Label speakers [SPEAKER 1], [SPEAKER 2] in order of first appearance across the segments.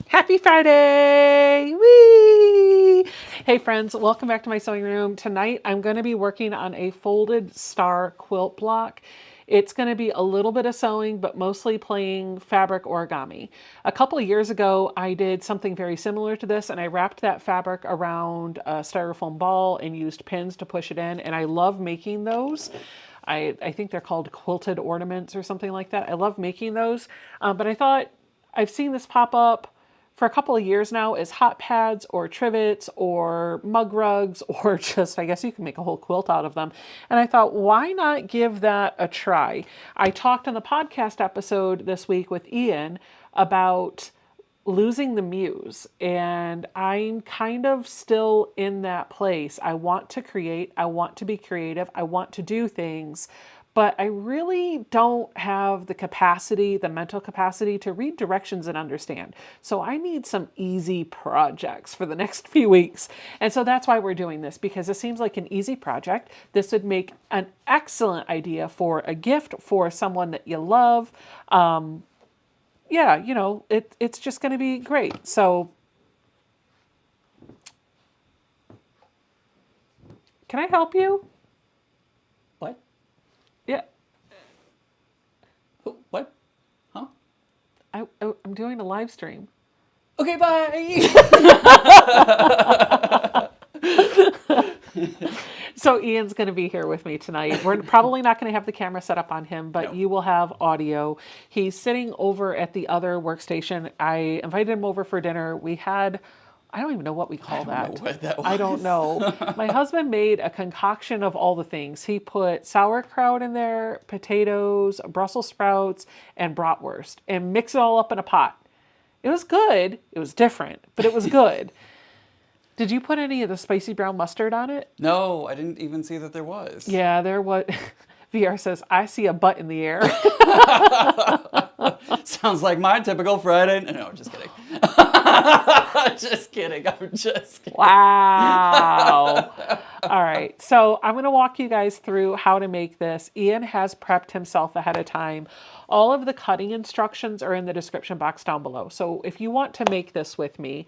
[SPEAKER 1] Happy Friday! Whee! Hey friends, welcome back to my sewing room. Tonight I'm going to be working on a folded star quilt block. It's going to be a little bit of sewing, but mostly playing fabric origami. A couple of years ago, I did something very similar to this, and I wrapped that fabric around a styrofoam ball and used pins to push it in, and I love making those. I think they're called quilted ornaments or something like that. I love making those, but I thought I've seen this pop up for a couple of years now as hot pads or trivets or mug rugs or just, I guess you can make a whole quilt out of them. And I thought, why not give that a try? I talked on the podcast episode this week with Ian about losing the muse, and I'm kind of still in that place. I want to create, I want to be creative, I want to do things, but I really don't have the capacity, the mental capacity to read directions and understand. So I need some easy projects for the next few weeks. And so that's why we're doing this, because it seems like an easy project. This would make an excellent idea for a gift for someone that you love. Yeah, you know, it's just going to be great. So can I help you?
[SPEAKER 2] What?
[SPEAKER 1] Yeah.
[SPEAKER 2] What? Huh?
[SPEAKER 1] I'm doing a live stream.
[SPEAKER 2] Okay, bye!
[SPEAKER 1] So Ian's going to be here with me tonight. We're probably not going to have the camera set up on him, but
[SPEAKER 2] No.
[SPEAKER 1] you will have audio. He's sitting over at the other workstation. I invited him over for dinner. We had, I don't even know what we call that.
[SPEAKER 2] I don't know what that was.
[SPEAKER 1] I don't know. My husband made a concoction of all the things. He put sauerkraut in there, potatoes, Brussels sprouts, and bratwurst, and mixed it all up in a pot. It was good. It was different, but it was good. Did you put any of the spicy brown mustard on it?
[SPEAKER 2] No, I didn't even see that there was.
[SPEAKER 1] Yeah, there was. VR says, I see a butt in the air.
[SPEAKER 2] Sounds like my typical Friday. No, just kidding. Just kidding. I'm just kidding.
[SPEAKER 1] Wow. All right. So I'm going to walk you guys through how to make this. Ian has prepped himself ahead of time. All of the cutting instructions are in the description box down below. So if you want to make this with me,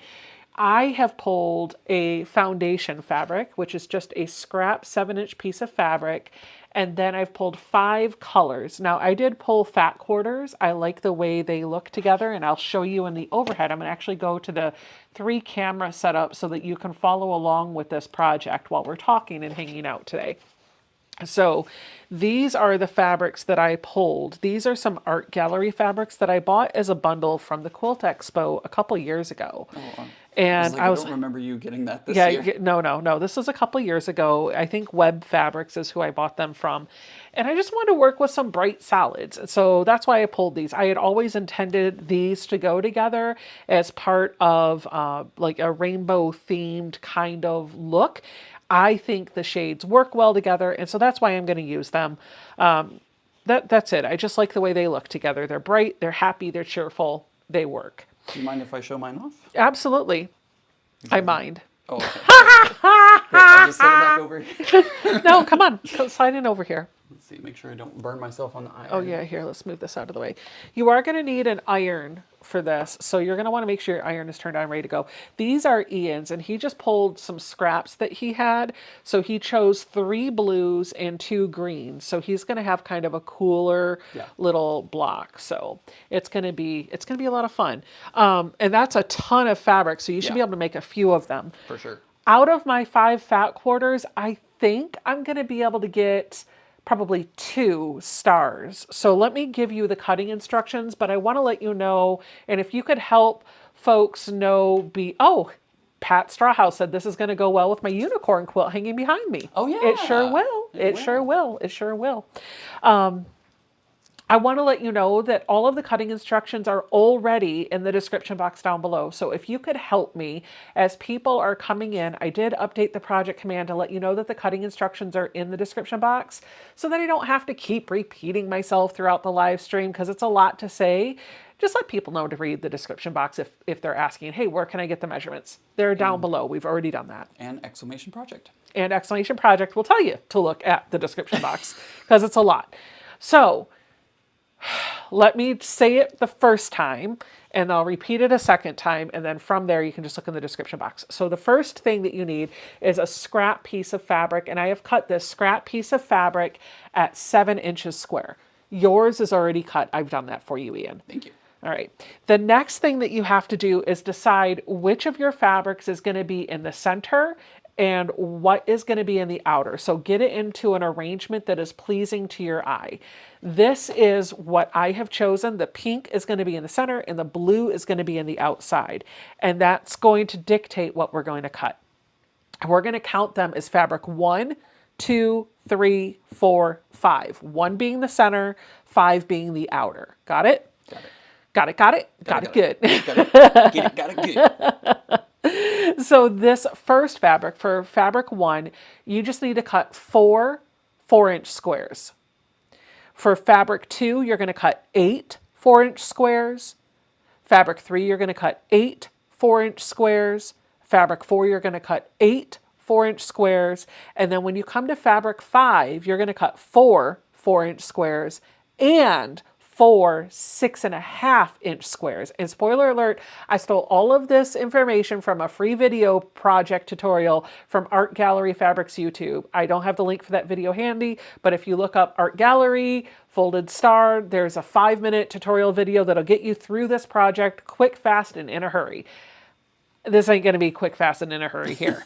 [SPEAKER 1] I have pulled a foundation fabric, which is just a scrap 7-inch piece of fabric, and then I've pulled 5 colors. Now, I did pull fat quarters. I like the way they look together, and I'll show you in the overhead. I'm going to actually go to the 3-camera setup so that you can follow along with this project while we're talking and hanging out today. So these are the fabrics that I pulled. These are some art gallery fabrics that I bought as a bundle from the Quilt Expo a couple years ago.
[SPEAKER 2] Oh,
[SPEAKER 1] and
[SPEAKER 2] I don't remember you getting that this
[SPEAKER 1] year.
[SPEAKER 2] year.
[SPEAKER 1] No. This was a couple years ago. I think Web Fabrics is who I bought them from. And I just wanted to work with some bright solids. So that's why I pulled these. I had always intended these to go together as part of like a rainbow themed kind of look. I think the shades work well together, and so that's why I'm going to use them. That's it. I just like the way they look together. They're bright, they're happy, they're cheerful, they work.
[SPEAKER 2] Do you mind if I show mine off?
[SPEAKER 1] Absolutely. I mind.
[SPEAKER 2] Oh, okay. Wait, I'll just set it back over here.
[SPEAKER 1] No, come on. Go slide in over here.
[SPEAKER 2] Let's see, make sure I don't burn myself on the iron.
[SPEAKER 1] Oh yeah, here, let's move this out of the way. You are going to need an iron for this, so you're going to want to make sure your iron is turned on, ready to go. These are Ian's, and he just pulled some scraps that he had, so he chose 3 blues and 2 greens, so he's going to have kind of a cooler little block. So it's going to be a lot of fun, and that's a ton of fabric, so you should be able to make a few of them.
[SPEAKER 2] For sure.
[SPEAKER 1] Out of my 5 fat quarters, I think I'm going to be able to get probably 2 stars. So let me give you the cutting instructions, but I want to let you know, and if you could help folks know, Pat Strawhouse said this is going to go well with my unicorn quilt hanging behind me.
[SPEAKER 2] Oh yeah.
[SPEAKER 1] It sure will. It sure will. It sure will. I want to let you know that all of the cutting instructions are already in the description box down below. So if you could help me as people are coming in, I did update the project command to let you know that the cutting instructions are in the description box so that I don't have to keep repeating myself throughout the live stream because it's a lot to say. Just let people know to read the description box if they're asking, hey, where can I get the measurements? They're down below. We've already done that.
[SPEAKER 2] And exclamation project.
[SPEAKER 1] And exclamation project will tell you to look at the description box because it's a lot. So let me say it the first time and I'll repeat it a second time. And then from there, you can just look in the description box. So the first thing that you need is a scrap piece of fabric. And I have cut this scrap piece of fabric at 7 inches square. Yours is already cut. I've done that for you, Ian.
[SPEAKER 2] Thank you.
[SPEAKER 1] All right. The next thing that you have to do is decide which of your fabrics is going to be in the center and what is going to be in the outer. So get it into an arrangement that is pleasing to your eye. This is what I have chosen. The pink is going to be in the center and the blue is going to be in the outside. And that's going to dictate what we're going to cut. We're going to count them as fabric 1, 2, 3, 4, 5. 1 being the center, 5 being the outer. Got it?
[SPEAKER 2] Got it.
[SPEAKER 1] Got it good.
[SPEAKER 2] Got it good.
[SPEAKER 1] So this first fabric, for fabric 1, you just need to cut 4 4-inch squares. For fabric 2, you're going to cut 8 4-inch squares. Fabric 3, you're going to cut 8 4-inch squares. Fabric 4, you're going to cut 8 4-inch squares. And then when you come to fabric 5, you're going to cut 4 4-inch squares and 4 6.5-inch squares. And spoiler alert, I stole all of this information from a free video project tutorial from Art Gallery Fabrics YouTube. I don't have the link for that video handy, but if you look up Art Gallery, Folded Star, there's a 5-minute tutorial video that'll get you through this project quick, fast, and in a hurry. This ain't going to be quick, fast, and in a hurry here.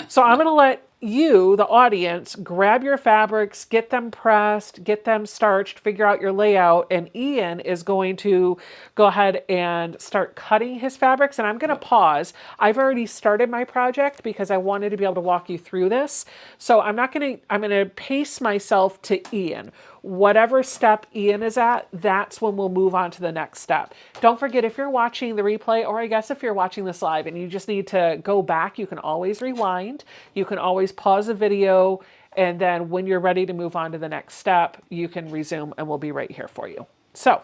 [SPEAKER 1] So I'm going to let you, the audience, grab your fabrics, get them pressed, get them starched, figure out your layout, and Ian is going to go ahead and start cutting his fabrics, and I'm going to pause. I've already started my project because I wanted to be able to walk you through this. So I'm going to pace myself to Ian. Whatever step Ian is at, that's when we'll move on to the next step. Don't forget, if you're watching the replay, or I guess if you're watching this live and you just need to go back, you can always rewind. You can always pause the video, and then when you're ready to move on to the next step, you can resume and we'll be right here for you. So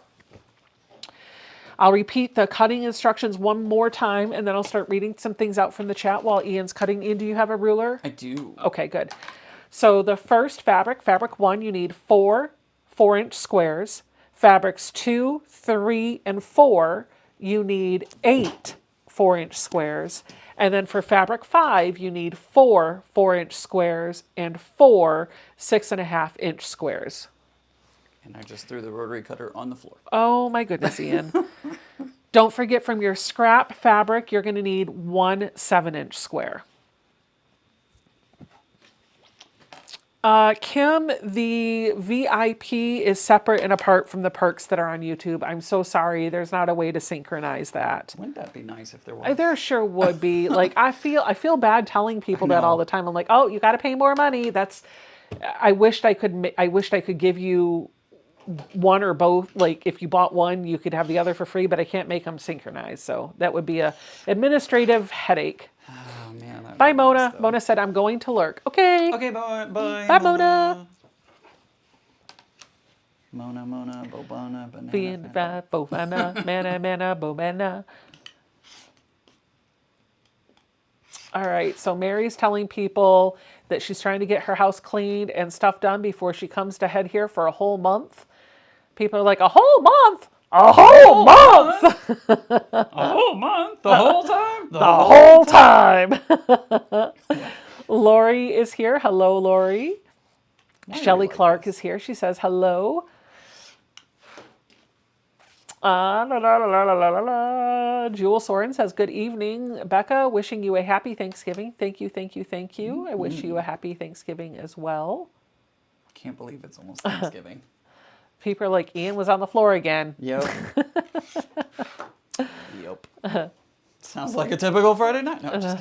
[SPEAKER 1] I'll repeat the cutting instructions one more time, and then I'll start reading some things out from the chat while Ian's cutting. Ian, do you have a ruler?
[SPEAKER 2] I do.
[SPEAKER 1] Okay, good. So the first fabric, fabric 1, you need 4 4-inch squares. Fabrics 2, 3, and 4, you need 8 4-inch squares. And then for fabric 5, you need 4 4-inch squares and 4 6.5-inch squares.
[SPEAKER 2] And I just threw the rotary cutter on the floor.
[SPEAKER 1] Oh my goodness, Ian. Don't forget, from your scrap fabric, you're going to need 1 7-inch square. Kim, the VIP is separate and apart from the perks that are on YouTube. I'm so sorry. There's not a way to synchronize that.
[SPEAKER 2] Wouldn't that be nice if there was?
[SPEAKER 1] There sure would be. Like, I feel bad telling people that all the time. I'm like, oh, you got to pay more money. I wished I could give you one or both. Like, if you bought one, you could have the other for free, but I can't make them synchronized. So that would be a administrative headache.
[SPEAKER 2] Oh, man.
[SPEAKER 1] Bye, Mona. Mona said, I'm going to lurk. Okay.
[SPEAKER 2] Okay, bye.
[SPEAKER 1] Bye, Mona.
[SPEAKER 2] Mona, Bobana, Banana.
[SPEAKER 1] Bovana, mana, bomana. All right, so Mary's telling people that she's trying to get her house cleaned and stuff done before she comes to head here for a whole month. People are like, a whole month? A whole month?
[SPEAKER 2] A whole month? The whole time?
[SPEAKER 1] The whole time. Lori is here. Hello, Lori. Shelly Clark is here. She says hello. Jewel Soren says, good evening. Becca, wishing you a happy Thanksgiving. Thank you, thank you, thank you. I wish you a happy Thanksgiving as well.
[SPEAKER 2] Can't believe it's almost Thanksgiving.
[SPEAKER 1] People are like, Ian was on the floor again.
[SPEAKER 2] Yep. Yep. Sounds like a typical Friday night. No, just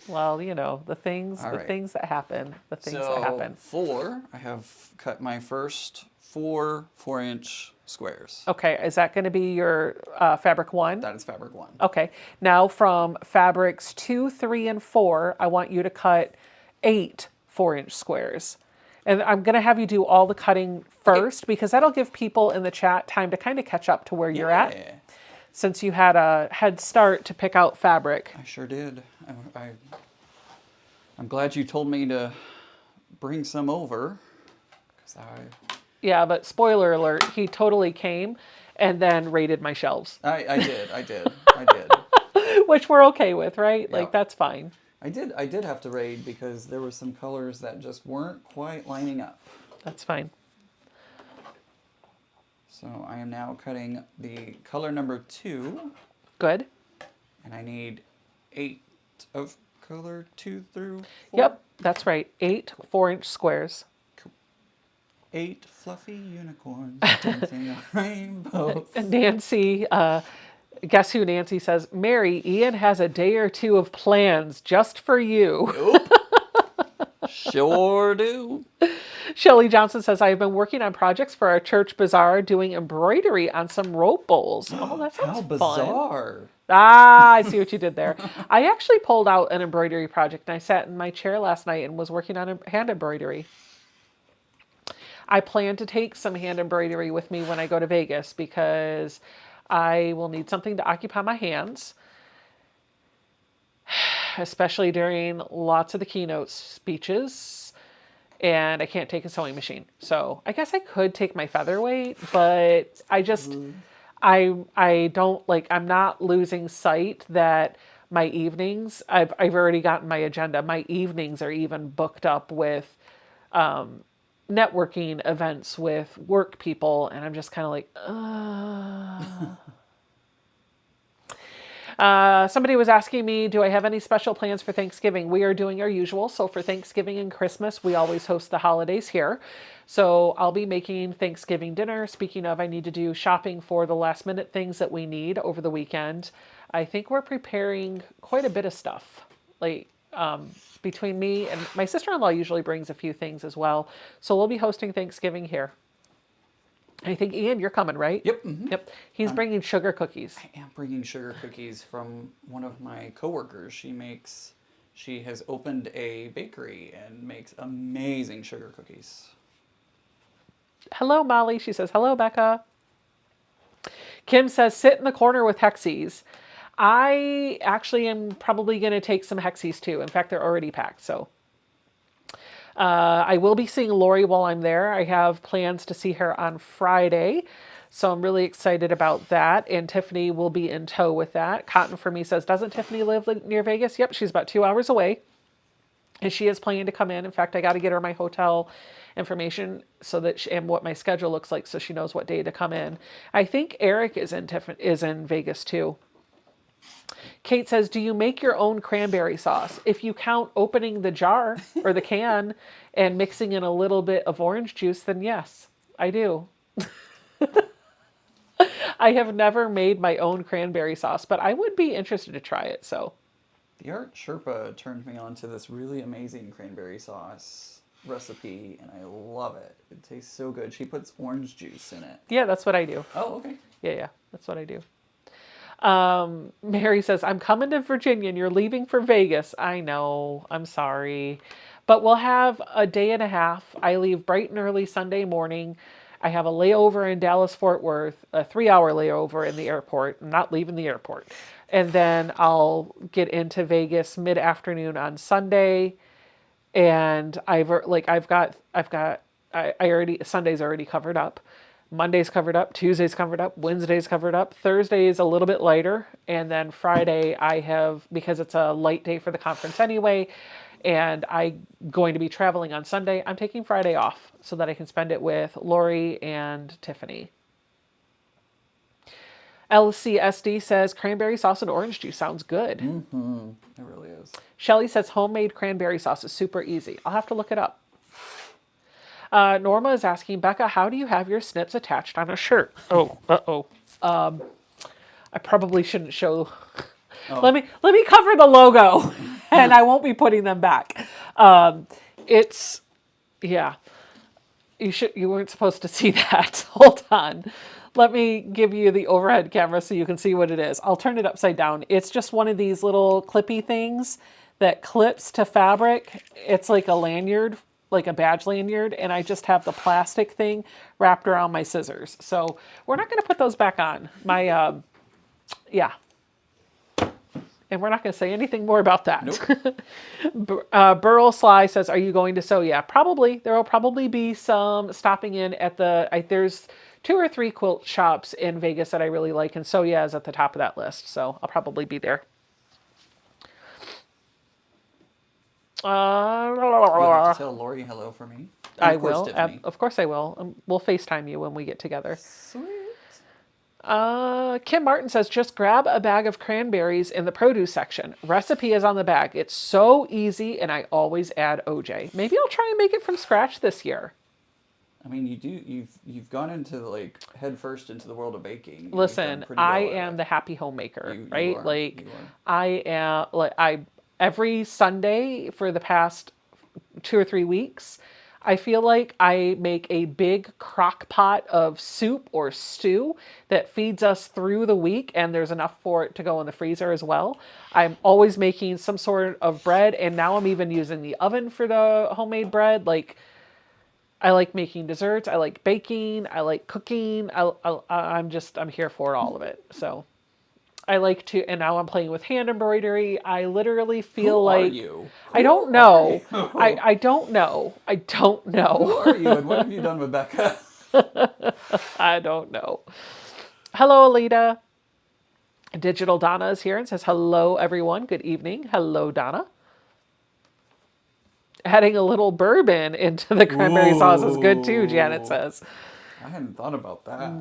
[SPEAKER 1] Well, you know, the things that happen. The things that happen.
[SPEAKER 2] 4, I have cut my first 4 4-inch squares.
[SPEAKER 1] Okay, is that going to be your fabric 1?
[SPEAKER 2] That is fabric 1.
[SPEAKER 1] Okay, now from fabrics 2, 3, and 4, I want you to cut 8 4-inch squares. And I'm going to have you do all the cutting first because that'll give people in the chat time to kind of catch up to where you're at, since you had a head start to pick out fabric.
[SPEAKER 2] I sure did. I'm glad you told me to bring some over.
[SPEAKER 1] Yeah, but spoiler alert, he totally came and then raided my shelves.
[SPEAKER 2] I did.
[SPEAKER 1] Which we're okay with, right?
[SPEAKER 2] Yeah.
[SPEAKER 1] Like, that's fine.
[SPEAKER 2] I did have to raid because there were some colors that just weren't quite lining up.
[SPEAKER 1] That's fine.
[SPEAKER 2] So I am now cutting the color number 2.
[SPEAKER 1] Good.
[SPEAKER 2] And I need 8 of color 2 through 4.
[SPEAKER 1] Yep, that's right. 8 4-inch squares.
[SPEAKER 2] 8 fluffy unicorns dancing on rainbows.
[SPEAKER 1] Nancy, guess who Nancy says? Mary, Ian has a day or two of plans just for you.
[SPEAKER 2] Nope. Sure do.
[SPEAKER 1] Shelly Johnson says, I have been working on projects for our church bazaar, doing embroidery on some rope bowls. Oh, that sounds
[SPEAKER 2] How
[SPEAKER 1] fun.
[SPEAKER 2] bizarre.
[SPEAKER 1] Ah, I see what you did there. I actually pulled out an embroidery project and I sat in my chair last night and was working on hand embroidery. I plan to take some hand embroidery with me when I go to Vegas because I will need something to occupy my hands, especially during lots of the keynote speeches, and I can't take a sewing machine. So I guess I could take my featherweight, but I just, I don't, like, I'm not losing sight that my evenings, I've already gotten my agenda. My evenings are even booked up with networking events with work people, and I'm just kind of like, somebody was asking me, do I have any special plans for Thanksgiving? We are doing our usual. So for Thanksgiving and Christmas, we always host the holidays here. So I'll be making Thanksgiving dinner. Speaking of, I need to do shopping for the last minute things that we need over the weekend. I think we're preparing quite a bit of stuff. Like, between me and my sister-in-law usually brings a few things as well. So we'll be hosting Thanksgiving here. I think, Ian, you're coming, right?
[SPEAKER 2] Yep. Mm-hmm.
[SPEAKER 1] Yep. He's bringing sugar cookies.
[SPEAKER 2] I am bringing sugar cookies from one of my coworkers. She has opened a bakery and makes amazing sugar cookies.
[SPEAKER 1] Hello, Molly. She says, hello, Becca. Kim says, sit in the corner with Hexies. I actually am probably going to take some Hexies too. In fact, they're already packed. So I will be seeing Lori while I'm there. I have plans to see her on Friday. So I'm really excited about that. And Tiffany will be in tow with that. Cotton for Me says, doesn't Tiffany live near Vegas? Yep, she's about 2 hours away. And she is planning to come in. In fact, I got to get her my hotel information so that and what my schedule looks like so she knows what day to come in. I think Eric is in Vegas too. Kate says, do you make your own cranberry sauce? If you count opening the jar or the can and mixing in a little bit of orange juice, then yes, I do. I have never made my own cranberry sauce, but I would be interested to try it. So,
[SPEAKER 2] The Art Sherpa turned me on to this really amazing cranberry sauce recipe, and I love it. It tastes so good. She puts orange juice in it.
[SPEAKER 1] yeah, that's what I do.
[SPEAKER 2] Oh, okay.
[SPEAKER 1] Yeah, that's what I do. Mary says, I'm coming to Virginia and you're leaving for Vegas. I know, I'm sorry. But we'll have a day and a half. I leave bright and early Sunday morning. I have a layover in Dallas, Fort Worth, a 3-hour layover in the airport. I'm not leaving the airport. And then I'll get into Vegas mid-afternoon on Sunday. And Sunday's already covered up. Monday's covered up, Tuesday's covered up, Wednesday's covered up, Thursday's a little bit lighter, and then Friday I have, because it's a light day for the conference anyway, and I'm going to be traveling on Sunday, I'm taking Friday off so that I can spend it with Lori and Tiffany. LCSD says, cranberry sauce and orange juice sounds good.
[SPEAKER 2] Mm-hmm. It really is.
[SPEAKER 1] Shelly says, homemade cranberry sauce is super easy. I'll have to look it up. Norma is asking, Becca, how do you have your snips attached on a shirt? Oh, uh-oh. I probably shouldn't show. Oh. Let me cover the logo, and I won't be putting them back. Yeah. You weren't supposed to see that. Hold on. Let me give you the overhead camera so you can see what it is. I'll turn it upside down. It's just one of these little clippy things that clips to fabric. It's like a lanyard, like a badge lanyard, and I just have the plastic thing wrapped around my scissors. So we're not going to put those back on. Yeah. And we're not going to say anything more about that.
[SPEAKER 2] Nope.
[SPEAKER 1] Burl Sly says, are you going to sew? Yeah, probably. There will probably be some stopping in at there's 2 or 3 quilt shops in Vegas that I really like, and So Yeah is at the top of that list, so I'll probably be there.
[SPEAKER 2] You'll have to tell Lori hello for me. And
[SPEAKER 1] I
[SPEAKER 2] of course,
[SPEAKER 1] will.
[SPEAKER 2] Tiffany.
[SPEAKER 1] Of course I will. We'll FaceTime you when we get together.
[SPEAKER 2] Sweet.
[SPEAKER 1] Kim Martin says, just grab a bag of cranberries in the produce section. Recipe is on the bag. It's so easy, and I always add OJ. Maybe I'll try and make it from scratch this year.
[SPEAKER 2] I mean, you've gone into like head first into the world of baking.
[SPEAKER 1] Listen, I am the happy homemaker, right?
[SPEAKER 2] You are.
[SPEAKER 1] Like I am like I every Sunday for the past 2 or 3 weeks, I feel like I make a big crock pot of soup or stew that feeds us through the week, and there's enough for it to go in the freezer as well. I'm always making some sort of bread, and now I'm even using the oven for the homemade bread. Like, I like making desserts. I like baking. I like cooking. I'm here for all of it. So I like to, and now I'm playing with hand embroidery. I literally feel
[SPEAKER 2] Who are
[SPEAKER 1] like
[SPEAKER 2] you?
[SPEAKER 1] I don't know. I don't know. I don't
[SPEAKER 2] Who
[SPEAKER 1] know.
[SPEAKER 2] are you, and what have you done with Becca?
[SPEAKER 1] I don't know. Hello, Alita. Digital Donna is here and says, hello, everyone. Good evening. Hello, Donna. Adding a little bourbon into the cranberry sauce is good too, Janet says.
[SPEAKER 2] I hadn't thought about that.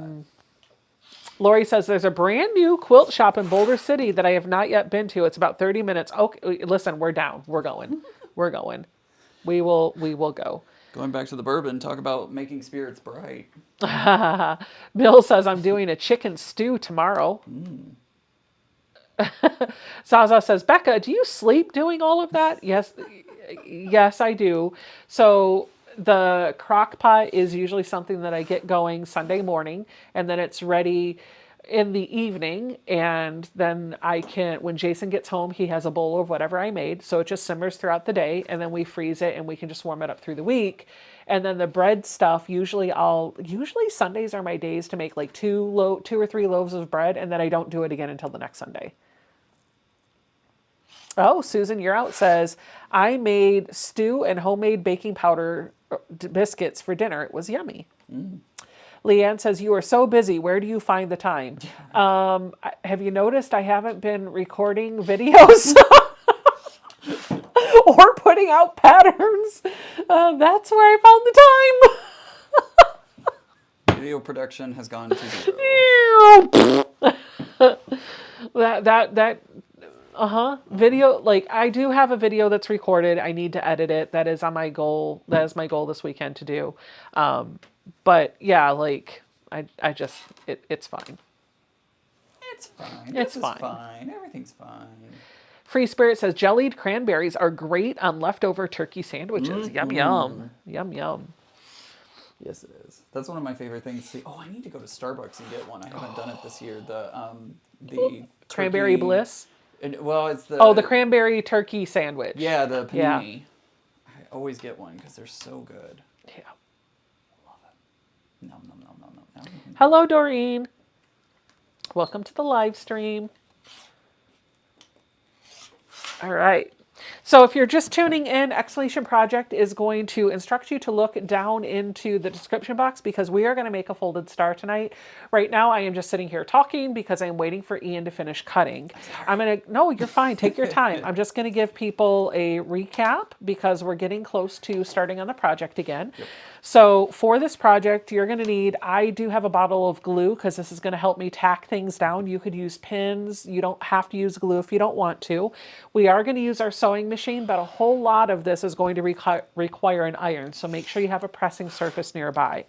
[SPEAKER 1] Lori says there's a brand new quilt shop in Boulder City that I have not yet been to. It's about 30 minutes. Okay, listen, we're down. We're going. We're going. We will go.
[SPEAKER 2] Going back to the bourbon, talk about making spirits bright.
[SPEAKER 1] Bill says I'm doing a chicken stew tomorrow. Zaza says, Becca, do you sleep doing all of that? Yes, I do. So the crock pot is usually something that I get going Sunday morning, and then it's ready in the evening. And then when Jason gets home, he has a bowl of whatever I made. So it just simmers throughout the day, and then we freeze it and we can just warm it up through the week. And then the bread stuff, usually Sundays are my days to make like 2 or 3 loaves of bread, and then I don't do it again until the next Sunday. Oh, Susan, you're out says, I made stew and homemade baking powder biscuits for dinner. It was yummy. Leanne says, you are so busy. Where do you find the time? Have you noticed I haven't been recording videos or putting out patterns? That's where I found the time.
[SPEAKER 2] Video production has gone to 0.
[SPEAKER 1] Video, like I do have a video that's recorded. I need to edit it. That is my goal this weekend to do. But yeah, like it's fine.
[SPEAKER 2] It's fine.
[SPEAKER 1] It's
[SPEAKER 2] fine. Everything's fine.
[SPEAKER 1] Free Spirit says jellied cranberries are great on leftover turkey sandwiches. Yum yum. Yum yum.
[SPEAKER 2] Yes, it is. That's one of my favorite things to see. Oh, I need to go to Starbucks and get one. I haven't done it this year. The
[SPEAKER 1] Cranberry Bliss.
[SPEAKER 2] It's the
[SPEAKER 1] the cranberry turkey sandwich.
[SPEAKER 2] Yeah, the panini.
[SPEAKER 1] Yeah.
[SPEAKER 2] I always get one because they're so good.
[SPEAKER 1] Yeah.
[SPEAKER 2] Love it. Nom, nom, nom, nom, nom, nom.
[SPEAKER 1] Hello, Doreen. Welcome to the live stream. All right. So if you're just tuning in, Exclamation Project is going to instruct you to look down into the description box because we are going to make a folded star tonight. Right now, I am just sitting here talking because I'm waiting for Ian to finish cutting. No, you're fine. Take your time. I'm just going to give people a recap because we're getting close to starting on the project again. Yep. So for this project, you're going to need, I do have a bottle of glue because this is going to help me tack things down. You could use pins. You don't have to use glue if you don't want to. We are going to use our sewing machine machine, but a whole lot of this is going to require an iron. So make sure you have a pressing surface nearby.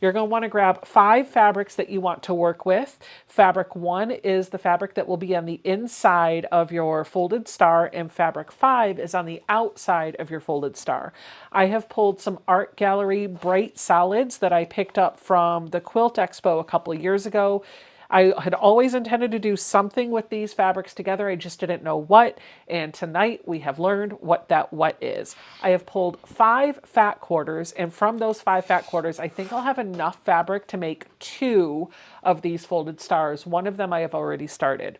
[SPEAKER 1] You're going to want to grab 5 fabrics that you want to work with. Fabric 1 is the fabric that will be on the inside of your folded star, and fabric 5 is on the outside of your folded star. I have pulled some Art Gallery bright solids that I picked up from the Quilt Expo a couple of years ago. I had always intended to do something with these fabrics together. I just didn't know what. And tonight we have learned what that what is. I have pulled 5 fat quarters, and from those 5 fat quarters, I think I'll have enough fabric to make 2 of these folded stars. One of them I have already started.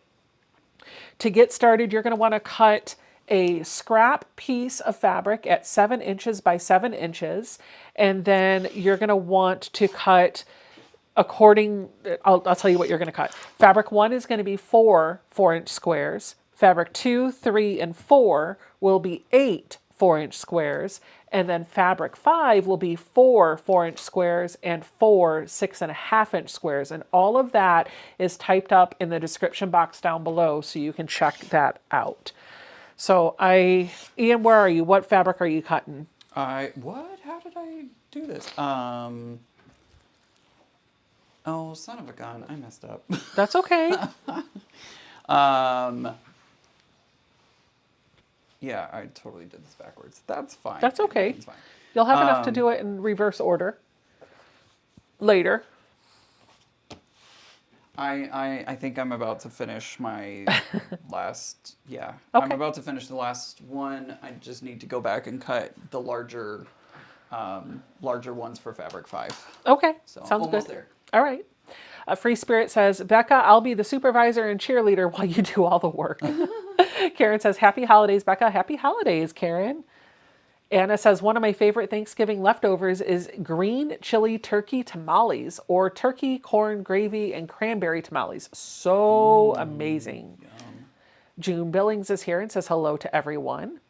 [SPEAKER 1] To get started, you're going to want to cut a scrap piece of fabric at 7 inches by 7 inches. And then you're going to want to cut I'll tell you what you're going to cut. Fabric 1 is going to be 4 4-inch squares. Fabric 2, 3, and 4 will be 8 4-inch squares. And then fabric 5 will be 4 4-inch squares and 4 6.5-inch squares. And all of that is typed up in the description box down below, so you can check that out. So Ian, where are you? What fabric are you cutting?
[SPEAKER 2] What? How did I do this? Oh, son of a gun, I messed up.
[SPEAKER 1] That's okay.
[SPEAKER 2] Yeah, I totally did this backwards. That's fine.
[SPEAKER 1] That's okay.
[SPEAKER 2] That's fine.
[SPEAKER 1] You'll have enough to do it in reverse order later.
[SPEAKER 2] I think I'm about to finish my last,
[SPEAKER 1] Okay.
[SPEAKER 2] I'm about to finish the last one. I just need to go back and cut the larger ones for fabric 5.
[SPEAKER 1] Okay,
[SPEAKER 2] So
[SPEAKER 1] sounds
[SPEAKER 2] almost
[SPEAKER 1] good.
[SPEAKER 2] there.
[SPEAKER 1] All right. Free Spirit says, Becca, I'll be the supervisor and cheerleader while you do all the work. Karen says, happy holidays, Becca. Happy holidays, Karen. Anna says, one of my favorite Thanksgiving leftovers is green chili turkey tamales, or turkey, corn, gravy, and cranberry tamales. So amazing.
[SPEAKER 2] Yum.
[SPEAKER 1] June Billings is here and says hello to everyone.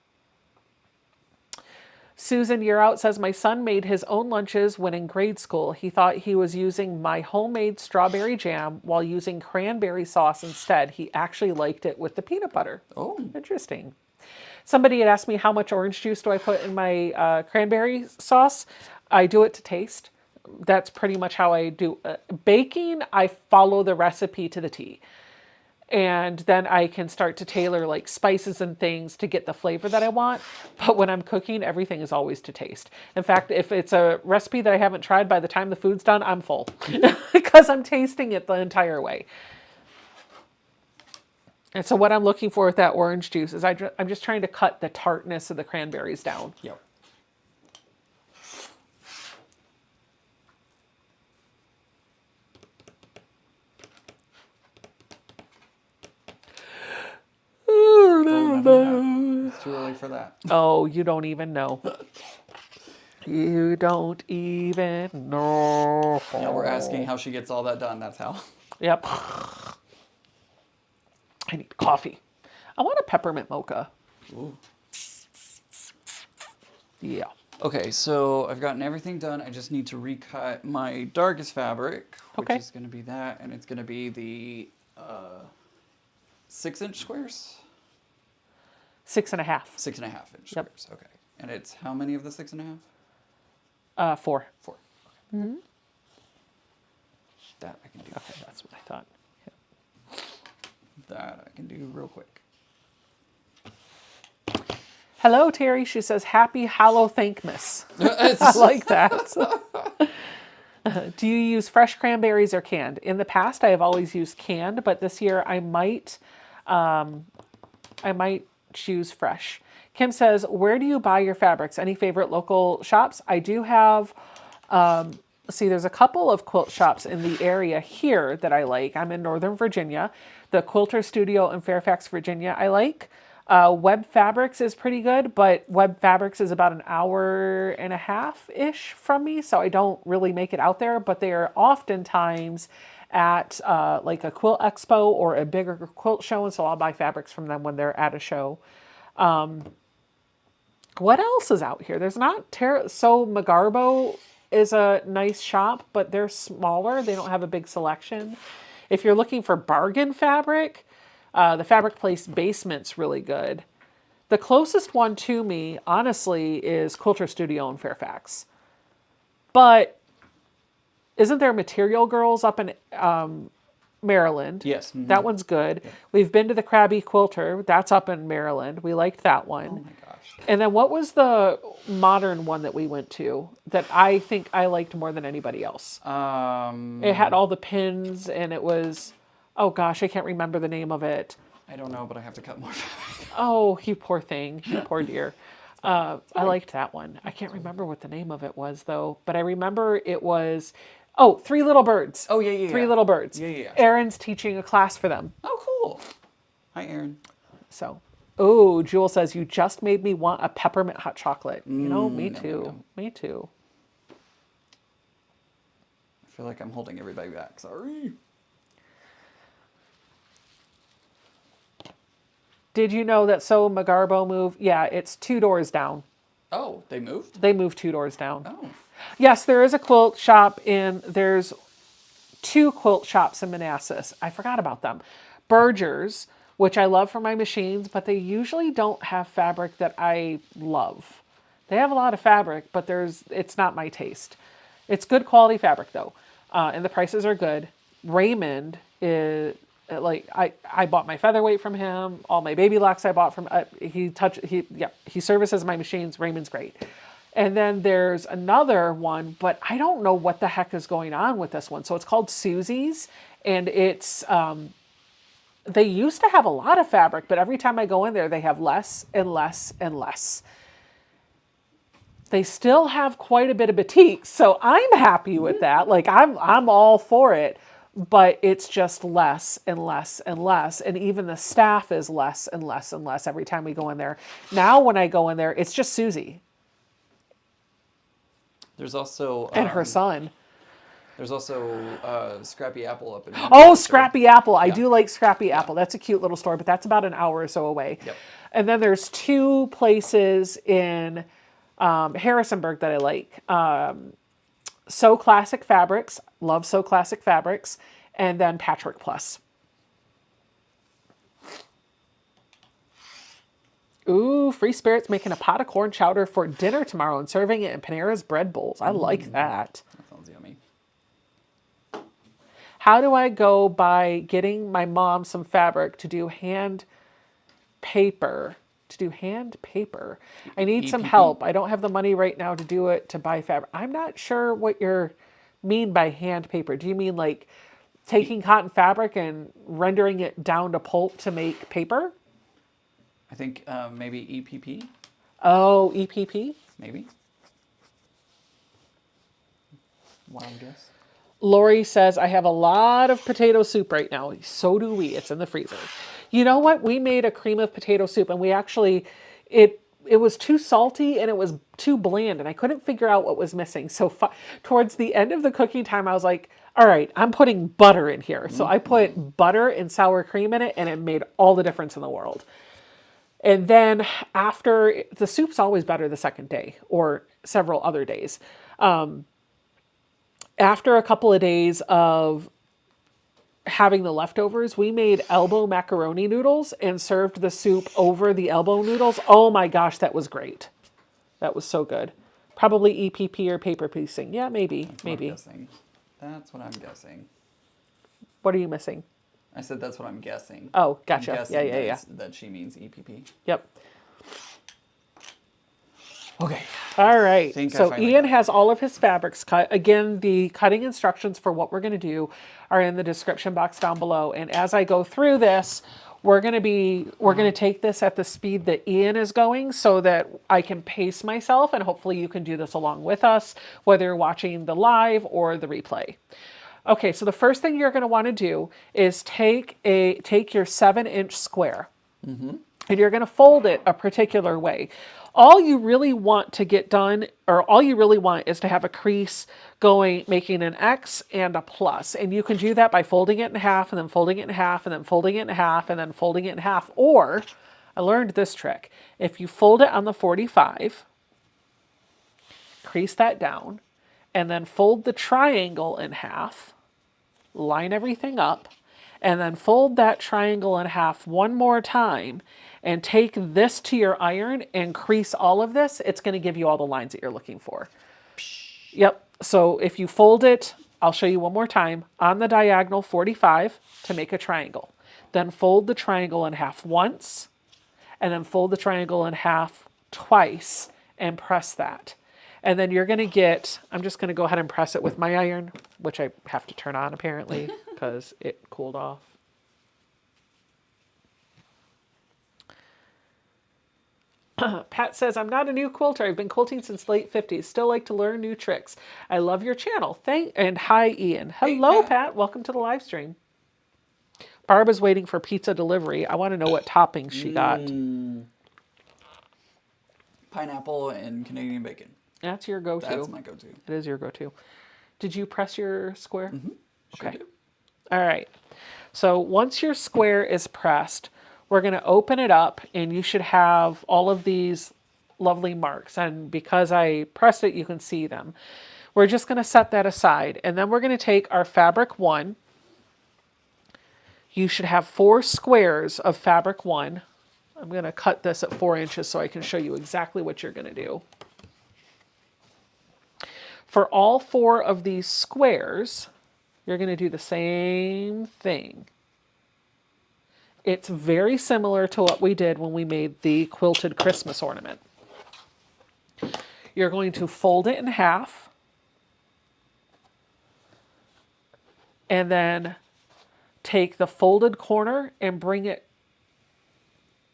[SPEAKER 1] Susan Year Out says, my son made his own lunches when in grade school. He thought he was using my homemade strawberry jam while using cranberry sauce instead. He actually liked it with the peanut butter.
[SPEAKER 2] Oh.
[SPEAKER 1] Interesting. Somebody had asked me how much orange juice do I put in my cranberry sauce. I do it to taste. That's pretty much how I do. Baking, I follow the recipe to the T. And then I can start to tailor like spices and things to get the flavor that I want. But when I'm cooking, everything is always to taste. In fact, if it's a recipe that I haven't tried, by the time the food's done, I'm full because I'm tasting it the entire way. And so what I'm looking for with that orange juice is I'm just trying to cut the tartness of the cranberries down.
[SPEAKER 2] Yep. It's too early for that.
[SPEAKER 1] Oh, you don't even know. You don't even know.
[SPEAKER 2] Now we're asking how she gets all that done. That's how.
[SPEAKER 1] Yep. I need coffee. I want a peppermint mocha.
[SPEAKER 2] Ooh.
[SPEAKER 1] Yeah.
[SPEAKER 2] Okay, so I've gotten everything done. I just need to recut my darkest fabric, which is going to be that, and it's going to be the 6-inch squares?
[SPEAKER 1] 6.5.
[SPEAKER 2] 6.5-inch
[SPEAKER 1] Yep.
[SPEAKER 2] squares. Okay. And it's how many of the 6.5?
[SPEAKER 1] 4.
[SPEAKER 2] 4. Okay. Mm-hmm. That I can do.
[SPEAKER 1] Okay, that's what I thought. Yeah.
[SPEAKER 2] That I can do real quick.
[SPEAKER 1] Hello, Terry. She says, happy Hallow Thankmas. I like that. Do you use fresh cranberries or canned? In the past, I have always used canned, but this year I might choose fresh. Kim says, where do you buy your fabrics? Any favorite local shops? I do have, there's a couple of quilt shops in the area here that I like. I'm in Northern Virginia. The Quilter Studio in Fairfax, Virginia, I like. Web Fabrics is pretty good, but Web Fabrics is about an hour and a half-ish from me, so I don't really make it out there, but they are oftentimes at like a quilt expo or a bigger quilt show, and so I'll buy fabrics from them when they're at a show. What else is out here? There's not so McGarbo is a nice shop, but they're smaller. They don't have a big selection. If you're looking for bargain fabric, the Fabric Place Basement's really good. The closest one to me, honestly, is Quilter Studio in Fairfax. But isn't there Material Girls up in Maryland?
[SPEAKER 2] Yes.
[SPEAKER 1] That one's good.
[SPEAKER 2] Yep.
[SPEAKER 1] We've been to the Krabby Quilter. That's up in Maryland. We liked that
[SPEAKER 2] Oh
[SPEAKER 1] one.
[SPEAKER 2] my gosh.
[SPEAKER 1] And then what was the modern one that we went to that I think I liked more than anybody else? It had all the pins and it was, oh gosh, I can't remember the name of it.
[SPEAKER 2] I don't know, but I have to cut more fabric.
[SPEAKER 1] Oh, you poor thing. You poor dear. I liked that one. I can't remember what the name of it was though, but I remember it was, oh, Three Little Birds.
[SPEAKER 2] Oh, yeah.
[SPEAKER 1] Three Little Birds.
[SPEAKER 2] Yeah.
[SPEAKER 1] Aaron's teaching a class for them.
[SPEAKER 2] Oh, cool. Hi, Aaron.
[SPEAKER 1] So, oh, Jewel says, you just made me want a peppermint hot chocolate. You know, me
[SPEAKER 2] no,
[SPEAKER 1] too.
[SPEAKER 2] no.
[SPEAKER 1] Me too.
[SPEAKER 2] I feel like I'm holding everybody back. Sorry.
[SPEAKER 1] Did you know that So Magarbo moved? Yeah, it's 2 doors down.
[SPEAKER 2] Oh, they moved?
[SPEAKER 1] They moved 2 doors down.
[SPEAKER 2] Oh.
[SPEAKER 1] Yes, there is a quilt shop there's 2 quilt shops in Manassas. I forgot about them. Berger's, which I love for my machines, but they usually don't have fabric that I love. They have a lot of fabric, but it's not my taste. It's good quality fabric though, and the prices are good. Raymond is like I bought my featherweight from him. All my baby locks I bought from he services my machines. Raymond's great. And then there's another one, but I don't know what the heck is going on with this one. So it's called Susie's, and it's they used to have a lot of fabric, but every time I go in there, they have less and less and less. They still have quite a bit of batik, so I'm happy with that. Like I'm all for it, but it's just less and less and less, and even the staff is less and less and less every time we go in there. Now when I go in there, it's just Susie
[SPEAKER 2] There's also...
[SPEAKER 1] and her son.
[SPEAKER 2] There's also Scrappy Apple up in...
[SPEAKER 1] Oh, Scrappy Apple. I
[SPEAKER 2] Yeah.
[SPEAKER 1] do like Scrappy Apple. That's a cute little store, but that's about an hour or so away.
[SPEAKER 2] Yep.
[SPEAKER 1] And then there's 2 places in Harrisonburg that I like. So Classic Fabrics. Love So Classic Fabrics. And then Patchwork Plus. Ooh, Free Spirit's making a pot of corn chowder for dinner tomorrow and serving it in Panera's bread bowls. I like that.
[SPEAKER 2] That sounds yummy.
[SPEAKER 1] How do I go by getting my mom some fabric to do hand paper? I need some
[SPEAKER 2] EPP?
[SPEAKER 1] help. I don't have the money right now to do it, to buy fabric. I'm not sure what you mean by hand paper. Do you mean like taking cotton fabric and rendering it down to pulp to make paper?
[SPEAKER 2] I think maybe EPP?
[SPEAKER 1] Oh, EPP?
[SPEAKER 2] Maybe. Wild guess.
[SPEAKER 1] Lori says, I have a lot of potato soup right now. So do we. It's in the freezer. You know what? We made a cream of potato soup and we actually, it was too salty and it was too bland and I couldn't figure out what was missing. So towards the end of the cooking time, I was like, all right, I'm putting butter in here. So I put butter and sour cream in it and it made all the difference in the world. And then after, the soup's always better the second day or several other days. After a couple of days of having the leftovers, we made elbow macaroni noodles and served the soup over the elbow noodles. Oh my gosh, that was great. That was so good. Probably EPP or paper piecing. Yeah, maybe.
[SPEAKER 2] That's what I'm guessing.
[SPEAKER 1] What are you missing?
[SPEAKER 2] I said that's what I'm guessing.
[SPEAKER 1] Oh, gotcha.
[SPEAKER 2] I'm guessing
[SPEAKER 1] Yeah.
[SPEAKER 2] that she means EPP.
[SPEAKER 1] Yep.
[SPEAKER 2] Okay.
[SPEAKER 1] All right. So
[SPEAKER 2] finally
[SPEAKER 1] Ian
[SPEAKER 2] got it.
[SPEAKER 1] has all of his fabrics cut. Again, the cutting instructions for what we're going to do are in the description box down below. And as I go through this, we're going to take this at the speed that Ian is going so that I can pace myself, and hopefully you can do this along with us, whether you're watching the live or the replay. Okay, so the first thing you're going to want to do is take your 7-inch square, and you're going to fold it a particular way. All you really want to get done, or all you really want, is to have a crease going, making an X and a plus. And you can do that by folding it in half, and then folding it in half, and then folding it in half, and then folding it in half. Or, I learned this trick. If you fold it on the 45, crease that down, and then fold the triangle in half, line everything up, and then fold that triangle in half one more time, and take this to your iron and crease all of this, it's going to give you all the lines that you're looking for. Yep. So if you fold it, I'll show you one more time, on the diagonal 45 to make a triangle. Then fold the triangle in half once, and then fold the triangle in half twice and press that. And then you're going to get, I'm just going to go ahead and press it with my iron, which I have to turn on apparently because it cooled off. Pat says, I'm not a new quilter. I've been quilting since late 50s. Still like to learn new tricks. I love your channel. And hi, Ian. Hello,
[SPEAKER 2] Hey,
[SPEAKER 1] Pat. Welcome to the live stream. Barb is waiting for pizza delivery. I want to know what toppings she got.
[SPEAKER 2] Pineapple and Canadian bacon.
[SPEAKER 1] That's your go-to.
[SPEAKER 2] That's my go-to.
[SPEAKER 1] It is your go-to. Did you press your square?
[SPEAKER 2] Mm-hmm. Sure
[SPEAKER 1] Okay.
[SPEAKER 2] do.
[SPEAKER 1] All right. So once your square is pressed, we're going to open it up and you should have all of these lovely marks. And because I pressed it, you can see them. We're just going to set that aside. And then we're going to take our fabric 1. You should have 4 squares of fabric 1. I'm going to cut this at 4 inches so I can show you exactly what you're going to do. For all 4 of these squares, you're going to do the same thing. It's very similar to what we did when we made the quilted Christmas ornament. You're going to fold it in half and then take the folded corner and bring it.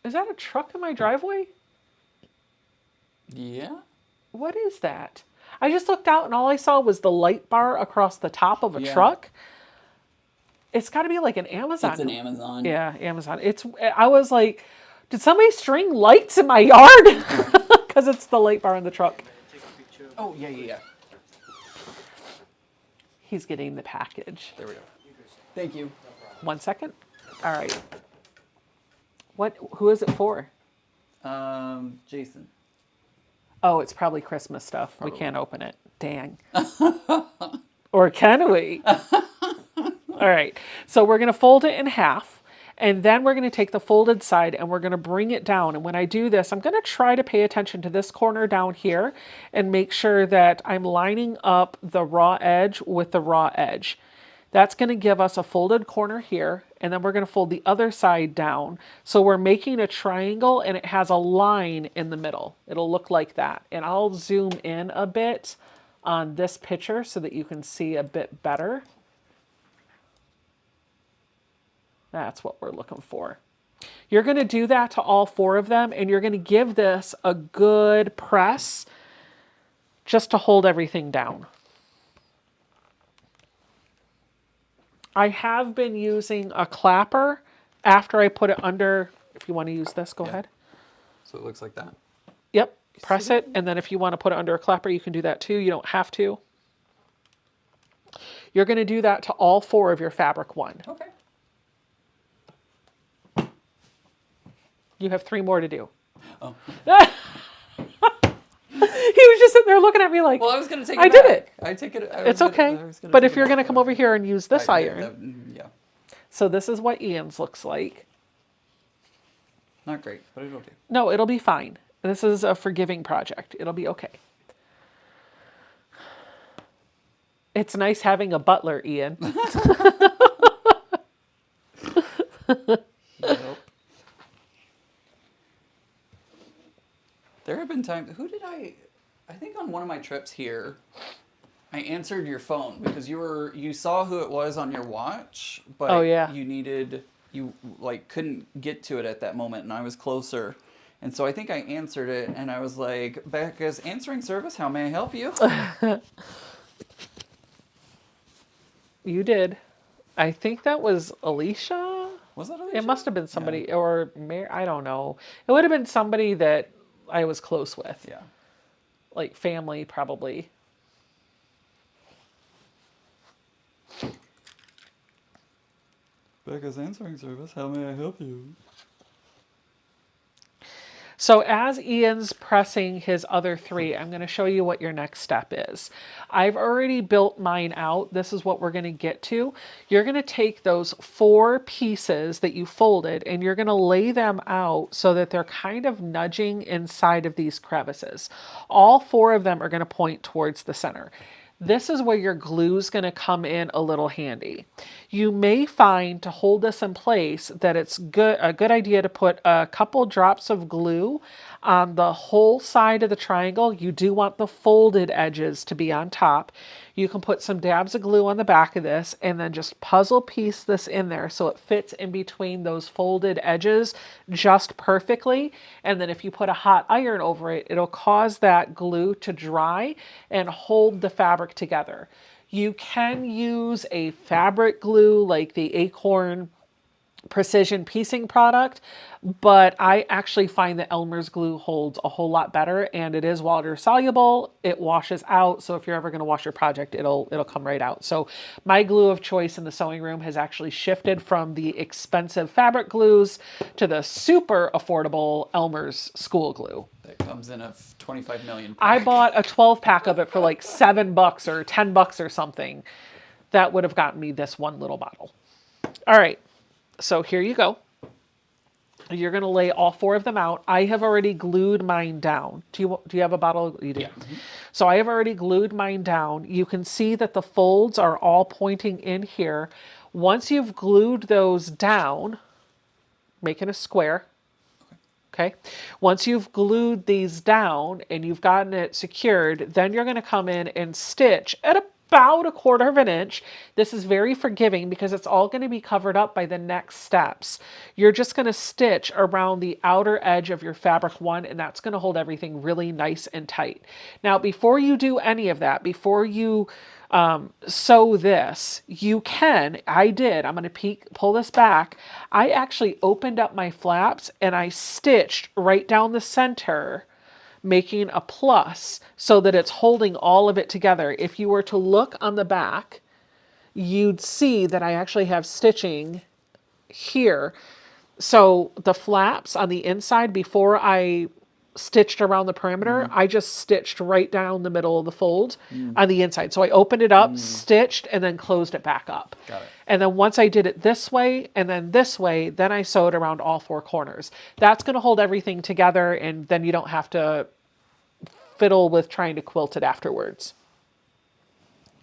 [SPEAKER 1] Is that a truck in my driveway?
[SPEAKER 2] Yeah.
[SPEAKER 1] What is that? I just looked out and all I saw was the light bar across the top of a truck. It's got to be like an Amazon.
[SPEAKER 2] It's an Amazon.
[SPEAKER 1] Yeah, Amazon. I was like, did somebody string lights in my yard? Because it's the light bar in the truck.
[SPEAKER 2] Oh, yeah.
[SPEAKER 1] He's getting the package.
[SPEAKER 2] There we go. Thank you.
[SPEAKER 1] 1 second. All right. Who is it for?
[SPEAKER 2] Jason.
[SPEAKER 1] Oh, it's probably Christmas stuff. We can't open it. Dang. Or can we? All right. So we're going to fold it in half. And then we're going to take the folded side and we're going to bring it down. And when I do this, I'm going to try to pay attention to this corner down here and make sure that I'm lining up the raw edge with the raw edge. That's going to give us a folded corner here, and then we're going to fold the other side down. So we're making a triangle, and it has a line in the middle. It'll look like that. And I'll zoom in a bit on this picture so that you can see a bit better. That's what we're looking for. You're going to do that to all 4 of them, and you're going to give this a good press just to hold everything down. I have been using a clapper after I put it under. If you want to use this, go ahead.
[SPEAKER 2] So it looks like that.
[SPEAKER 1] Yep, press it, and then if you want to put it under a clapper, you can do that too. You don't have to. You're going to do that to all 4 of your fabric 1.
[SPEAKER 2] Okay.
[SPEAKER 1] You have 3 more to do.
[SPEAKER 2] Oh.
[SPEAKER 1] He was just sitting there looking at me like,
[SPEAKER 2] Well, I was going to take it
[SPEAKER 1] I
[SPEAKER 2] back.
[SPEAKER 1] did it.
[SPEAKER 2] I take it.
[SPEAKER 1] It's okay. But if you're going to come over here and use this iron.
[SPEAKER 2] Yeah.
[SPEAKER 1] So this is what Ian's looks like.
[SPEAKER 2] Not great, but it'll do.
[SPEAKER 1] No, it'll be fine. This is a forgiving project. It'll be okay. It's nice having a butler, Ian.
[SPEAKER 2] Yep. There have been times. I think on one of my trips here, I answered your phone because you saw who it was on your watch, but
[SPEAKER 1] Oh, yeah.
[SPEAKER 2] you couldn't get to it at that moment, and I was closer. And so I think I answered it, and I was like, Becca's answering service, how may I help you?
[SPEAKER 1] You did. I think that was Alicia.
[SPEAKER 2] Was that Alicia?
[SPEAKER 1] It must have been somebody, or Mary, I don't know. It would have been somebody that I was close with.
[SPEAKER 2] Yeah.
[SPEAKER 1] Like family, probably.
[SPEAKER 2] Becca's answering service, how may I help you?
[SPEAKER 1] So as Ian's pressing his other 3, I'm going to show you what your next step is. I've already built mine out. This is what we're going to get to. You're going to take those 4 pieces that you folded and you're going to lay them out so that they're kind of nudging inside of these crevices. All 4 of them are going to point towards the center. This is where your glue is going to come in a little handy. You may find to hold this in place that it's a good idea to put a couple drops of glue on the whole side of the triangle. You do want the folded edges to be on top. You can put some dabs of glue on the back of this and then just puzzle piece this in there so it fits in between those folded edges just perfectly. And then if you put a hot iron over it, it'll cause that glue to dry and hold the fabric together. You can use a fabric glue like the Acorn precision piecing product, but I actually find that Elmer's glue holds a whole lot better, and it is water soluble. It washes out, so if you're ever going to wash your project, it'll come right out. So my glue of choice in the sewing room has actually shifted from the expensive fabric glues to the super affordable Elmer's school glue.
[SPEAKER 2] That comes in a 25 million pack.
[SPEAKER 1] I bought a 12 pack of it for like $7 or $10 or something. That would have gotten me this one little bottle. All right. So here you go. You're going to lay all 4 of them out. I have already glued mine down. Do you have a bottle? You do.
[SPEAKER 2] Yeah. Mm-hmm.
[SPEAKER 1] So I have already glued mine down. You can see that the folds are all pointing in here. Once you've glued those down, make it a square. Okay. Once you've glued these down and you've gotten it secured, then you're going to come in and stitch at about 1/4 of an inch. This is very forgiving because it's all going to be covered up by the next steps. You're just going to stitch around the outer edge of your fabric 1, and that's going to hold everything really nice and tight. Now, before you do any of that, before you sew this, you can, I'm going to pull this back. I actually opened up my flaps and I stitched right down the center, making a plus so that it's holding all of it together. If you were to look on the back, you'd see that I actually have stitching here. So the flaps on the inside, before I stitched around the perimeter, I just stitched right down the middle of the fold on the inside. So I opened it up, stitched, and then closed it back up.
[SPEAKER 2] Got it.
[SPEAKER 1] And then once I did it this way and then this way, then I sewed around all 4 corners. That's going to hold everything together, and then you don't have to fiddle with trying to quilt it afterwards,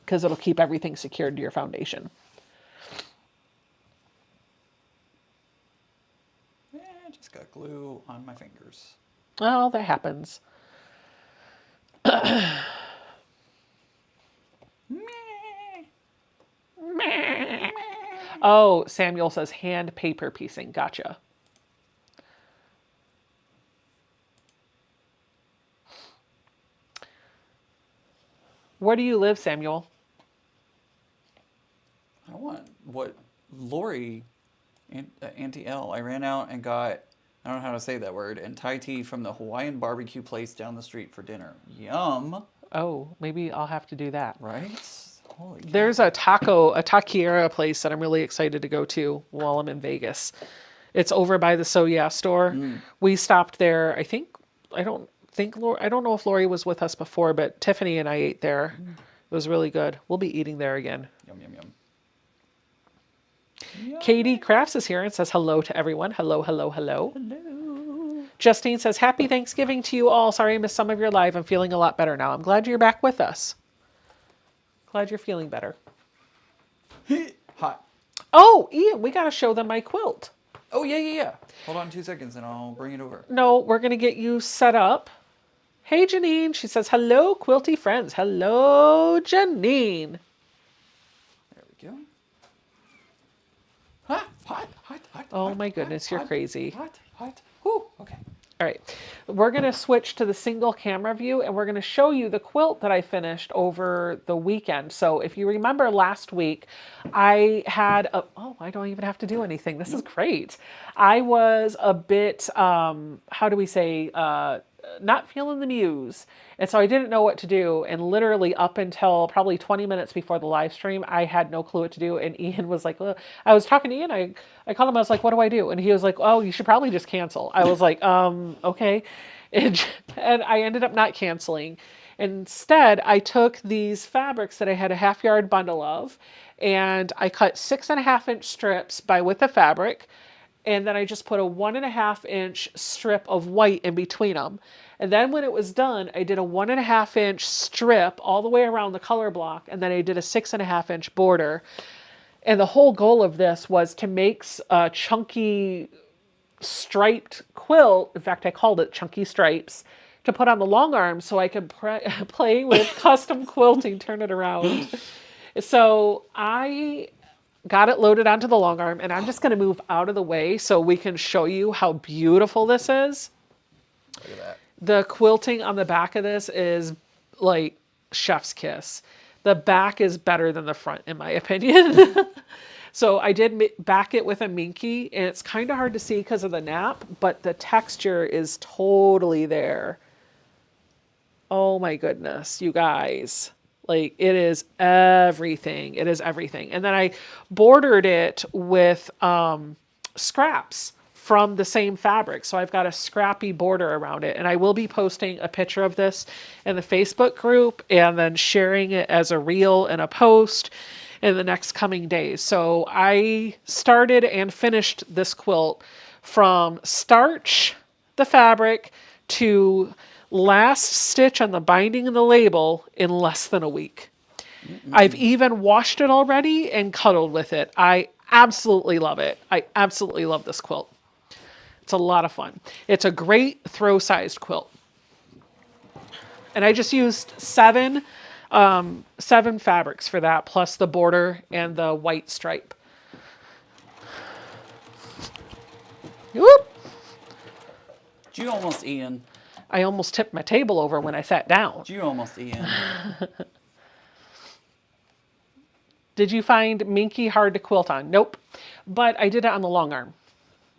[SPEAKER 1] because it'll keep everything secured to your foundation.
[SPEAKER 2] Yeah, I just got glue on my fingers.
[SPEAKER 1] Well, that happens. Oh, Samuel says hand paper piecing. Gotcha. Where do you live, Samuel?
[SPEAKER 2] I want what Lori, Auntie L, I ran out and got, I don't know how to say that word, and Thai tea from the Hawaiian barbecue place down the street for dinner. Yum.
[SPEAKER 1] Oh, maybe I'll have to do that.
[SPEAKER 2] Right? Holy cow.
[SPEAKER 1] There's a taquiera place that I'm really excited to go to while I'm in Vegas. It's over by the So Yeah store. We stopped there. I don't know if Lori was with us before, but Tiffany and I ate there. It was really good. We'll be eating there again.
[SPEAKER 2] Yum, yum, yum.
[SPEAKER 1] Katie Crafts is here and says hello to everyone. Hello, hello, hello.
[SPEAKER 2] Hello.
[SPEAKER 1] Justine says, happy Thanksgiving to you all. Sorry I missed some of your live. I'm feeling a lot better now. I'm glad you're back with us. Glad you're feeling better.
[SPEAKER 2] Hot.
[SPEAKER 1] Oh, Ian, we got to show them my quilt.
[SPEAKER 2] Oh, yeah. Hold on 2 seconds and I'll bring it over.
[SPEAKER 1] No, we're going to get you set up. Hey, Janine. She says, hello, quilty friends. Hello, Janine.
[SPEAKER 2] There we go. Hot.
[SPEAKER 1] Oh,
[SPEAKER 2] hot,
[SPEAKER 1] my goodness,
[SPEAKER 2] hot,
[SPEAKER 1] you're
[SPEAKER 2] hot,
[SPEAKER 1] crazy.
[SPEAKER 2] Hot. Whew. Okay.
[SPEAKER 1] All right, we're going to switch to the single camera view, and we're going to show you the quilt that I finished over the weekend. So if you remember last week, I had I don't even have to do anything. This is great. I was a bit, how do we say, not feeling the muse. And so I didn't know what to do. And literally up until probably 20 minutes before the live stream, I had no clue what to do. And Ian was like, "Ugh." I was talking to Ian. I called him. I was like, what do I do? And he was like, oh, you should probably just cancel. I was like, okay. And I ended up not canceling. Instead, I took these fabrics that I had a half-yard bundle of, and I cut 6.5-inch strips by width of fabric, and then I just put a 1.5-inch strip of white in between them. And then when it was done, I did a 1.5-inch strip all the way around the color block, and then I did a 6.5-inch border. And the whole goal of this was to make a chunky striped quilt. In fact, I called it Chunky Stripes, to put on the long arm so I could play with custom quilting, turn it around. So I got it loaded onto the long arm, and I'm just going to move out of the way so we can show you how beautiful this is.
[SPEAKER 2] Look at that.
[SPEAKER 1] The quilting on the back of this is like chef's kiss. The back is better than the front, in my opinion. So I did back it with a minky, and it's kind of hard to see because of the nap, but the texture is totally there. Oh my goodness, you guys. Like, it is everything. It is everything. And then I bordered it with scraps from the same fabric. So I've got a scrappy border around it. And I will be posting a picture of this in the Facebook group and then sharing it as a reel and a post in the next coming days. So I started and finished this quilt from starch the fabric to last stitch on the binding and the label in less than a week. I've even washed it already and cuddled with it. I absolutely love it. I absolutely love this quilt. It's a lot of fun. It's a great throw-sized quilt. And I just used seven fabrics for that, plus the border and the white stripe. Whoop!
[SPEAKER 2] Did you almost, Ian?
[SPEAKER 1] I almost tipped my table over when I sat down.
[SPEAKER 2] Did you almost, Ian?
[SPEAKER 1] Did you find minky hard to quilt on? Nope. But I did it on the long arm.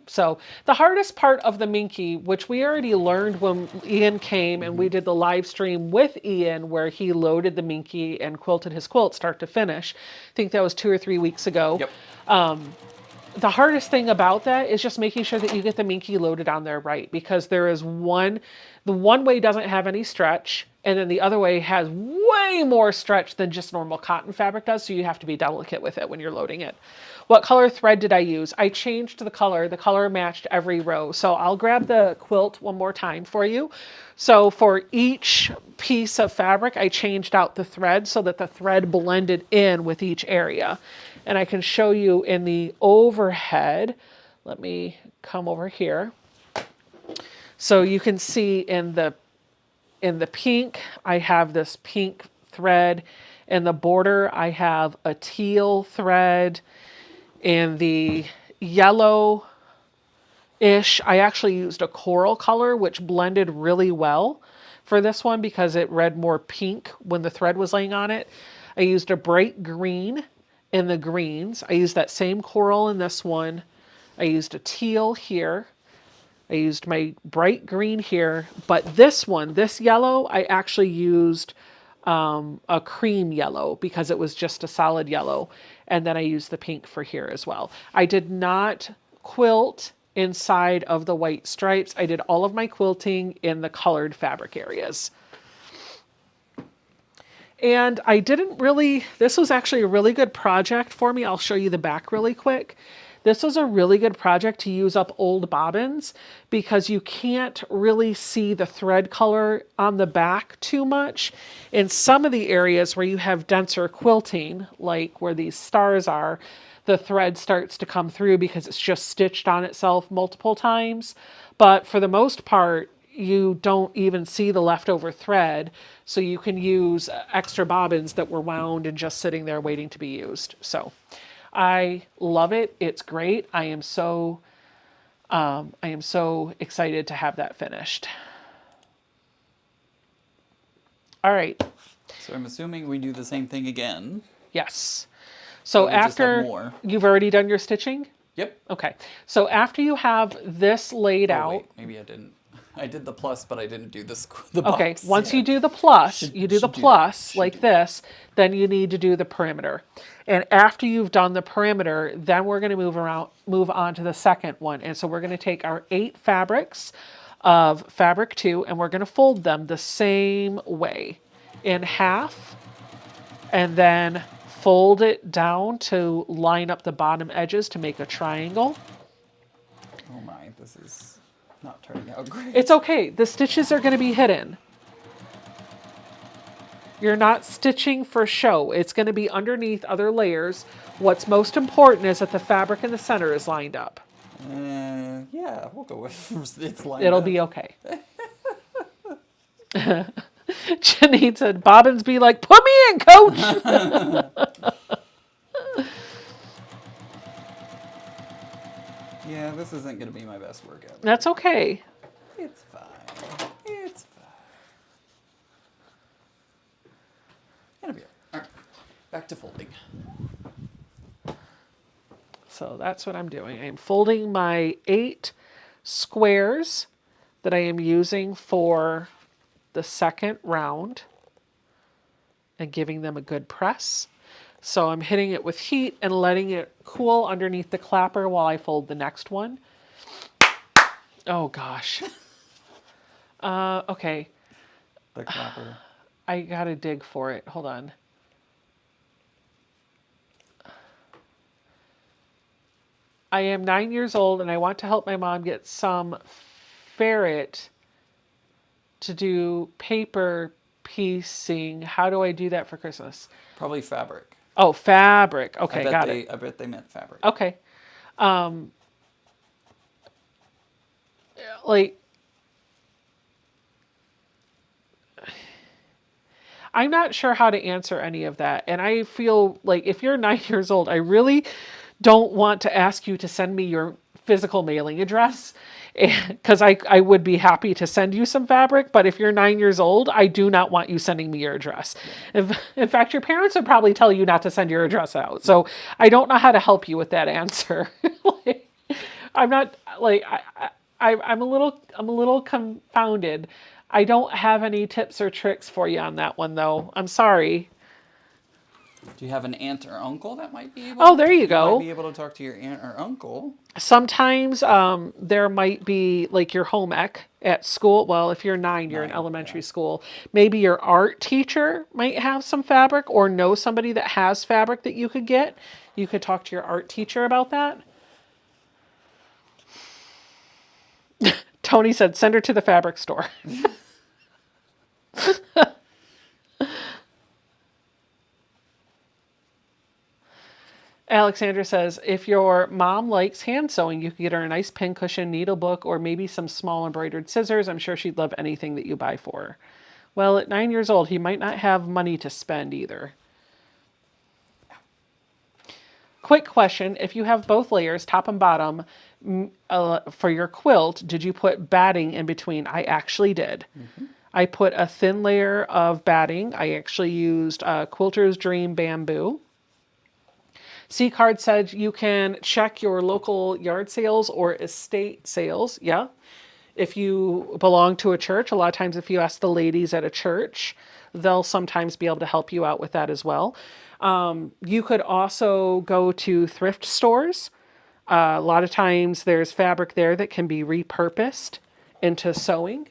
[SPEAKER 1] So the hardest part of the minky, which we already learned when Ian came and we did the live stream with Ian where he loaded the minky and quilted his quilt start to finish. I think that was 2 or 3 weeks ago.
[SPEAKER 2] Yep.
[SPEAKER 1] The hardest thing about that is just making sure that you get the minky loaded on there right, because there is the one way doesn't have any stretch, and then the other way has way more stretch than just normal cotton fabric does, so you have to be delicate with it when you're loading it. What color thread did I use? I changed the color. The color matched every row. So I'll grab the quilt one more time for you. So for each piece of fabric, I changed out the thread so that the thread blended in with each area. And I can show you in the overhead. Let me come over here. So you can see in the pink, I have this pink thread. In the border, I have a teal thread. In the yellow-ish, I actually used a coral color, which blended really well for this one because it read more pink when the thread was laying on it. I used a bright green in the greens. I used that same coral in this one. I used a teal here. I used my bright green here. But this one, this yellow, I actually used a cream yellow because it was just a solid yellow. And then I used the pink for here as well. I did not quilt inside of the white stripes. I did all of my quilting in the colored fabric areas. And I didn't really, this was actually a really good project for me. I'll show you the back really quick. This was a really good project to use up old bobbins because you can't really see the thread color on the back too much. In some of the areas where you have denser quilting, like where these stars are, the thread starts to come through because it's just stitched on itself multiple times. But for the most part, you don't even see the leftover thread, so you can use extra bobbins that were wound and just sitting there waiting to be used. So I love it. It's great. I am so excited to have that finished. All right.
[SPEAKER 2] So I'm assuming we do the same thing again.
[SPEAKER 1] Yes. So
[SPEAKER 2] But we just have
[SPEAKER 1] after
[SPEAKER 2] more.
[SPEAKER 1] you've already done your stitching?
[SPEAKER 2] Yep.
[SPEAKER 1] Okay. So after you have this laid
[SPEAKER 2] Oh,
[SPEAKER 1] out,
[SPEAKER 2] wait, maybe I didn't. I did the plus, but I didn't do the
[SPEAKER 1] Okay,
[SPEAKER 2] box.
[SPEAKER 1] once
[SPEAKER 2] yet.
[SPEAKER 1] you do the plus,
[SPEAKER 2] Should
[SPEAKER 1] you do the
[SPEAKER 2] do that.
[SPEAKER 1] plus
[SPEAKER 2] Should
[SPEAKER 1] like
[SPEAKER 2] do that.
[SPEAKER 1] this, then you need to do the perimeter. And after you've done the perimeter, then we're going to move on to the second one. And so we're going to take our 8 fabrics of fabric 2 and we're going to fold them the same way in half and then fold it down to line up the bottom edges to make a triangle.
[SPEAKER 2] Oh my, this is not turning out great.
[SPEAKER 1] It's okay. The stitches are going to be hidden. You're not stitching for show. It's going to be underneath other layers. What's most important is that the fabric in the center is lined up.
[SPEAKER 2] Yeah, we'll go with it's lined
[SPEAKER 1] It'll
[SPEAKER 2] up.
[SPEAKER 1] be okay. Janine said, Bobbins be like, put me in, coach.
[SPEAKER 2] Yeah, this isn't going to be my best work ever.
[SPEAKER 1] That's okay.
[SPEAKER 2] It's fine. It's fine. It'll be all right. Back to folding.
[SPEAKER 1] So that's what I'm doing. I'm folding my 8 squares that I am using for the second round and giving them a good press. So I'm hitting it with heat and letting it cool underneath the clapper while I fold the next one. Oh gosh. Okay.
[SPEAKER 2] The clapper.
[SPEAKER 1] I gotta dig for it. Hold on. I am 9 years old and I want to help my mom get some ferret to do paper piecing. How do I do that for Christmas?
[SPEAKER 2] Probably fabric.
[SPEAKER 1] Oh, fabric. Okay, got it.
[SPEAKER 2] I bet they meant fabric.
[SPEAKER 1] Okay. Like, I'm not sure how to answer any of that. And I feel like if you're 9 years old, I really don't want to ask you to send me your physical mailing address because I would be happy to send you some fabric. But if you're 9 years old, I do not want you sending me your address. In fact, your parents would probably tell you not to send your address out. So I don't know how to help you with that answer. Like, I'm not like I'm a little confounded. I don't have any tips or tricks for you on that one though. I'm sorry.
[SPEAKER 2] Do you have an aunt or uncle that might be able?
[SPEAKER 1] Oh, there you go.
[SPEAKER 2] Might be able to talk to your aunt or uncle.
[SPEAKER 1] Sometimes there might be like your home ec at school. Well, if you're 9, you're in elementary school. Maybe your art teacher might have some fabric or know somebody that has fabric that you could get. You could talk to your art teacher about that. Tony said, send her to the fabric store. Alexandra says, if your mom likes hand sewing, you could get her a nice pincushion, needle book, or maybe some small embroidered scissors. I'm sure she'd love anything that you buy for her. Well, at 9 years old, he might not have money to spend either. Quick question. If you have both layers, top and bottom, for your quilt, did you put batting in between? I actually did. Mm-hmm. I put a thin layer of batting. I actually used Quilter's Dream Bamboo. C-Card said you can check your local yard sales or estate sales. Yeah. If you belong to a church, a lot of times if you ask the ladies at a church, they'll sometimes be able to help you out with that as well. You could also go to thrift stores. A lot of times there's fabric there that can be repurposed into sewing.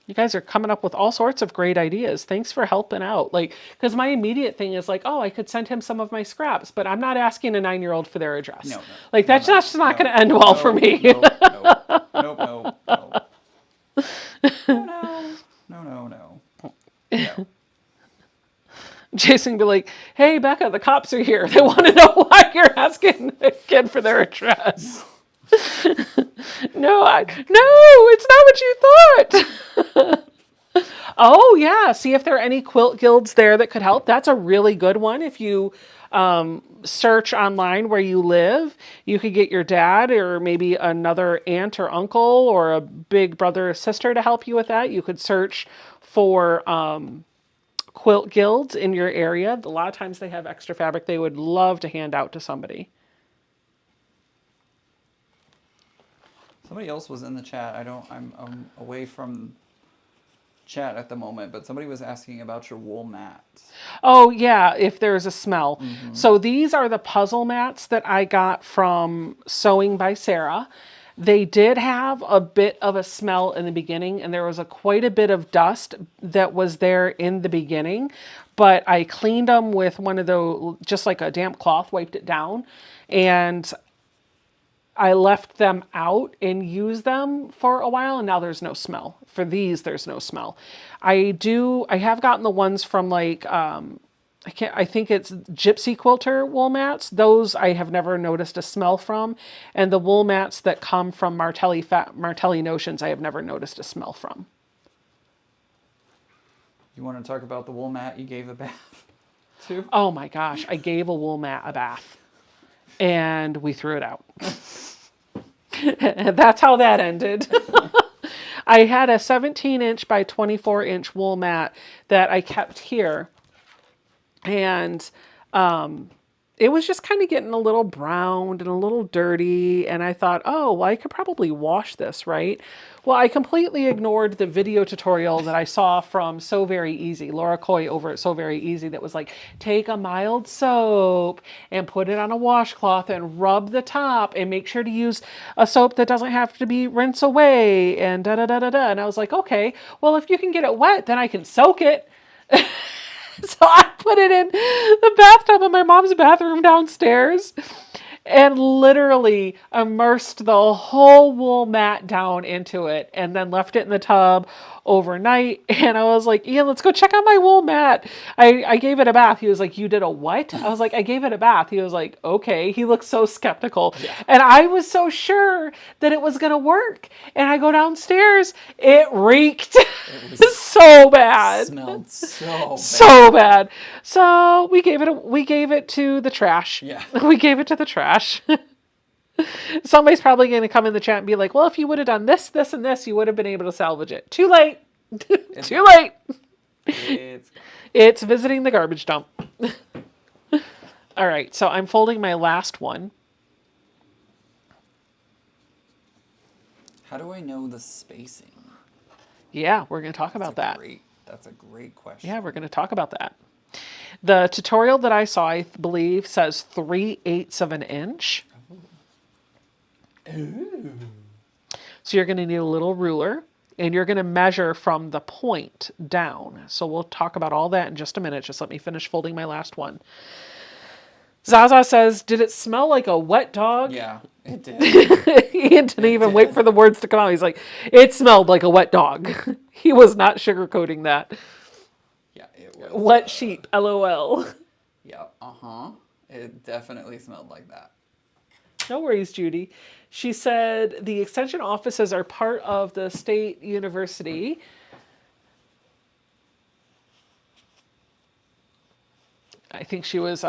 [SPEAKER 1] You guys are coming up with all sorts of great ideas. Thanks for helping out. Like, because my immediate thing is like, oh, I could send him some of my scraps, but I'm not asking a 9-year-old for their address.
[SPEAKER 2] No.
[SPEAKER 1] Like, that's just not going to end well for me.
[SPEAKER 2] No. No.
[SPEAKER 1] Jason would be like, hey, Becca, the cops are here. They want to know why you're asking a kid for their address. No, it's not what you thought. Oh, yeah. See if there are any quilt guilds there that could help. That's a really good one. If you search online where you live, you could get your dad or maybe another aunt or uncle or a big brother or sister to help you with that. You could search for quilt guilds in your area. A lot of times they have extra fabric they would love to hand out to somebody.
[SPEAKER 2] Somebody else was in the chat. I'm away from chat at the moment, but somebody was asking about your wool mat.
[SPEAKER 1] Oh yeah, if there's a smell. So these are the puzzle mats that I got from Sewing by Sarah. They did have a bit of a smell in the beginning, and there was quite a bit of dust that was there in the beginning, but I cleaned them with one of those, just like a damp cloth, wiped it down, and I left them out and used them for a while, and now there's no smell. For these, there's no smell. I have gotten the ones from like, I think it's Gypsy Quilter wool mats. Those I have never noticed a smell from. And the wool mats that come from Martelli Notions, I have never noticed a smell from.
[SPEAKER 2] You want to talk about the wool mat you gave a bath to?
[SPEAKER 1] Oh my gosh, I gave a wool mat a bath and we threw it out. That's how that ended. I had a 17-inch by 24-inch wool mat that I kept here. And it was just kind of getting a little browned and a little dirty. And I thought, oh, well, I could probably wash this, right? Well, I completely ignored the video tutorial that I saw from So Very Easy, Laura Coy over at So Very Easy, that was like, take a mild soap and put it on a washcloth and rub the top and make sure to use a soap that doesn't have to be rinse away and da da da da da. And I was like, okay, well, if you can get it wet, then I can soak it. So I put it in the bathtub in my mom's bathroom downstairs and literally immersed the whole wool mat down into it and then left it in the tub overnight. And I was like, Ian, let's go check out my wool mat. I gave it a bath. He was like, you did a what? I was like, I gave it a bath. He was like, okay. He looked so skeptical. Yeah. And I was so sure that it was going to work. And I go downstairs. It reeked. It was so bad.
[SPEAKER 2] Smelled so bad.
[SPEAKER 1] So bad. So we gave it to the trash.
[SPEAKER 2] Yeah.
[SPEAKER 1] We gave it to the trash. Somebody's probably going to come in the chat and be like, well, if you would have done this, this, and this, you would have been able to salvage it. Too late. Too late. It's visiting the garbage dump. All right, so I'm folding my last one.
[SPEAKER 2] How do I know the spacing?
[SPEAKER 1] Yeah, we're going to talk about that.
[SPEAKER 2] That's a great question.
[SPEAKER 1] Yeah, we're going to talk about that. The tutorial that I saw, I believe, says 3/8 of an inch.
[SPEAKER 2] Ooh.
[SPEAKER 1] So you're going to need a little ruler, and you're going to measure from the point down. So we'll talk about all that in just a minute. Just let me finish folding my last one. Zaza says, did it smell like a wet dog?
[SPEAKER 2] Yeah, it did.
[SPEAKER 1] Ian didn't even wait for the words to come out. He's like, it smelled like a wet dog. He was not sugarcoating that.
[SPEAKER 2] Yeah, it was.
[SPEAKER 1] Wet sheep, LOL.
[SPEAKER 2] Yeah, It definitely smelled like that.
[SPEAKER 1] No worries, Judy. She said the extension offices are part of the state university. I think she was,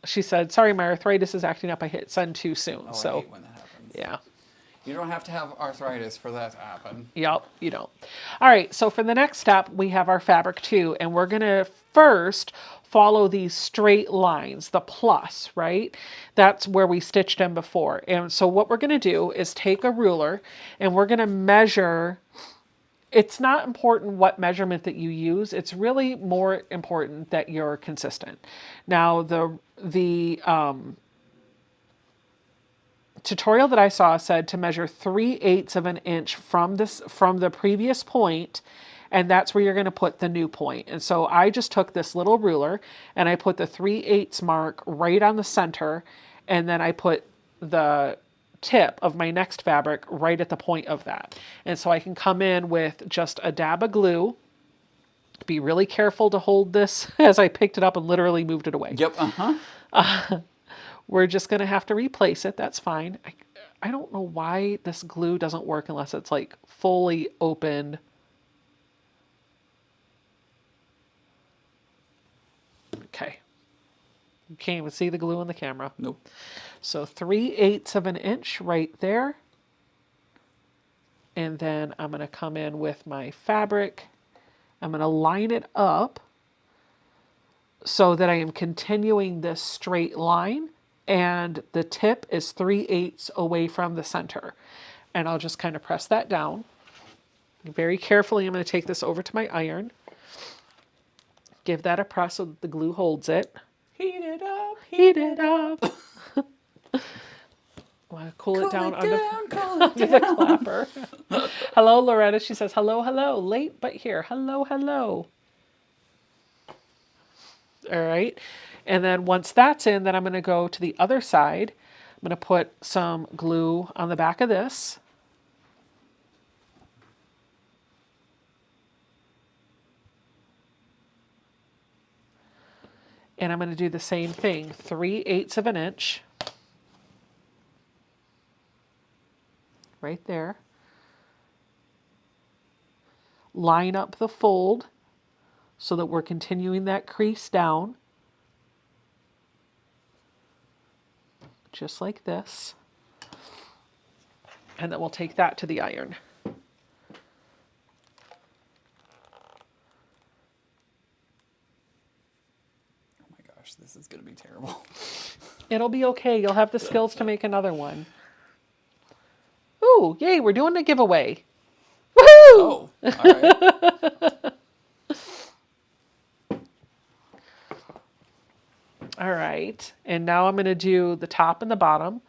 [SPEAKER 1] she said, sorry, my arthritis is acting up. I hit send too soon.
[SPEAKER 2] Oh,
[SPEAKER 1] so,
[SPEAKER 2] I hate when that happens.
[SPEAKER 1] Yeah.
[SPEAKER 2] You don't have to have arthritis for that to happen.
[SPEAKER 1] Yep, you don't. All right, so for the next step, we have our fabric too, and we're going to first follow these straight lines, the plus, right? That's where we stitched in before. And so what we're going to do is take a ruler and we're going to measure. It's not important what measurement that you use. It's really more important that you're consistent. Now, the tutorial that I saw said to measure 3/8 of an inch from the previous point, and that's where you're going to put the new point. And so I just took this little ruler and I put the 3/8 mark right on the center, and then I put the tip of my next fabric right at the point of that. And so I can come in with just a dab of glue. Be really careful to hold this as I picked it up and literally moved it away.
[SPEAKER 2] Yep,
[SPEAKER 1] We're just going to have to replace it. That's fine. I don't know why this glue doesn't work unless it's like fully opened. Okay. You can't even see the glue in the camera.
[SPEAKER 2] Nope.
[SPEAKER 1] So 3/8 of an inch right there. And then I'm going to come in with my fabric. I'm going to line it up so that I am continuing this straight line, and the tip is 3/8 away from the center. And I'll just kind of press that down. Very carefully, I'm going to take this over to my iron. Give that a press so that the glue holds it.
[SPEAKER 2] Heat it up.
[SPEAKER 1] Heat it up. Want to cool it down under the clapper. Hello, Loretta. She says, hello, hello. Late, but here. Hello, hello. All right. And then once that's in, then I'm going to go to the other side. I'm going to put some glue on the back of this. And I'm going to do the same thing, 3/8 of an inch. Right there. Line up the fold so that we're continuing that crease down. Just like this. And then we'll take that to the iron.
[SPEAKER 2] This is going to be terrible.
[SPEAKER 1] It'll be okay. You'll have the skills to make another one. Ooh, yay, we're doing a giveaway. Woohoo!
[SPEAKER 2] Oh, all right.
[SPEAKER 1] All right. And now I'm going to do the top and the bottom.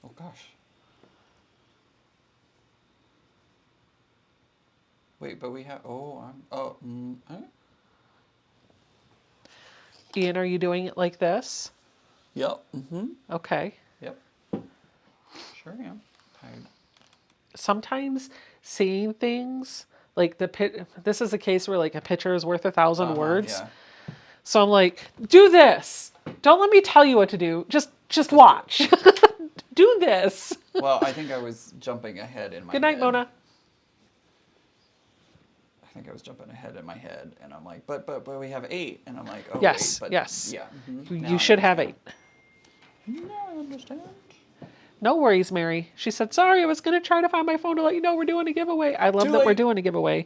[SPEAKER 2] Oh, gosh. Wait, but we have,
[SPEAKER 1] Ian, are you doing it like this?
[SPEAKER 2] Yep. Mm-hmm.
[SPEAKER 1] Okay.
[SPEAKER 2] Yep. Sure am.
[SPEAKER 1] Sometimes seeing things, like this is a case where like a picture is worth 1,000 words.
[SPEAKER 2] Yeah.
[SPEAKER 1] So I'm like, do this. Don't let me tell you what to do. Just watch. Do this.
[SPEAKER 2] Well, I think I was jumping ahead in my
[SPEAKER 1] Good night,
[SPEAKER 2] head.
[SPEAKER 1] Mona.
[SPEAKER 2] I think I was jumping ahead in my head, and I'm like, but we have 8, and I'm like, oh
[SPEAKER 1] Yes,
[SPEAKER 2] wait, but
[SPEAKER 1] yes.
[SPEAKER 2] yeah.
[SPEAKER 1] You should have 8.
[SPEAKER 2] Now I understand.
[SPEAKER 1] No worries, Mary. She said, sorry, I was going to try to find my phone to let you know we're doing a giveaway. I love that we're doing a giveaway.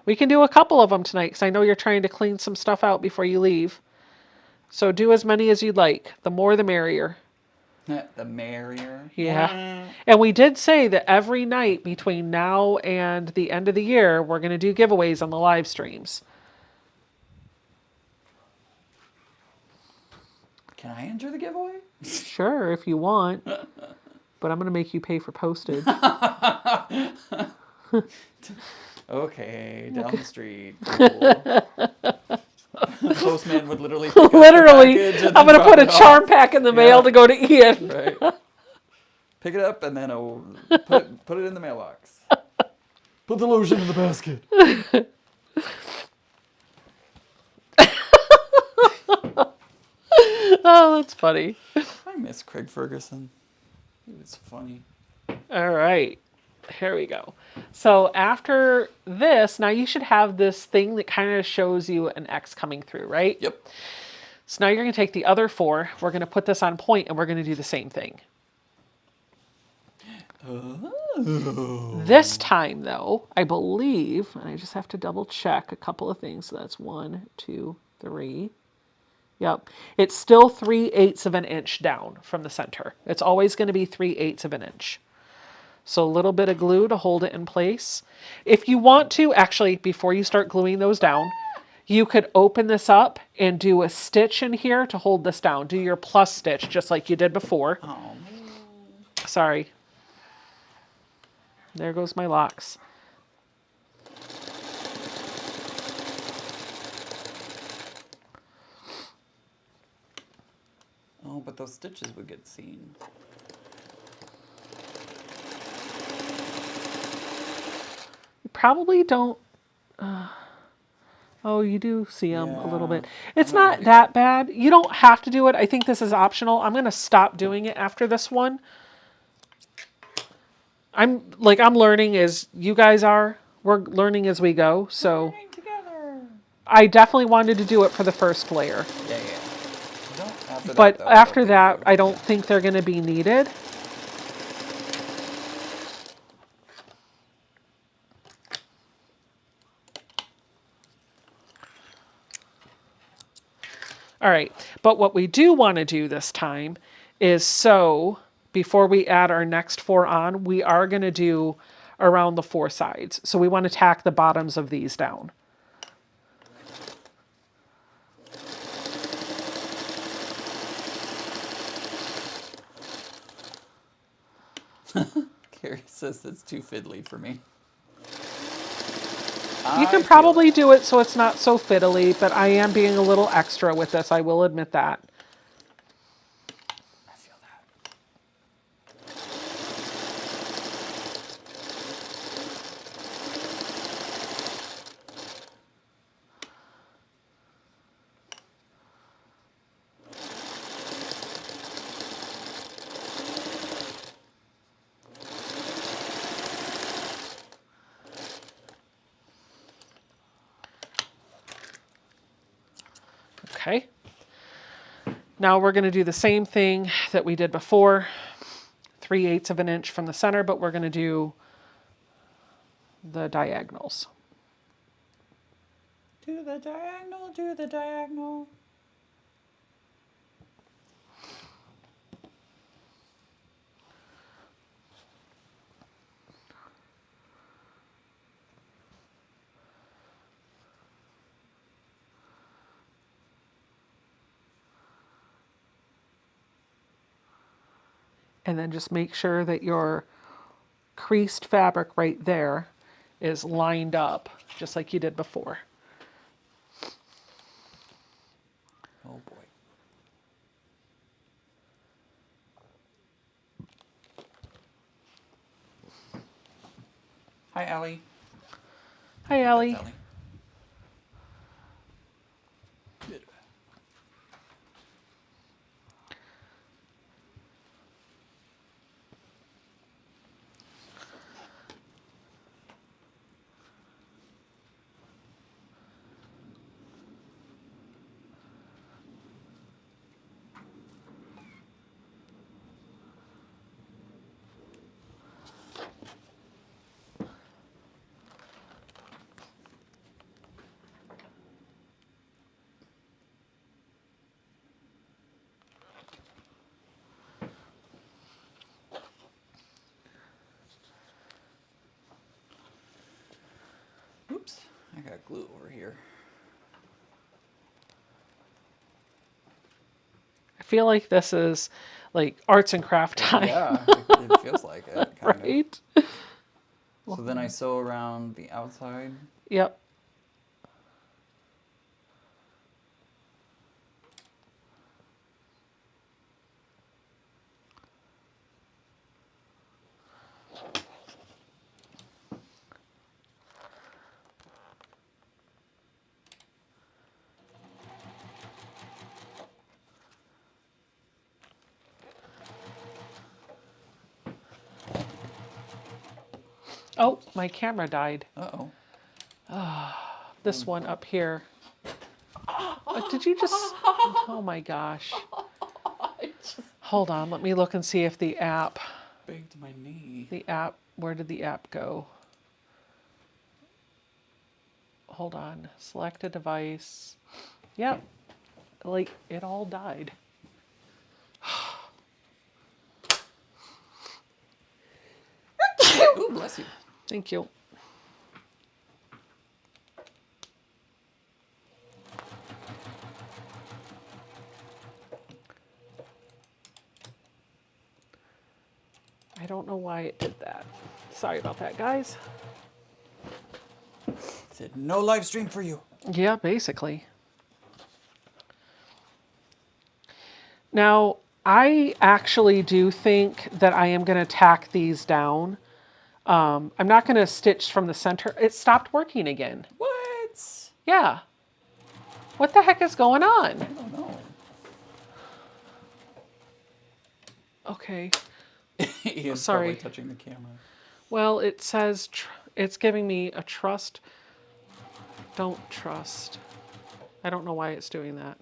[SPEAKER 1] We can do a couple of them tonight because I know you're trying to clean some stuff out before you leave. So do as many as you'd like. The more the merrier.
[SPEAKER 2] The merrier.
[SPEAKER 1] Yeah. And we did say that every night between now and the end of the year, we're going to do giveaways on the live streams.
[SPEAKER 2] Can I enter the giveaway?
[SPEAKER 1] Sure, if you want. But I'm going to make you pay for postage.
[SPEAKER 2] Okay, down the street. Cool. Postman would literally pick up the package and
[SPEAKER 1] I'm
[SPEAKER 2] then
[SPEAKER 1] going to put a
[SPEAKER 2] drop it
[SPEAKER 1] charm
[SPEAKER 2] off.
[SPEAKER 1] pack in the mail to go to Ian.
[SPEAKER 2] Right. Pick it up and then put it in the mailbox. Put the lotion in the basket.
[SPEAKER 1] Oh, that's funny.
[SPEAKER 2] I miss Craig Ferguson. He was funny.
[SPEAKER 1] All right. Here we go. So after this, now you should have this thing that kind of shows you an X coming through, right?
[SPEAKER 2] Yep.
[SPEAKER 1] So now you're going to take the other 4. We're going to put this on point and we're going to do the same thing.
[SPEAKER 2] Oh.
[SPEAKER 1] This time, though, I believe, and I just have to double check a couple of things. So that's 1, 2, 3. Yep. It's still 3/8 of an inch down from the center. It's always going to be 3/8 of an inch. So a little bit of glue to hold it in place. If you want to, actually, before you start gluing those down, you could open this up and do a stitch in here to hold this down. Do your plus stitch just like you did before.
[SPEAKER 2] Oh.
[SPEAKER 1] Sorry. There goes my locks.
[SPEAKER 2] Oh, but those stitches would get seen.
[SPEAKER 1] You probably don't... oh, you do see them a little bit. It's not that bad. You don't have to do it. I think this is optional. I'm going to stop doing it after this one. I'm learning as you guys are. We're learning as we go. So
[SPEAKER 2] Together.
[SPEAKER 1] I definitely wanted to do it for the first layer.
[SPEAKER 2] Yeah. You don't After that,
[SPEAKER 1] But
[SPEAKER 2] though, I don't
[SPEAKER 1] after
[SPEAKER 2] think
[SPEAKER 1] that,
[SPEAKER 2] you.
[SPEAKER 1] I don't think they're going to be needed. All right, but what we do want to do this time is sew before we add our next 4 on. We are going to do around the 4 sides. So we want to tack the bottoms of these down.
[SPEAKER 2] Carrie says that's too fiddly for me.
[SPEAKER 1] You can
[SPEAKER 2] I feel
[SPEAKER 1] probably
[SPEAKER 2] that.
[SPEAKER 1] do it so it's not so fiddly, but I am being a little extra with this. I will admit that.
[SPEAKER 2] I feel that.
[SPEAKER 1] Okay. Now we're going to do the same thing that we did before, 3/8 of an inch from the center, but we're going to do the diagonals.
[SPEAKER 2] Do the diagonal, do the diagonal.
[SPEAKER 1] And then just make sure that your creased fabric right there is lined up, just like you did before.
[SPEAKER 2] Oh boy. Hi, Allie.
[SPEAKER 1] Hi, Allie.
[SPEAKER 2] That's Allie. Oops, I got glue over here.
[SPEAKER 1] I feel like this is like arts and craft time.
[SPEAKER 2] Yeah, it feels like it, kind of.
[SPEAKER 1] Right?
[SPEAKER 2] So then I sew around the outside.
[SPEAKER 1] Yep. Oh, my camera died.
[SPEAKER 2] Uh-oh.
[SPEAKER 1] This one up here. Did you just... Oh my gosh. Hold on, let me look and see if the app...
[SPEAKER 2] Baked my knee.
[SPEAKER 1] The app, where did the app go? Hold on, select a device. Yep, like it all died.
[SPEAKER 2] Ooh, bless you.
[SPEAKER 1] Thank you. I don't know why it did that. Sorry about that, guys.
[SPEAKER 2] Said no live stream for you.
[SPEAKER 1] Yeah, basically. Now, I actually do think that I am going to tack these down. I'm not going to stitch from the center. It stopped working again.
[SPEAKER 2] What?
[SPEAKER 1] Yeah. What the heck is going on?
[SPEAKER 2] I don't know.
[SPEAKER 1] Okay.
[SPEAKER 2] He is
[SPEAKER 1] Sorry.
[SPEAKER 2] probably touching the camera.
[SPEAKER 1] Well, it says it's giving me a trust. Don't trust. I don't know why it's doing that.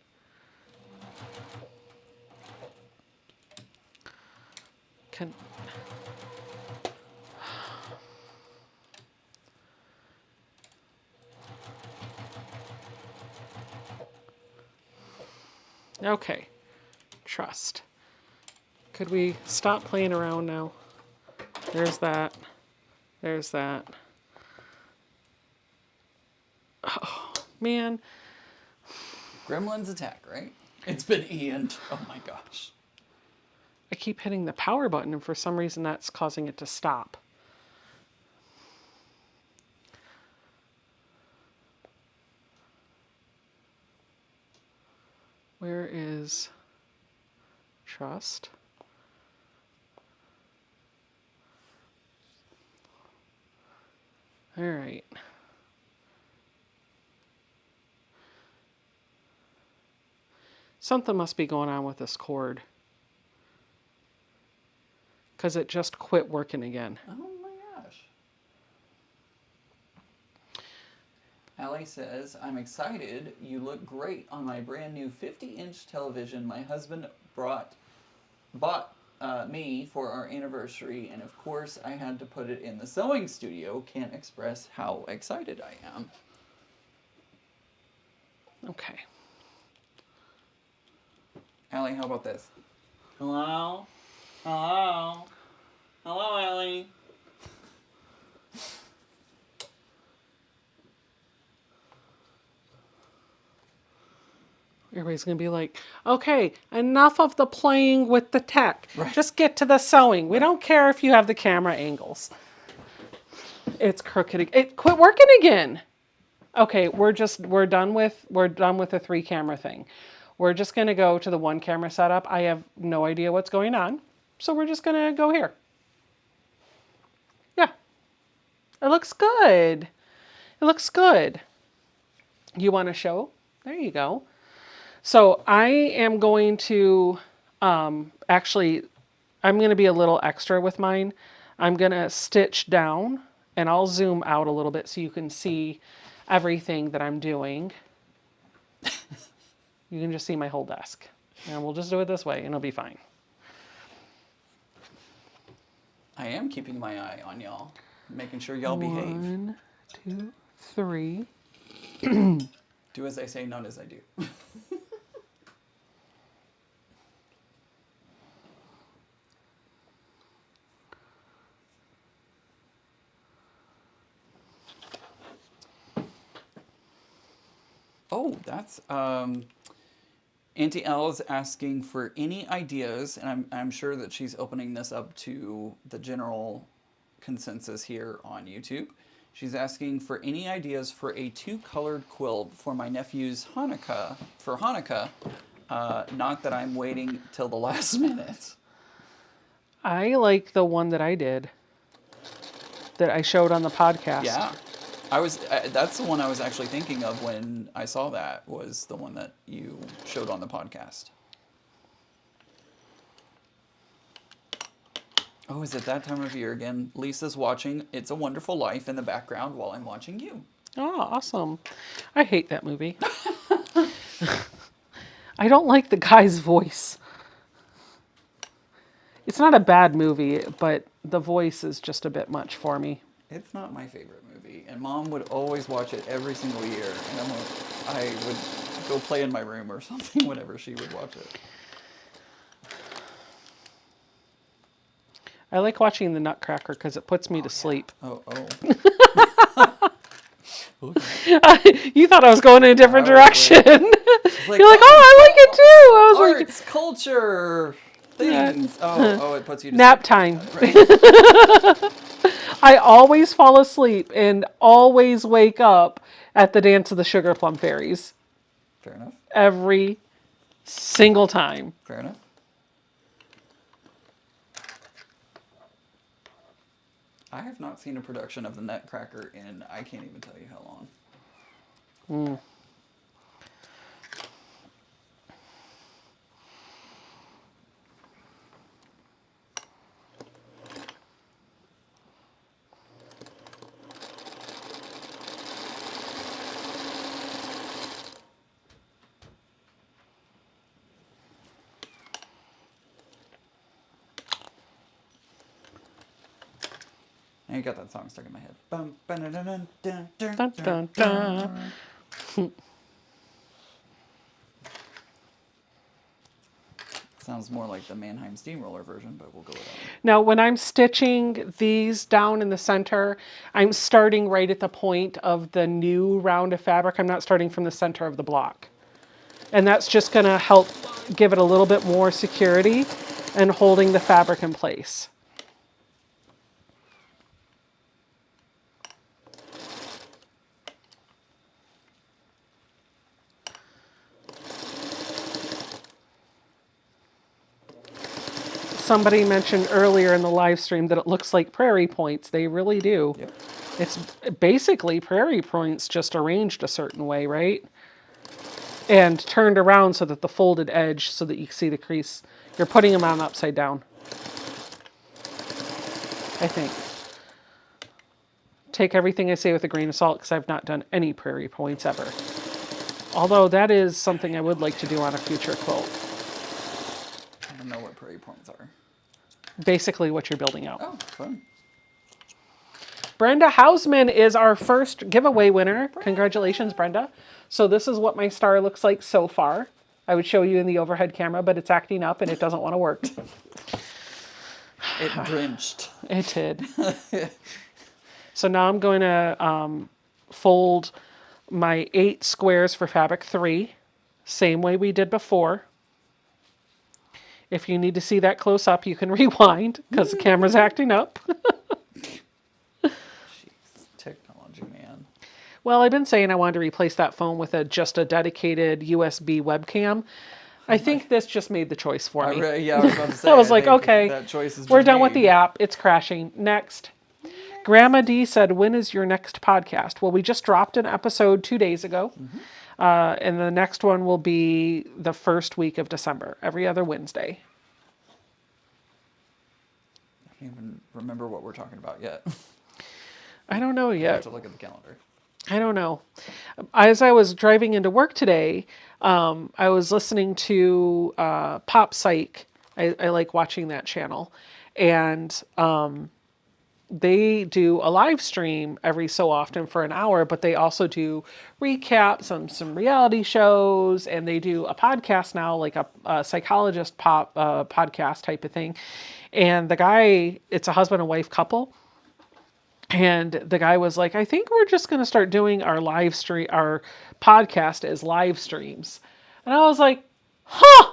[SPEAKER 1] Can... Okay. Trust. Could we stop playing around now? There's that. There's that. Oh, man.
[SPEAKER 2] Gremlins attack, right? It's been Ian. Oh my gosh.
[SPEAKER 1] I keep hitting the power button, and for some reason that's causing it to stop. Where is trust? All right. Something must be going on with this cord. Because it just quit working again.
[SPEAKER 2] Oh my gosh. Allie says, I'm excited. You look great on my brand new 50-inch television my husband bought me for our anniversary, and of course I had to put it in the sewing studio. Can't express how excited I am.
[SPEAKER 1] Okay.
[SPEAKER 2] Allie, how about this? Hello? Hello? Hello, Allie?
[SPEAKER 1] Everybody's going to be like, okay, enough of the playing with the tech.
[SPEAKER 2] Right.
[SPEAKER 1] Just get to the sewing. We don't care if you have the camera angles. It's crooked. It quit working again. Okay, we're done with the 3 camera thing. We're just going to go to the 1 camera setup. I have no idea what's going on. So we're just going to go here. Yeah. It looks good. It looks good. You want to show? There you go. So I am going to, actually, I'm going to be a little extra with mine. I'm going to stitch down, and I'll zoom out a little bit so you can see everything that I'm doing. You can just see my whole desk. And we'll just do it this way, and it'll be fine.
[SPEAKER 2] I am keeping my eye on y'all, making sure y'all behave.
[SPEAKER 1] 1, 2, 3.
[SPEAKER 2] Do as I say, not as I do. Oh, that's Auntie L is asking for any ideas, and I'm sure that she's opening this up to the general consensus here on YouTube. She's asking for any ideas for a 2-colored quilt for my nephew's Hanukkah, not that I'm waiting till the last minute.
[SPEAKER 1] I like the one that I did, that I showed on the podcast.
[SPEAKER 2] Yeah. That's the one I was actually thinking of when I saw that, was the one that you showed on the podcast. Oh, is it that time of year again? Lisa's watching It's a Wonderful Life in the background while I'm watching you.
[SPEAKER 1] Oh, awesome. I hate that movie. I don't like the guy's voice. It's not a bad movie, but the voice is just a bit much for me.
[SPEAKER 2] It's not my favorite movie, and Mom would always watch it every single year, and I would go play in my room or something whenever she would watch it.
[SPEAKER 1] I like watching the Nutcracker because it puts me to sleep.
[SPEAKER 2] Oh.
[SPEAKER 1] You thought I was going in a different direction.
[SPEAKER 2] Like,
[SPEAKER 1] You're like, oh, I like it too. I was like,
[SPEAKER 2] arts, culture, things. Oh, it puts you to
[SPEAKER 1] nap
[SPEAKER 2] sleep.
[SPEAKER 1] time.
[SPEAKER 2] Right.
[SPEAKER 1] I always fall asleep and always wake up at the Dance of the Sugar Plum Fairies.
[SPEAKER 2] Fair enough.
[SPEAKER 1] Every single time.
[SPEAKER 2] Fair enough. I have not seen a production of the Nutcracker in I can't even tell you how long. I got that song stuck in my head. Bum, ba-da-dun, dun, dun,
[SPEAKER 1] Dun,
[SPEAKER 2] dun,
[SPEAKER 1] dun, dun.
[SPEAKER 2] dun. Sounds more like the Mannheim Steamroller version, but we'll go with that one.
[SPEAKER 1] Now, when I'm stitching these down in the center, I'm starting right at the point of the new round of fabric. I'm not starting from the center of the block. And that's just going to help give it a little bit more security and holding the fabric in place. Somebody mentioned earlier in the live stream that it looks like prairie points. They really do.
[SPEAKER 2] Yep.
[SPEAKER 1] It's basically prairie points just arranged a certain way, right? And turned around so that the folded edge, so that you can see the crease. You're putting them on upside down, I think. Take everything I say with a grain of salt because I've not done any prairie points ever. Although that is something I would like to do on a future quilt.
[SPEAKER 2] I don't know what prairie points are.
[SPEAKER 1] Basically what you're building out.
[SPEAKER 2] Oh, fun.
[SPEAKER 1] Brenda Hausman is our first giveaway winner. Congratulations, Brenda. So this is what my star looks like so far. I would show you in the overhead camera, but it's acting up and it doesn't want to work.
[SPEAKER 2] It drenched.
[SPEAKER 1] It did. So now I'm going to fold my 8 squares for fabric 3, same way we did before. If you need to see that close up, you can rewind because the camera's acting up.
[SPEAKER 2] Jeez, technology, man.
[SPEAKER 1] Well, I've been saying I wanted to replace that phone with just a dedicated USB webcam. I think this just made the choice for me.
[SPEAKER 2] Yeah, I was about to say.
[SPEAKER 1] I was like,
[SPEAKER 2] think
[SPEAKER 1] okay,
[SPEAKER 2] that choice has
[SPEAKER 1] we're
[SPEAKER 2] been
[SPEAKER 1] done with
[SPEAKER 2] made.
[SPEAKER 1] the app. It's crashing. Next. Grandma D said, when is your next podcast? Well, we just dropped an episode 2 days ago. And the next one will be the first week of December, every other Wednesday.
[SPEAKER 2] I can't even remember what we're talking about yet.
[SPEAKER 1] I don't know
[SPEAKER 2] I have
[SPEAKER 1] yet.
[SPEAKER 2] to look at the calendar.
[SPEAKER 1] I don't know. As I was driving into work today, I was listening to Pop Psych. I like watching that channel. And they do a live stream every so often for an hour, but they also do recaps on some reality shows, and they do a podcast now, like a psychologist podcast type of thing. And the guy, it's a husband and wife couple. And the guy was like, I think we're just going to start doing our podcast as live streams. And I was like, huh.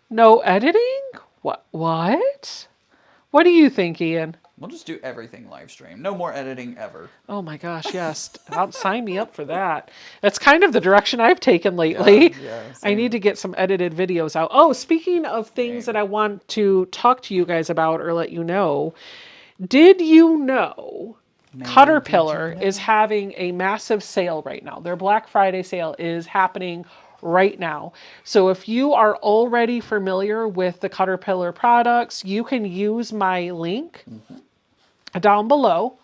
[SPEAKER 1] No editing? What? What do you think, Ian?
[SPEAKER 2] We'll just do everything live stream. No more editing ever.
[SPEAKER 1] Oh my gosh, yes. Sign me up for that. That's kind of the direction I've taken lately.
[SPEAKER 2] Yeah,
[SPEAKER 1] I need to get some edited videos out. Oh, speaking of things that I want to talk to you guys about or let you know, did you know Caterpillar is having a massive sale right now? Their Black Friday sale is happening right now. So if you are already familiar with the Caterpillar products, you can use my link down below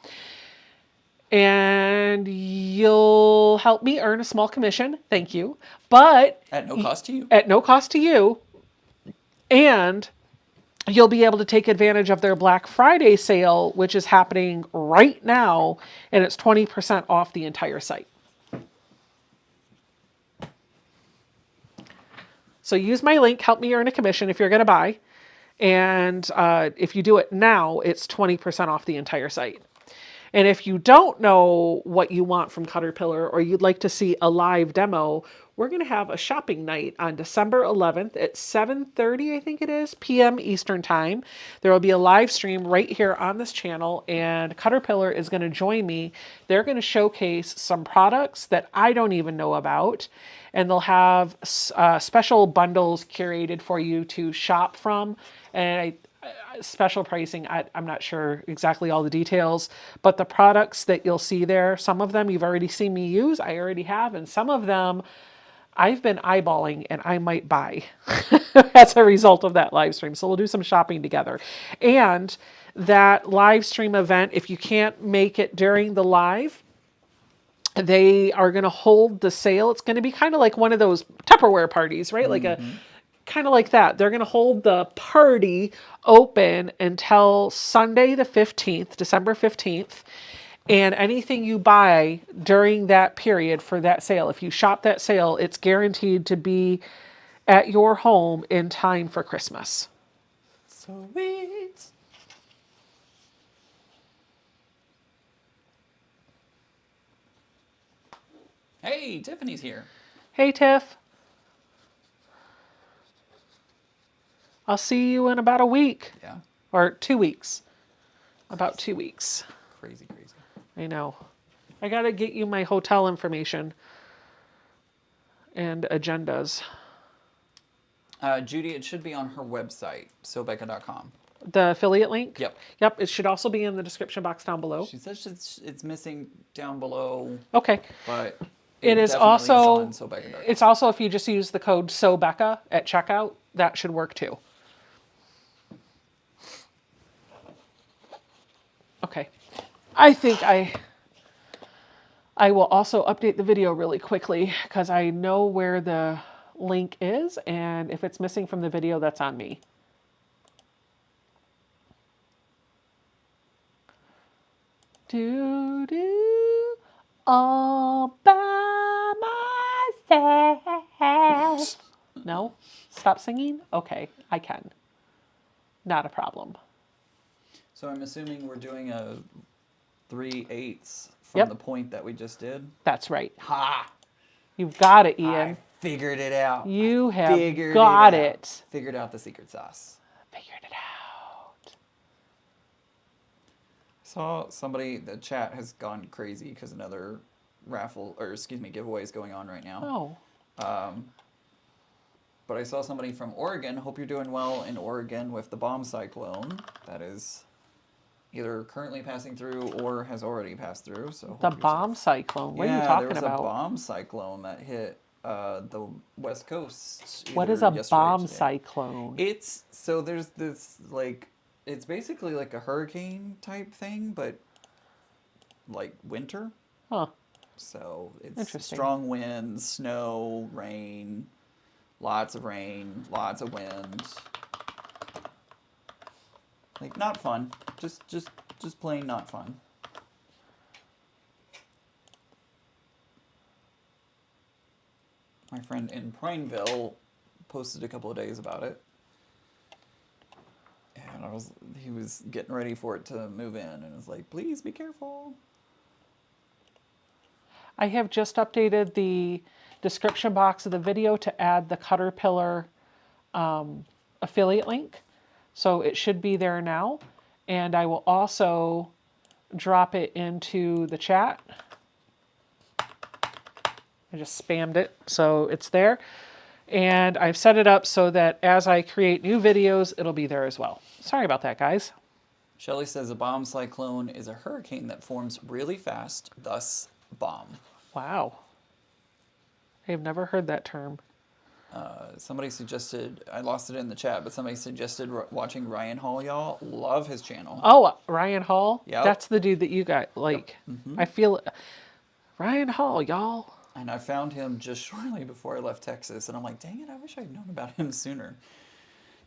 [SPEAKER 1] and you'll help me earn a small commission. Thank you. But
[SPEAKER 2] At no cost to you.
[SPEAKER 1] at no cost to you. And you'll be able to take advantage of their Black Friday sale, which is happening right now, and it's 20% off the entire site. So use my link, help me earn a commission if you're going to buy. And if you do it now, it's 20% off the entire site. And if you don't know what you want from Caterpillar or you'd like to see a live demo, we're going to have a shopping night on December 11th at 7:30, I think it is, p.m. Eastern Time. There will be a live stream right here on this channel, and Caterpillar is going to join me. They're going to showcase some products that I don't even know about, and they'll have special bundles curated for you to shop from. And special pricing, I'm not sure exactly all the details, but the products that you'll see there, some of them you've already seen me use, I already have, and some of them I've been eyeballing and I might buy as a result of that live stream. So we'll do some shopping together. And that live stream event, if you can't make it during the live, they are going to hold the sale. It's going to be kind of like one of those Tupperware parties, right? Like kind of like that. They're going to hold the party open until Sunday the 15th, December 15th. And anything you buy during that period for that sale, if you shop that sale, it's guaranteed to be at your home in time for Christmas.
[SPEAKER 2] Sweet. Hey, Tiffany's here.
[SPEAKER 1] Hey, Tiff. I'll see you in about a week.
[SPEAKER 2] Yeah.
[SPEAKER 1] Or 2 weeks. About 2 weeks.
[SPEAKER 2] Crazy, crazy.
[SPEAKER 1] I know. I got to get you my hotel information and agendas.
[SPEAKER 2] Judy, it should be on her website, sobecca.com.
[SPEAKER 1] The affiliate link?
[SPEAKER 2] Yep.
[SPEAKER 1] Yep, it should also be in the description box down below.
[SPEAKER 2] She says it's missing down below.
[SPEAKER 1] Okay.
[SPEAKER 2] But
[SPEAKER 1] It is
[SPEAKER 2] definitely
[SPEAKER 1] also,
[SPEAKER 2] on sobecca.com.
[SPEAKER 1] it's also if you just use the code SOBECCA at checkout, that should work too. Okay. I think I will also update the video really quickly because I know where the link is, and if it's missing from the video, that's on me. Do do all by myself. No? Stop singing? Okay, I can. Not a problem.
[SPEAKER 2] So I'm assuming we're doing a 3/8 from
[SPEAKER 1] Yep.
[SPEAKER 2] the point that we just did.
[SPEAKER 1] That's right.
[SPEAKER 2] Ha!
[SPEAKER 1] You've got it,
[SPEAKER 2] I
[SPEAKER 1] Ian.
[SPEAKER 2] figured it out.
[SPEAKER 1] You have
[SPEAKER 2] Figured
[SPEAKER 1] got
[SPEAKER 2] out.
[SPEAKER 1] it.
[SPEAKER 2] Figured out the secret sauce.
[SPEAKER 1] Figured it out.
[SPEAKER 2] Saw somebody, the chat has gone crazy because another raffle, or excuse me, giveaway is going on right now.
[SPEAKER 1] Oh.
[SPEAKER 2] But I saw somebody from Oregon. Hope you're doing well in Oregon with the bomb cyclone. That is either currently passing through or has already passed through. So
[SPEAKER 1] The bomb cyclone. What are you talking
[SPEAKER 2] there was
[SPEAKER 1] about?
[SPEAKER 2] a bomb cyclone that hit the West Coast.
[SPEAKER 1] What is
[SPEAKER 2] either
[SPEAKER 1] a
[SPEAKER 2] yesterday or
[SPEAKER 1] bomb
[SPEAKER 2] today.
[SPEAKER 1] cyclone?
[SPEAKER 2] It's so there's this like it's basically like a hurricane type thing, but like winter.
[SPEAKER 1] Huh.
[SPEAKER 2] So it's
[SPEAKER 1] Interesting.
[SPEAKER 2] strong winds, snow, rain, lots of wind. Like not fun. Just plain not fun. My friend in Prineville posted a couple of days about it. And he was getting ready for it to move in and was like, please be careful.
[SPEAKER 1] I have just updated the description box of the video to add the Caterpillar affiliate link. So it should be there now. And I will also drop it into the chat. I just spammed it, so it's there. And I've set it up so that as I create new videos, it'll be there as well. Sorry about that, guys.
[SPEAKER 2] Shelley says a bomb cyclone is a hurricane that forms really fast, thus bomb.
[SPEAKER 1] Wow. I have never heard that term.
[SPEAKER 2] Somebody suggested, I lost it in the chat, but somebody suggested watching Ryan Hall, y'all. Love his channel.
[SPEAKER 1] Oh, Ryan Hall?
[SPEAKER 2] Yep.
[SPEAKER 1] That's the dude that you got. Like, I feel Ryan Hall, y'all.
[SPEAKER 2] And I found him just shortly before I left Texas, and I'm like, dang it, I wish I'd known about him sooner.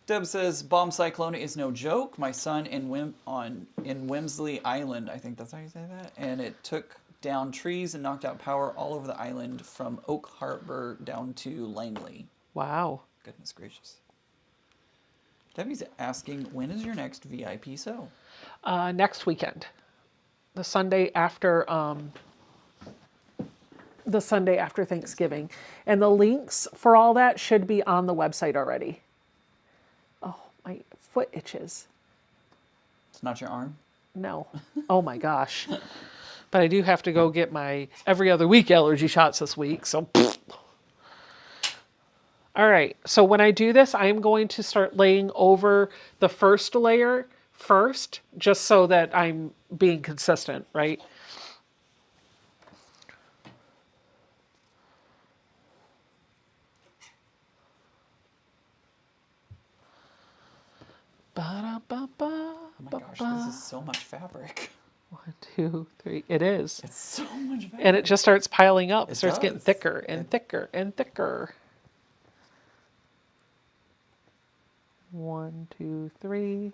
[SPEAKER 2] Deb says, bomb cyclone is no joke. My son in Wimsley Island, I think that's how you say that, and it took down trees and knocked out power all over the island from Oak Harbor down to Langley.
[SPEAKER 1] Wow.
[SPEAKER 2] Goodness gracious. Debbie's asking, when is your next VIP sew?
[SPEAKER 1] Next weekend. The Sunday after Thanksgiving. And the links for all that should be on the website already. Oh, my foot itches.
[SPEAKER 2] It's not your arm?
[SPEAKER 1] No. Oh my gosh. But I do have to go get my every other week allergy shots this week. So, all right. So when I do this, I'm going to start laying over the first layer first, just so that I'm being consistent, right? Ba-da-ba-ba,
[SPEAKER 2] Oh my gosh, this is so much fabric.
[SPEAKER 1] 1, 2, 3. It is.
[SPEAKER 2] It's so much fabric.
[SPEAKER 1] And it just starts piling up. It starts getting
[SPEAKER 2] does.
[SPEAKER 1] thicker and thicker and thicker. 1, 2, 3.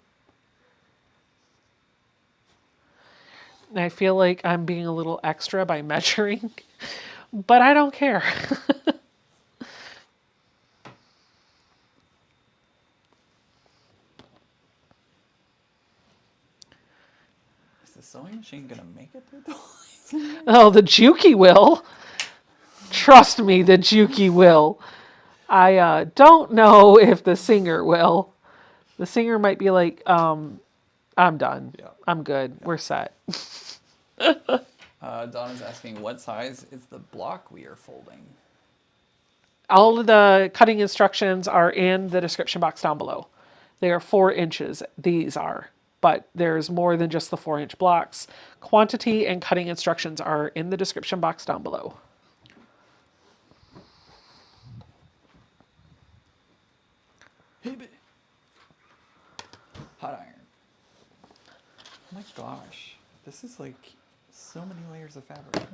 [SPEAKER 1] And I feel like I'm being a little extra by measuring, but I don't care.
[SPEAKER 2] Is the sewing machine gonna make it through the lines?
[SPEAKER 1] Oh, the Juki will. Trust me, the Juki will. I don't know if the singer will. The singer might be like, I'm done.
[SPEAKER 2] Yeah.
[SPEAKER 1] I'm good. We're set.
[SPEAKER 2] Donna's asking, what size is the block we are folding?
[SPEAKER 1] All of the cutting instructions are in the description box down below. They are 4 inches. These are. But there's more than just the 4-inch blocks. Quantity and cutting instructions are in the description box down below.
[SPEAKER 2] Hot iron. Oh my gosh. This is like so many layers of fabric.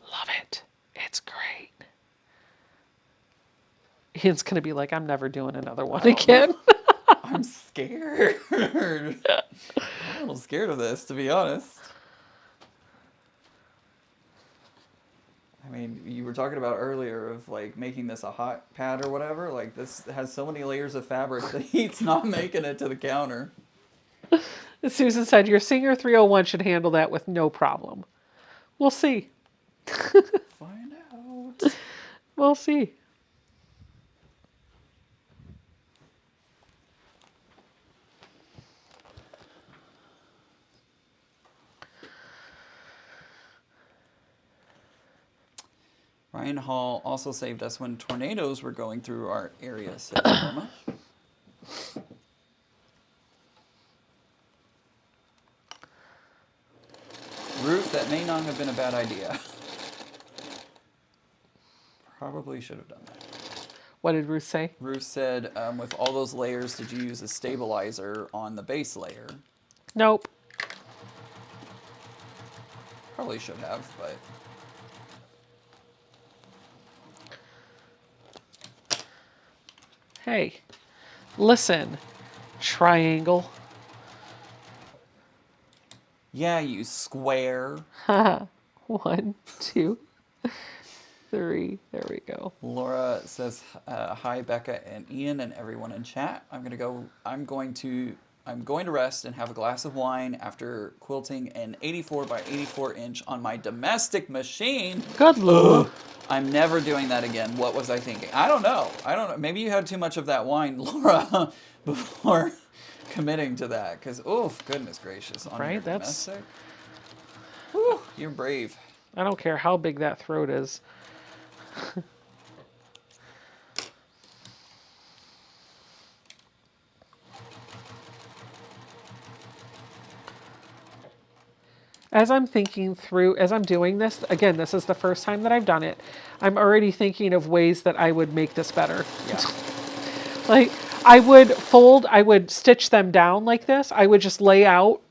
[SPEAKER 1] Love it. It's great. Ian's going to be like, I'm never doing another one again.
[SPEAKER 2] I'm scared. I'm a little scared of this, to be honest. I mean, you were talking about earlier of like making this a hot pad or whatever. Like this has so many layers of fabric, the heat's not making it to the counter.
[SPEAKER 1] Susan said, your Singer 301 should handle that with no problem. We'll see.
[SPEAKER 2] Find out.
[SPEAKER 1] We'll see.
[SPEAKER 2] Ryan Hall also saved us when tornadoes were going through our area, said Norma. Ruth, that may not have been a bad idea. Probably should have done that.
[SPEAKER 1] What did Ruth say?
[SPEAKER 2] Ruth said, with all those layers, did you use a stabilizer on the base layer?
[SPEAKER 1] Nope.
[SPEAKER 2] Probably should have, but...
[SPEAKER 1] Hey, listen, triangle.
[SPEAKER 2] Yeah, you square.
[SPEAKER 1] 1, 2, 3. There we go.
[SPEAKER 2] Laura says, hi, Becca and Ian and everyone in chat. I'm going to rest and have a glass of wine after quilting an 84 by 84 inch on my domestic machine.
[SPEAKER 1] Good Lord.
[SPEAKER 2] I'm never doing that again. What was I thinking? I don't know. Maybe you had too much of that wine, Laura, before committing to that. Because, oh, goodness gracious. On
[SPEAKER 1] Right?
[SPEAKER 2] your
[SPEAKER 1] That's...
[SPEAKER 2] domestic? Whew, you're brave.
[SPEAKER 1] I don't care how big that throat is. As I'm thinking through, as I'm doing this, again, this is the first time that I've done it, I'm already thinking of ways that I would make this better.
[SPEAKER 2] Yeah.
[SPEAKER 1] Like, I would stitch them down like this. I would just lay out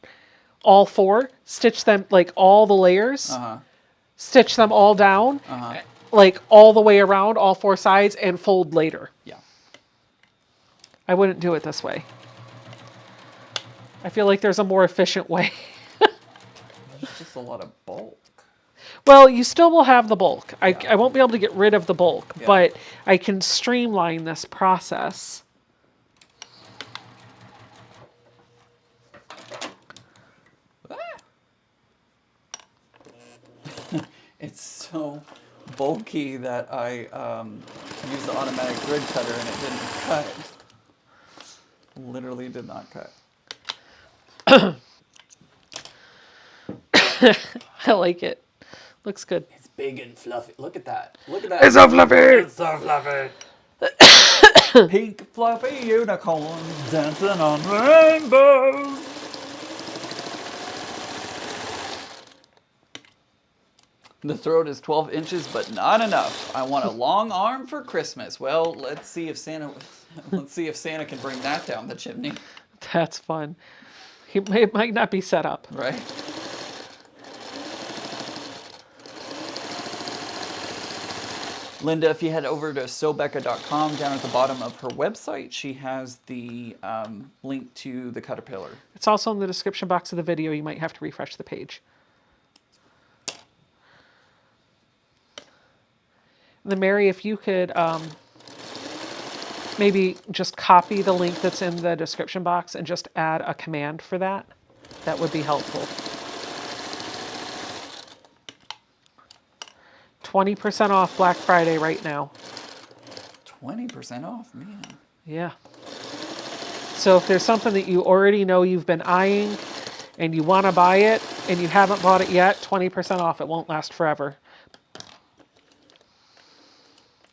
[SPEAKER 1] all 4, stitch them, like all the layers, stitch them all down, like all the way around, all 4 sides, and fold later.
[SPEAKER 2] Yeah.
[SPEAKER 1] I wouldn't do it this way. I feel like there's a more efficient way.
[SPEAKER 2] There's just a lot of bulk.
[SPEAKER 1] Well, you still will have the bulk. I won't be able to get rid of the bulk, but I can streamline this process.
[SPEAKER 2] It's so bulky that I used the automatic grid cutter and it didn't cut. Literally did not cut.
[SPEAKER 1] I like it. Looks good.
[SPEAKER 2] It's big and fluffy. Look at that. Look at that.
[SPEAKER 1] It's so fluffy.
[SPEAKER 2] It's so fluffy. Pink fluffy unicorns dancing on rainbows. The throat is 12 inches, but not enough. I want a long arm for Christmas. Well, let's see if Santa can bring that down the chimney.
[SPEAKER 1] That's fun. It might not be set up.
[SPEAKER 2] Right? Linda, if you head over to sewbecca.com, down at the bottom of her website, she has the link to the caterpillar.
[SPEAKER 1] It's also in the description box of the video. You might have to refresh the page. And then Mary, if you could maybe just copy the link that's in the description box and just add a command for that, that would be helpful. 20% off Black Friday right now.
[SPEAKER 2] 20% off, man.
[SPEAKER 1] Yeah. So if there's something that you already know you've been eyeing and you want to buy it and you haven't bought it yet, 20% off. It won't last forever.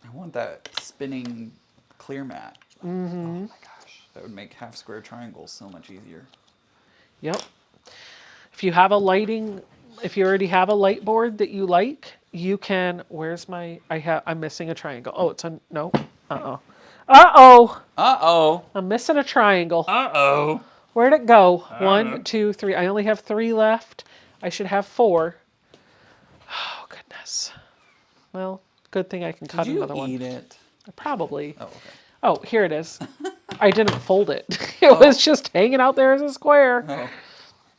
[SPEAKER 2] I want that spinning clear mat. Mm-hmm. Oh my gosh. That would make half square triangles so much easier.
[SPEAKER 1] Yep. If you have a lighting, if you already have a light board that you like, you can, where's my, I'm missing a triangle. Oh, it's a, no. Uh-oh. Uh-oh.
[SPEAKER 2] Uh-oh.
[SPEAKER 1] I'm missing a triangle.
[SPEAKER 2] Uh-oh.
[SPEAKER 1] Where'd it go?
[SPEAKER 2] know.
[SPEAKER 1] 1, 2, 3. I only have 3 left. I should have 4. Oh, goodness. Well, good thing I can cut another one.
[SPEAKER 2] Did you eat it?
[SPEAKER 1] Probably.
[SPEAKER 2] Oh, okay.
[SPEAKER 1] Oh, here it is. I didn't fold it. It was just hanging out there as a square.
[SPEAKER 2] Oh.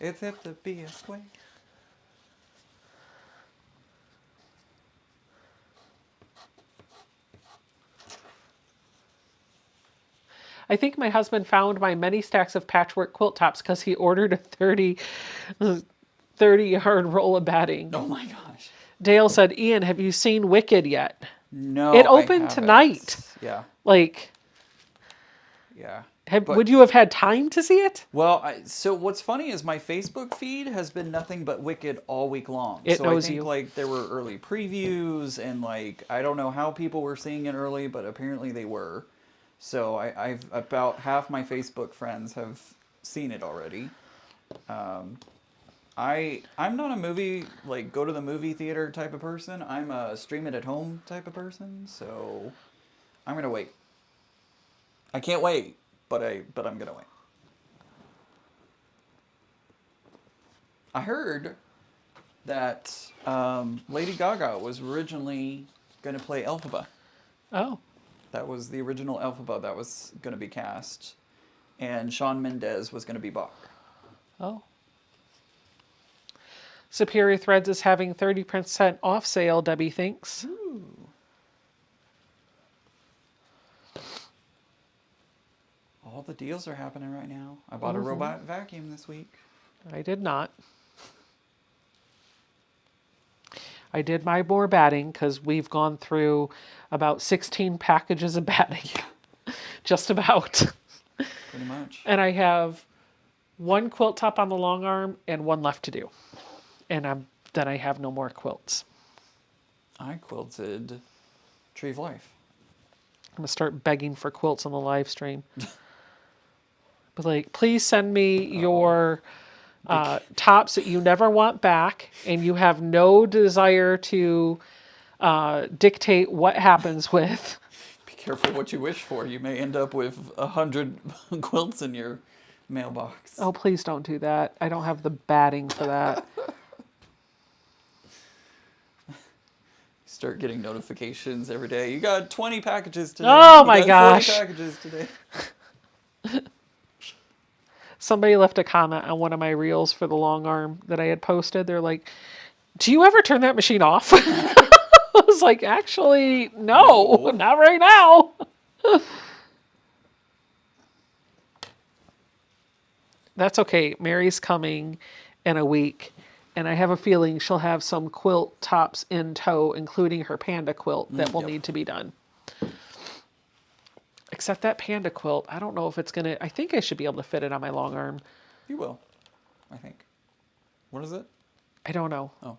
[SPEAKER 2] It's have to be a square.
[SPEAKER 1] I think my husband found my many stacks of patchwork quilt tops because he ordered a 30-yard roll of batting.
[SPEAKER 2] Oh my gosh.
[SPEAKER 1] Dale said, Ian, have you seen Wicked yet?
[SPEAKER 2] No,
[SPEAKER 1] it
[SPEAKER 2] I
[SPEAKER 1] opened
[SPEAKER 2] haven't.
[SPEAKER 1] tonight.
[SPEAKER 2] Yeah.
[SPEAKER 1] Like,
[SPEAKER 2] Yeah.
[SPEAKER 1] would you have had time to see it?
[SPEAKER 2] Well, so what's funny is my Facebook feed has been nothing but Wicked all week long.
[SPEAKER 1] It
[SPEAKER 2] so
[SPEAKER 1] knows
[SPEAKER 2] I think
[SPEAKER 1] you.
[SPEAKER 2] like there were early previews and like I don't know how people were seeing it early, but apparently they were. So I've about half my Facebook friends have seen it already. I'm not a movie like go to the movie theater type of person. I'm a stream it at home type of person. So I'm gonna wait. I can't wait, but I'm gonna wait. I heard that Lady Gaga was originally gonna play Elphaba.
[SPEAKER 1] Oh.
[SPEAKER 2] That was the original Elphaba that was going to be cast. And Shawn Mendes was going to be Bach.
[SPEAKER 1] Oh. Superior Threads is having 30% off sale, Debbie thinks.
[SPEAKER 2] Ooh. All the deals are happening right now. I bought a robot vacuum this week.
[SPEAKER 1] I did not. I did my more batting because we've gone through about 16 packages of batting. Just about.
[SPEAKER 2] Pretty much.
[SPEAKER 1] And I have 1 quilt top on the long arm and 1 left to do. And then I have no more quilts.
[SPEAKER 2] I quilted Tree of Life.
[SPEAKER 1] I'm going to start begging for quilts on the live stream. But like, please send me your tops that you never want back and you have no desire to dictate what happens with.
[SPEAKER 2] Be careful what you wish for. You may end up with 100 quilts in your mailbox.
[SPEAKER 1] Oh, please don't do that. I don't have the batting for that.
[SPEAKER 2] Start getting notifications every day. You got 20 packages today.
[SPEAKER 1] Oh
[SPEAKER 2] You
[SPEAKER 1] my
[SPEAKER 2] got
[SPEAKER 1] gosh.
[SPEAKER 2] 40 packages today.
[SPEAKER 1] Somebody left a comment on one of my reels for the long arm that I had posted. They're like, do you ever turn that machine off? I was like, actually, no, not right now. That's okay. Mary's coming in a week, and I have a feeling she'll have some quilt tops in tow, including her panda quilt that will need to be done. Except that panda quilt, I don't know if it's going to... I think I should be able to fit it on my long arm.
[SPEAKER 2] You will, I think. What is it?
[SPEAKER 1] I don't know.
[SPEAKER 2] Oh.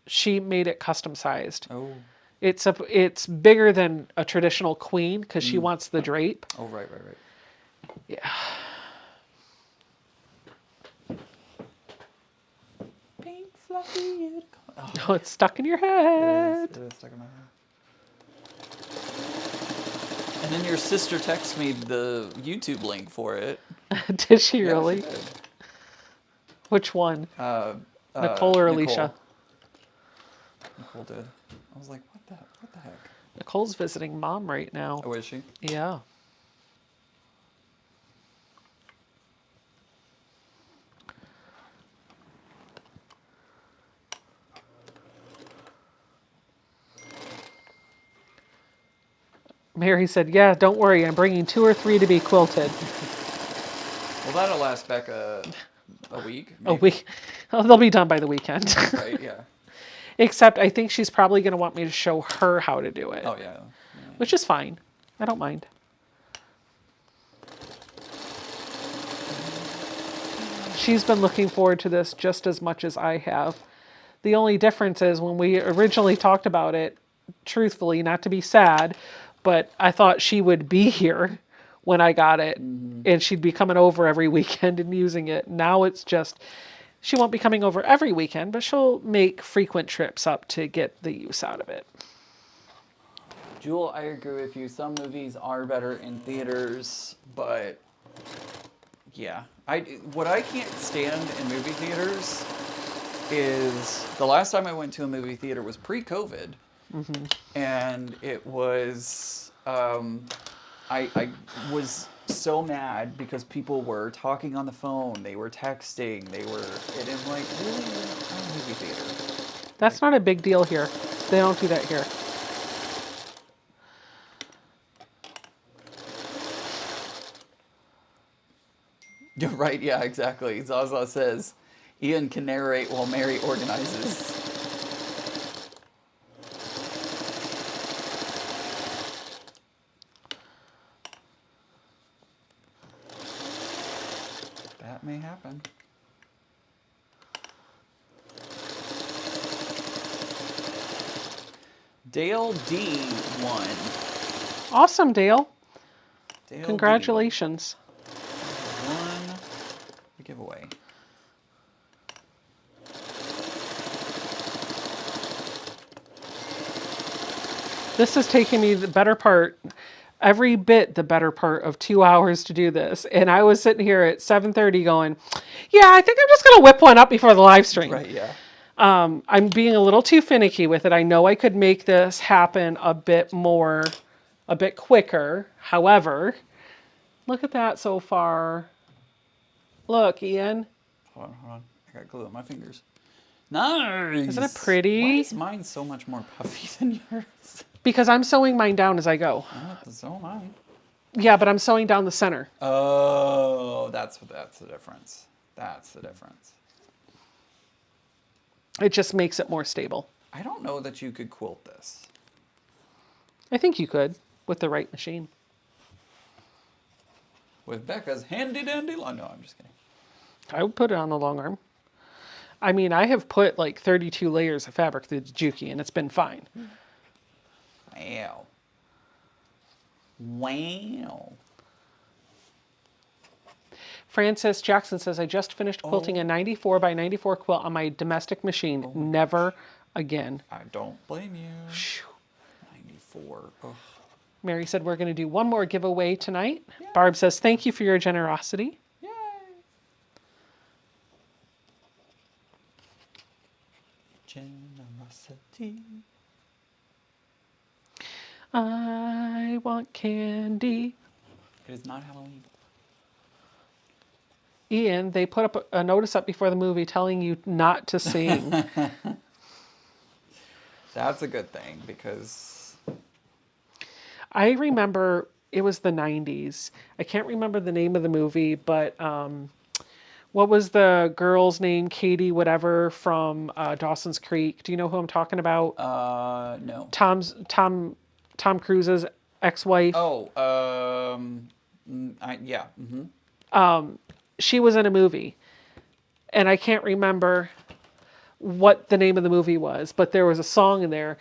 [SPEAKER 1] She made it custom sized.
[SPEAKER 2] Oh.
[SPEAKER 1] It's bigger than a traditional queen because she wants the drape.
[SPEAKER 2] Oh, right.
[SPEAKER 1] Yeah.
[SPEAKER 2] Pink fluffy unicorn. Oh,
[SPEAKER 1] Oh, it's stuck in your head.
[SPEAKER 2] it is stuck in my head. And then your sister texted me the YouTube link for it.
[SPEAKER 1] Did she
[SPEAKER 2] Yeah,
[SPEAKER 1] really?
[SPEAKER 2] she did.
[SPEAKER 1] Which one? Nicole or
[SPEAKER 2] Nicole.
[SPEAKER 1] Alicia?
[SPEAKER 2] Nicole did. I was like, what the? heck?
[SPEAKER 1] Nicole's visiting mom right now.
[SPEAKER 2] Oh, is she?
[SPEAKER 1] Yeah. Mary said, yeah, don't worry. I'm bringing 2 or 3 to be quilted.
[SPEAKER 2] Well, that'll last Becca a week,
[SPEAKER 1] A
[SPEAKER 2] maybe.
[SPEAKER 1] week. Oh, they'll be done by the weekend.
[SPEAKER 2] Right, yeah.
[SPEAKER 1] Except I think she's probably going to want me to show her how to do it,
[SPEAKER 2] Oh, yeah.
[SPEAKER 1] which is fine. I don't mind. She's been looking forward to this just as much as I have. The only difference is when we originally talked about it, truthfully, not to be sad, but I thought she would be here when I got it and she'd be coming over every weekend and using it. Now it's just, she won't be coming over every weekend, but she'll make frequent trips up to get the use out of it.
[SPEAKER 2] Jewel, I agree with you. Some movies are better in theaters, but yeah. What I can't stand in movie theaters is the last time I went to a movie theater was pre-COVID, and it was I was so mad because people were talking on the phone, they were texting, and I'm like, really, you're not a movie theater.
[SPEAKER 1] That's not a big deal here. They don't do that here.
[SPEAKER 2] You're right, yeah, exactly. Zaza says, Ian can narrate while Mary organizes. That may happen. Dale D won.
[SPEAKER 1] Awesome, Dale.
[SPEAKER 2] Dale
[SPEAKER 1] Congratulations.
[SPEAKER 2] D won the giveaway.
[SPEAKER 1] This is taking me the better part, every bit the better part of 2 hours to do this. And I was sitting here at 7:30 going, yeah, I think I'm just going to whip one up before the live stream.
[SPEAKER 2] Right, yeah.
[SPEAKER 1] I'm being a little too finicky with it. I know I could make this happen a bit quicker. However, look at that so far. Look, Ian.
[SPEAKER 2] Hold on. I got glue on my fingers. Nice.
[SPEAKER 1] Isn't it pretty?
[SPEAKER 2] Why is mine so much more puffy than yours?
[SPEAKER 1] Because I'm sewing mine down as I go.
[SPEAKER 2] So am I.
[SPEAKER 1] Yeah, but I'm sewing down the center.
[SPEAKER 2] Oh, that's the difference. That's the difference.
[SPEAKER 1] It just makes it more stable.
[SPEAKER 2] I don't know that you could quilt this.
[SPEAKER 1] I think you could with the right machine.
[SPEAKER 2] With Becca's handy dandy line. No, I'm just kidding.
[SPEAKER 1] I would put it on the long arm. I mean, I have put like 32 layers of fabric through the Juki and it's been fine.
[SPEAKER 2] Wow. Wow.
[SPEAKER 1] Francis Jackson says, I just finished quilting a 94 by 94 quilt on my domestic machine. Never again.
[SPEAKER 2] I don't blame you. 94. Ugh.
[SPEAKER 1] Mary said, we're going to do one more giveaway tonight. Yay. Barb says, thank you for your generosity.
[SPEAKER 2] Yay. Generosity.
[SPEAKER 1] I want candy.
[SPEAKER 2] It is not Halloween.
[SPEAKER 1] Ian, they put up a notice up before the movie telling you not to sing.
[SPEAKER 2] That's a good thing because
[SPEAKER 1] I remember it was the 90s. I can't remember the name of the movie, but what was the girl's name? Katie whatever from Dawson's Creek. Do you know who I'm talking about?
[SPEAKER 2] no.
[SPEAKER 1] Tom Cruise's ex-wife.
[SPEAKER 2] Oh, yeah.
[SPEAKER 1] She was in a movie, and I can't remember what the name of the movie was, but there was a song in there.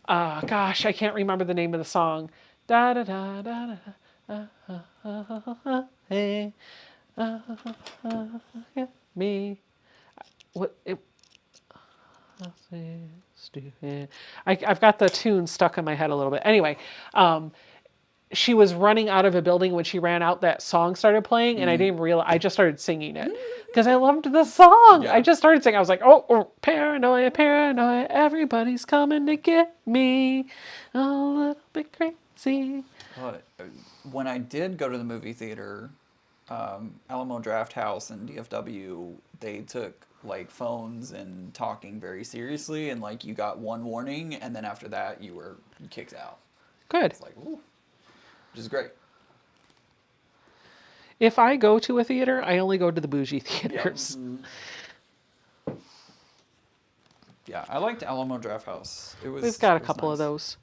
[SPEAKER 1] Gosh, I can't remember the name of the song. Da da da da da. Hey, me. What? I've got the tune stuck in my head a little bit. Anyway, she was running out of a building. When she ran out, that song started playing, and I didn't realize. I just started singing it because I loved the song. I
[SPEAKER 2] Yeah.
[SPEAKER 1] just started singing. I was like, oh, paranoia, paranoia, everybody's coming to get me, a little bit crazy.
[SPEAKER 2] But when I did go to the movie theater, Alamo Draft House and DFW, they took like phones and talking very seriously, and like you got one warning, and then after that you were kicked out.
[SPEAKER 1] Good.
[SPEAKER 2] It's like, ooh, which is great.
[SPEAKER 1] If I go to a theater, I only go to the bougie
[SPEAKER 2] Yeah.
[SPEAKER 1] theaters.
[SPEAKER 2] Yeah, I liked Alamo Draft House.
[SPEAKER 1] We've got a
[SPEAKER 2] it was
[SPEAKER 1] couple of
[SPEAKER 2] nice.
[SPEAKER 1] those.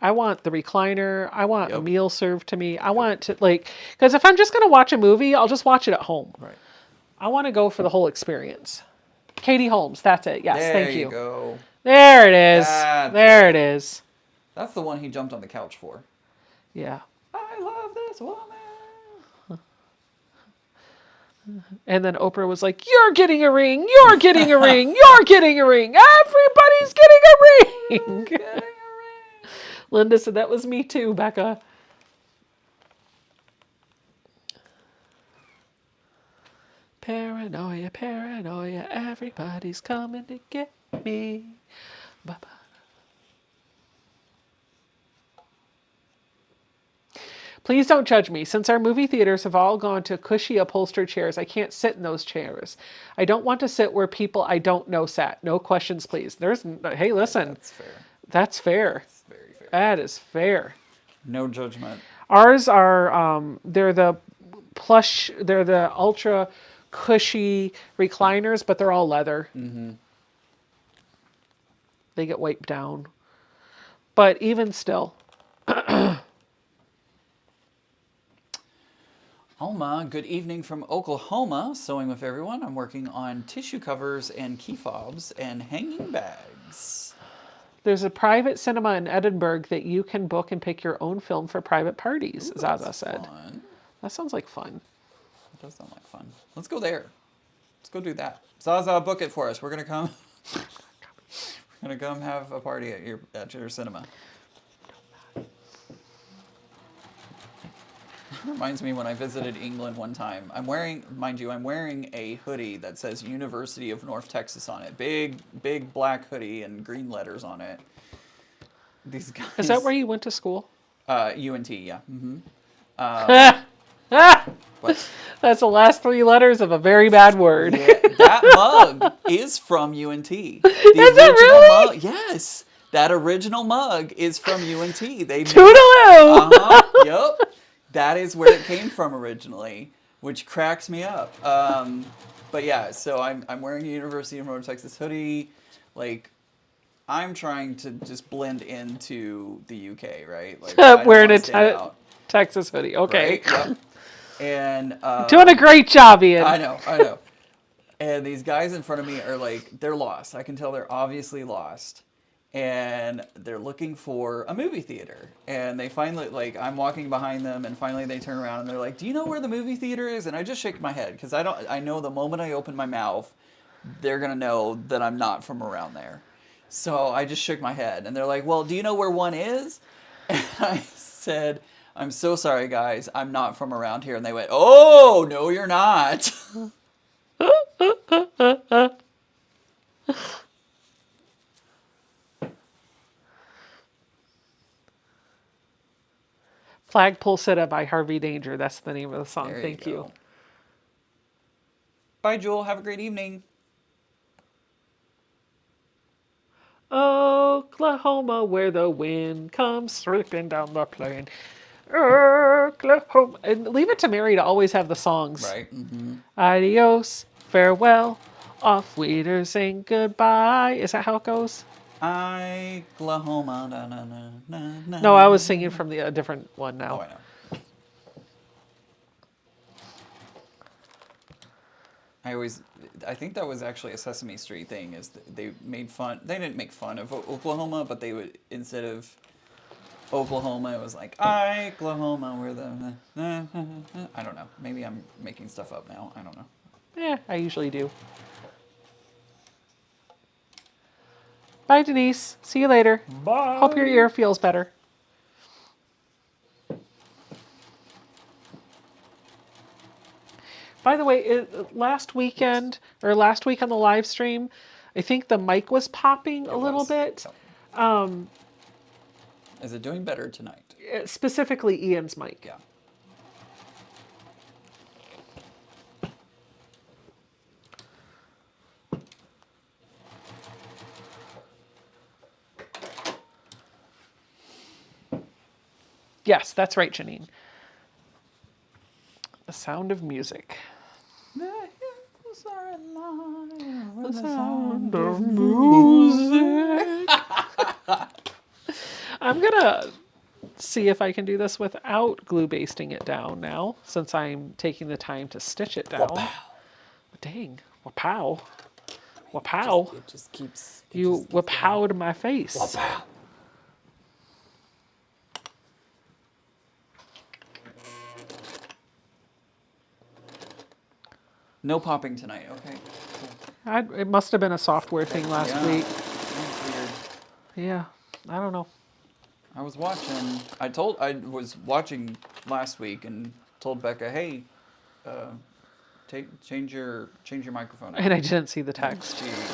[SPEAKER 1] I want the recliner. I want a
[SPEAKER 2] Yep.
[SPEAKER 1] meal served to me. I want to because if I'm just going to watch a movie, I'll just watch it at home.
[SPEAKER 2] Right.
[SPEAKER 1] I want to go for the whole experience. Katie Holmes, that's it. Yes,
[SPEAKER 2] There
[SPEAKER 1] thank
[SPEAKER 2] you
[SPEAKER 1] you.
[SPEAKER 2] go.
[SPEAKER 1] There it is.
[SPEAKER 2] That's
[SPEAKER 1] There it is.
[SPEAKER 2] That's the one he jumped on the couch for.
[SPEAKER 1] Yeah.
[SPEAKER 2] I love this woman.
[SPEAKER 1] And then Oprah was like, "You're getting a ring. You're getting a ring. You're getting a ring. Everybody's getting a ring."
[SPEAKER 2] Getting a ring.
[SPEAKER 1] Linda said that was me too, Becca. Paranoia, paranoia, everybody's coming to get me. Bye-bye. Please don't judge me. Since our movie theaters have all gone to cushy upholstered chairs, I can't sit in those chairs. I don't want to sit where people I don't know sat. No questions, please. Hey, listen.
[SPEAKER 2] That's fair.
[SPEAKER 1] That's fair.
[SPEAKER 2] That's very fair.
[SPEAKER 1] That is fair.
[SPEAKER 2] No judgment.
[SPEAKER 1] Ours are, they're the plush, they're the ultra cushy recliners, but they're all leather.
[SPEAKER 2] Mm-hmm.
[SPEAKER 1] They get wiped down. But even still.
[SPEAKER 2] Alma, good evening from Oklahoma. Sewing with everyone. I'm working on tissue covers and key fobs and hanging bags.
[SPEAKER 1] There's a private cinema in Edinburgh that you can book and pick your own film for private parties,
[SPEAKER 2] Ooh,
[SPEAKER 1] Zaza
[SPEAKER 2] that's
[SPEAKER 1] said.
[SPEAKER 2] fun.
[SPEAKER 1] That sounds like fun.
[SPEAKER 2] It does sound like fun. Let's go there. Let's go do that. Zaza, book it for us. We're gonna come. We're gonna come have a party at your cinema. Reminds me when I visited England one time. I'm wearing a hoodie that says University of North Texas on it. Big black hoodie and green letters on it. These guys.
[SPEAKER 1] Is that where you went to school?
[SPEAKER 2] UNT, yeah. Mm-hmm. But
[SPEAKER 1] That's the last three letters of a very bad word.
[SPEAKER 2] yeah, that mug is from UNT. The
[SPEAKER 1] Is it really?
[SPEAKER 2] mug, yes. That original mug is from UNT. They
[SPEAKER 1] Toodaloo!
[SPEAKER 2] Yep. That is where it came from originally, which cracks me up. But yeah, so I'm wearing a University of North Texas hoodie. Like, I'm trying to just blend into the UK, right? Like, I don't
[SPEAKER 1] Wearing
[SPEAKER 2] wanna
[SPEAKER 1] a
[SPEAKER 2] stand out,
[SPEAKER 1] Texas hoodie. Okay.
[SPEAKER 2] right? Yep. And
[SPEAKER 1] Doing a great job, Ian.
[SPEAKER 2] I know. And these guys in front of me are like, they're lost. I can tell they're obviously lost. And they're looking for a movie theater. And they finally, like, I'm walking behind them, and finally they turn around and they're like, "Do you know where the movie theater is?" And I just shake my head, because I know the moment I open my mouth, they're going to know that I'm not from around there. So I just shook my head. And they're like, "Well, do you know where one is?" And I said, "I'm so sorry, guys. I'm not from around here." And they went, "Oh, no, you're not."
[SPEAKER 1] Flagpole Sitta by Harvey Danger. That's the name of the song.
[SPEAKER 2] There
[SPEAKER 1] Thank
[SPEAKER 2] you
[SPEAKER 1] you.
[SPEAKER 2] go. Bye, Jewel. Have a great evening.
[SPEAKER 1] Oklahoma, where the wind comes sweeping down the plain. Oklahoma. And leave it to Mary to always have the songs.
[SPEAKER 2] Right. Mm-hmm.
[SPEAKER 1] Adios, farewell, off Wiedersehen, goodbye. Is that how it goes?
[SPEAKER 2] Oklahoma. Na, na, na, na, na.
[SPEAKER 1] No, I was singing from a different one now.
[SPEAKER 2] Oh, I know. I think that was actually a Sesame Street thing, is they didn't make fun of Oklahoma, but they would, instead of Oklahoma, it was like, Oklahoma, where the, I don't know. Maybe I'm making stuff up now. I don't know.
[SPEAKER 1] Yeah, I usually do. Bye, Denise. See you later.
[SPEAKER 2] Bye.
[SPEAKER 1] Hope your ear feels better. By the way, last weekend or last week on the live stream, I think the mic was popping a
[SPEAKER 2] It
[SPEAKER 1] little
[SPEAKER 2] was.
[SPEAKER 1] bit.
[SPEAKER 2] Yep. Is it doing better tonight?
[SPEAKER 1] Specifically Ian's mic.
[SPEAKER 2] Yeah.
[SPEAKER 1] Yes, that's right, Janine. The sound of music.
[SPEAKER 2] The hills are alive
[SPEAKER 1] The
[SPEAKER 2] with the
[SPEAKER 1] sound
[SPEAKER 2] sound
[SPEAKER 1] of
[SPEAKER 2] of
[SPEAKER 1] music. I'm gonna see if I can do this without glue basting it down now, since I'm taking the time to stitch it down.
[SPEAKER 2] Wapow.
[SPEAKER 1] Dang, wapow. Wapow.
[SPEAKER 2] It just keeps.
[SPEAKER 1] You wapowed my face.
[SPEAKER 2] Wapow. No popping tonight. Okay. Cool.
[SPEAKER 1] It must have been a software thing last
[SPEAKER 2] Yeah.
[SPEAKER 1] week.
[SPEAKER 2] That's weird.
[SPEAKER 1] Yeah, I don't know.
[SPEAKER 2] I was watching. I was watching last week and told Becca, "Hey, change your microphone."
[SPEAKER 1] And I didn't see the text.
[SPEAKER 2] She didn't.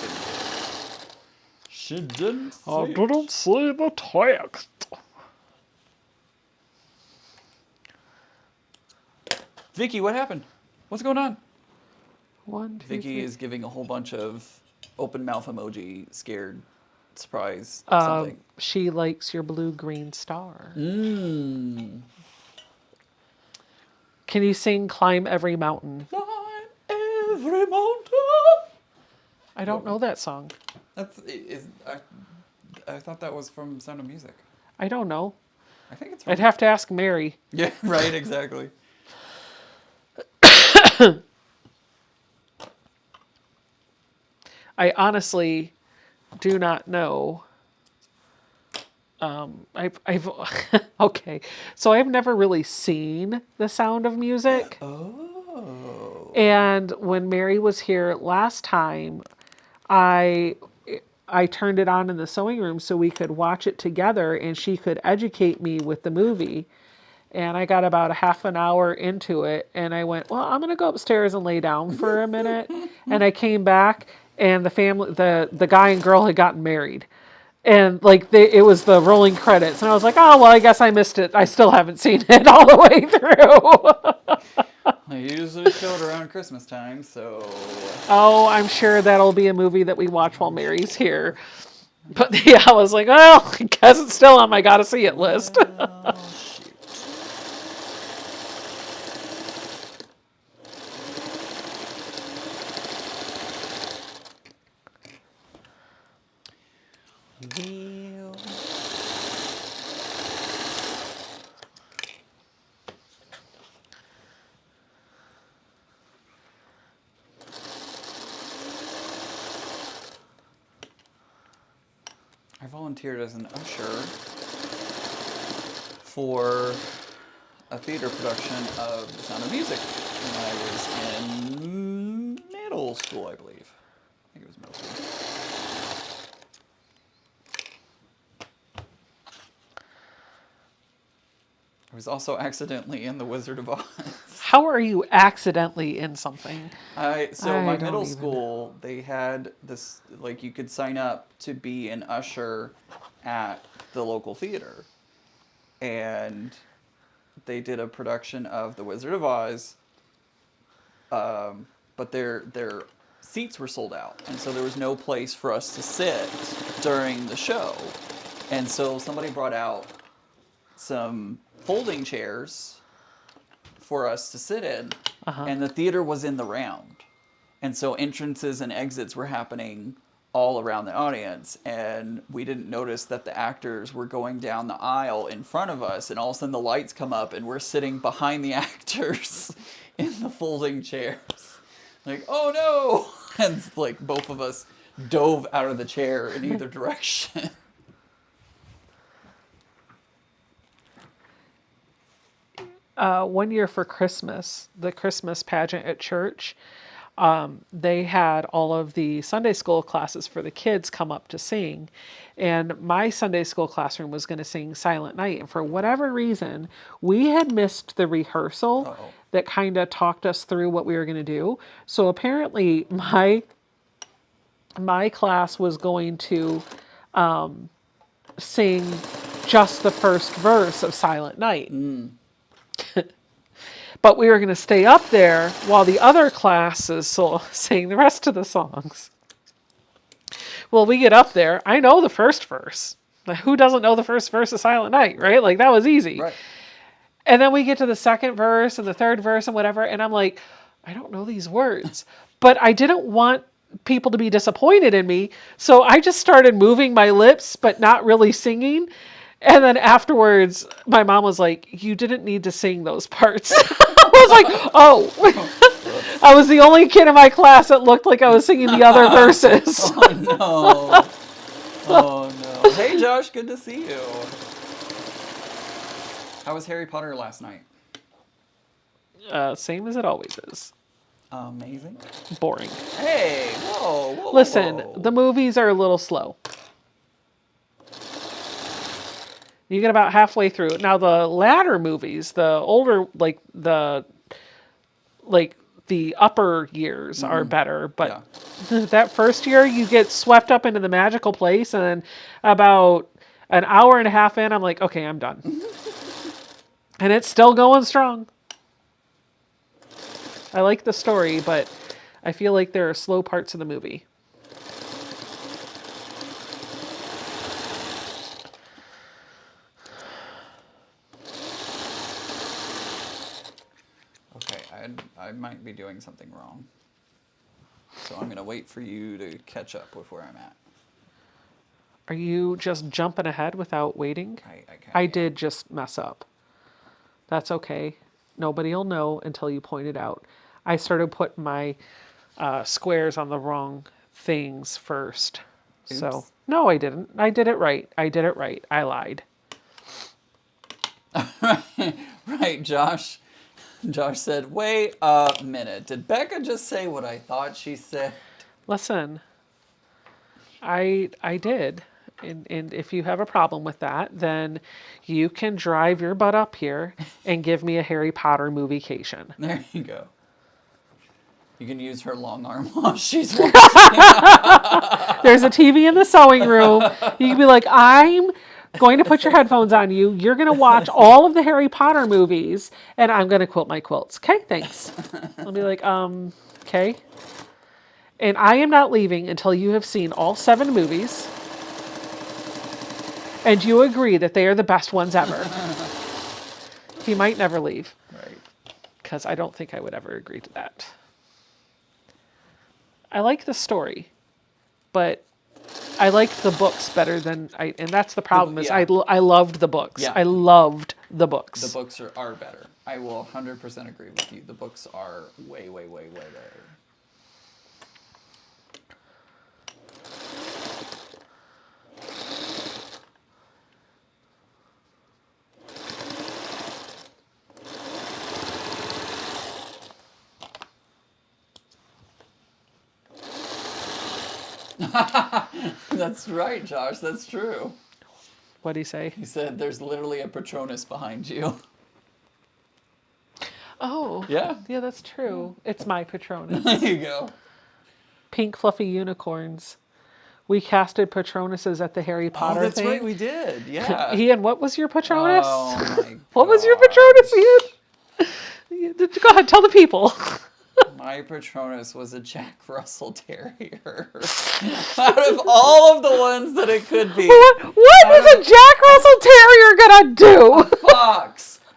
[SPEAKER 2] She didn't.
[SPEAKER 1] I
[SPEAKER 2] See it.
[SPEAKER 1] didn't see the text.
[SPEAKER 2] Vicky, what happened? What's going on?
[SPEAKER 1] 1, 2,
[SPEAKER 2] Vicky
[SPEAKER 1] 3.
[SPEAKER 2] is giving a whole bunch of open mouth emoji, scared, surprise, something.
[SPEAKER 1] She likes your blue-green star.
[SPEAKER 2] Mmm.
[SPEAKER 1] Can you sing "Climb Every Mountain"?
[SPEAKER 2] Climb every mountain.
[SPEAKER 1] I don't know that song.
[SPEAKER 2] I thought that was from Sound of Music.
[SPEAKER 1] I don't know.
[SPEAKER 2] I think it's.
[SPEAKER 1] I'd have to ask Mary.
[SPEAKER 2] Yeah. Right. Exactly.
[SPEAKER 1] I honestly do not know. I've okay. So I've never really seen The Sound of Music.
[SPEAKER 2] Oh.
[SPEAKER 1] And when Mary was here last time, I turned it on in the sewing room so we could watch it together and she could educate me with the movie. And I got about a half an hour into it and I went, well, I'm going to go upstairs and lay down for a minute. And I came back and the guy and girl had gotten married. And like it was the rolling credits. And I was like, oh, well, I guess I missed it. I still haven't seen it all the way through.
[SPEAKER 2] I usually show it around Christmas time, so.
[SPEAKER 1] Oh, I'm sure that'll be a movie that we watch while Mary's here. But yeah, I was like, well, I guess it's still on my gotta see it list.
[SPEAKER 2] Well, shoot. Well. I volunteered as an usher for a theater production of The Sound of Music when I was in middle school, I believe. I think it was middle school. I was also accidentally in The Wizard of Oz.
[SPEAKER 1] How are you accidentally in something?
[SPEAKER 2] My
[SPEAKER 1] don't
[SPEAKER 2] middle
[SPEAKER 1] even.
[SPEAKER 2] school, they had this, like, you could sign up to be an usher at the local theater. And they did a production of The Wizard of Oz, but their seats were sold out. And so there was no place for us to sit during the show. And so somebody brought out some folding chairs for us to sit in, and the theater was in the round. And so entrances and exits were happening all around the audience, and we didn't notice that the actors were going down the aisle in front of us, and all of a sudden the lights come up and we're sitting behind the actors in the folding chairs. Like, oh no! And like both of us dove out of the chair in either direction.
[SPEAKER 1] One year for Christmas, the Christmas pageant at church, they had all of the Sunday school classes for the kids come up to sing. And my Sunday school classroom was going to sing Silent Night. And for whatever reason, we had missed the rehearsal.
[SPEAKER 2] Uh-oh.
[SPEAKER 1] that kind of talked us through what we were going to do. So apparently my class was going to sing just the first verse of Silent Night. But we were going to stay up there while the other classes sang the rest of the songs. Well, we get up there. I know the first verse. Like, who doesn't know the first verse of Silent Night, right? Like, that was easy.
[SPEAKER 2] Right.
[SPEAKER 1] And then we get to the second verse and the third verse and whatever. And I'm like, I don't know these words. But I didn't want people to be disappointed in me. So I just started moving my lips, but not really singing. And then afterwards, my mom was like, you didn't need to sing those parts. I was like, oh. I was the only kid in my class that looked like I was singing the other verses.
[SPEAKER 2] Oh, no. Oh, no. Hey, Josh, good to see you. How was Harry Potter last night?
[SPEAKER 1] Same as it always is.
[SPEAKER 2] Amazing.
[SPEAKER 1] Boring.
[SPEAKER 2] Hey, whoa.
[SPEAKER 1] Listen, the movies are a little slow. You get about halfway through. Now the latter movies, the older, like the upper years are better, but that first year you get swept up into the magical place, and then about an hour and a half in, I'm like, okay, I'm done. And it's still going strong. I like the story, but I feel like there are slow parts of the movie.
[SPEAKER 2] Okay, I might be doing something wrong. So I'm going to wait for you to catch up with where I'm at.
[SPEAKER 1] Are you just jumping ahead without waiting? I did just mess up. That's okay. Nobody will know until you point it out. I started putting my squares on the wrong things first.
[SPEAKER 2] Oops.
[SPEAKER 1] So, no, I didn't. I did it right. I lied.
[SPEAKER 2] Right, Josh. Josh said, wait a minute. Did Becca just say what I thought she said?
[SPEAKER 1] Listen, I did. And if you have a problem with that, then you can drive your butt up here and give me a Harry Potter movie-cation.
[SPEAKER 2] There you go. You can use her long arm while she's watching.
[SPEAKER 1] There's a TV in the sewing room. You can be like, I'm going to put your headphones on you. You're going to watch all of the Harry Potter movies, and I'm going to quilt my quilts. Okay, thanks. I'll be like, okay. And I am not leaving until you have seen all 7 movies, and you agree that they are the best ones ever. He might never leave.
[SPEAKER 2] Right.
[SPEAKER 1] Because I don't think I would ever agree to that. I like the story, but I liked the books better than and that's the problem is I loved the books.
[SPEAKER 2] Yeah.
[SPEAKER 1] I loved the books.
[SPEAKER 2] The books are better. I will 100% agree with you. The books are way better. That's right, Josh. That's true.
[SPEAKER 1] What'd he say?
[SPEAKER 2] He said there's literally a Patronus behind you.
[SPEAKER 1] Oh.
[SPEAKER 2] Yeah.
[SPEAKER 1] Yeah, that's true. It's my Patronus.
[SPEAKER 2] There you go.
[SPEAKER 1] Pink fluffy unicorns. We casted Patronuses at the Harry Potter
[SPEAKER 2] that's
[SPEAKER 1] thing.
[SPEAKER 2] right, we did. Yeah.
[SPEAKER 1] Ian, what was your Patronus?
[SPEAKER 2] Oh my
[SPEAKER 1] What was your Patronus, Ian? Go ahead, tell the people.
[SPEAKER 2] My Patronus was a Jack Russell Terrier. Out of all of the ones that it could be.
[SPEAKER 1] What is a Jack Russell Terrier gonna do?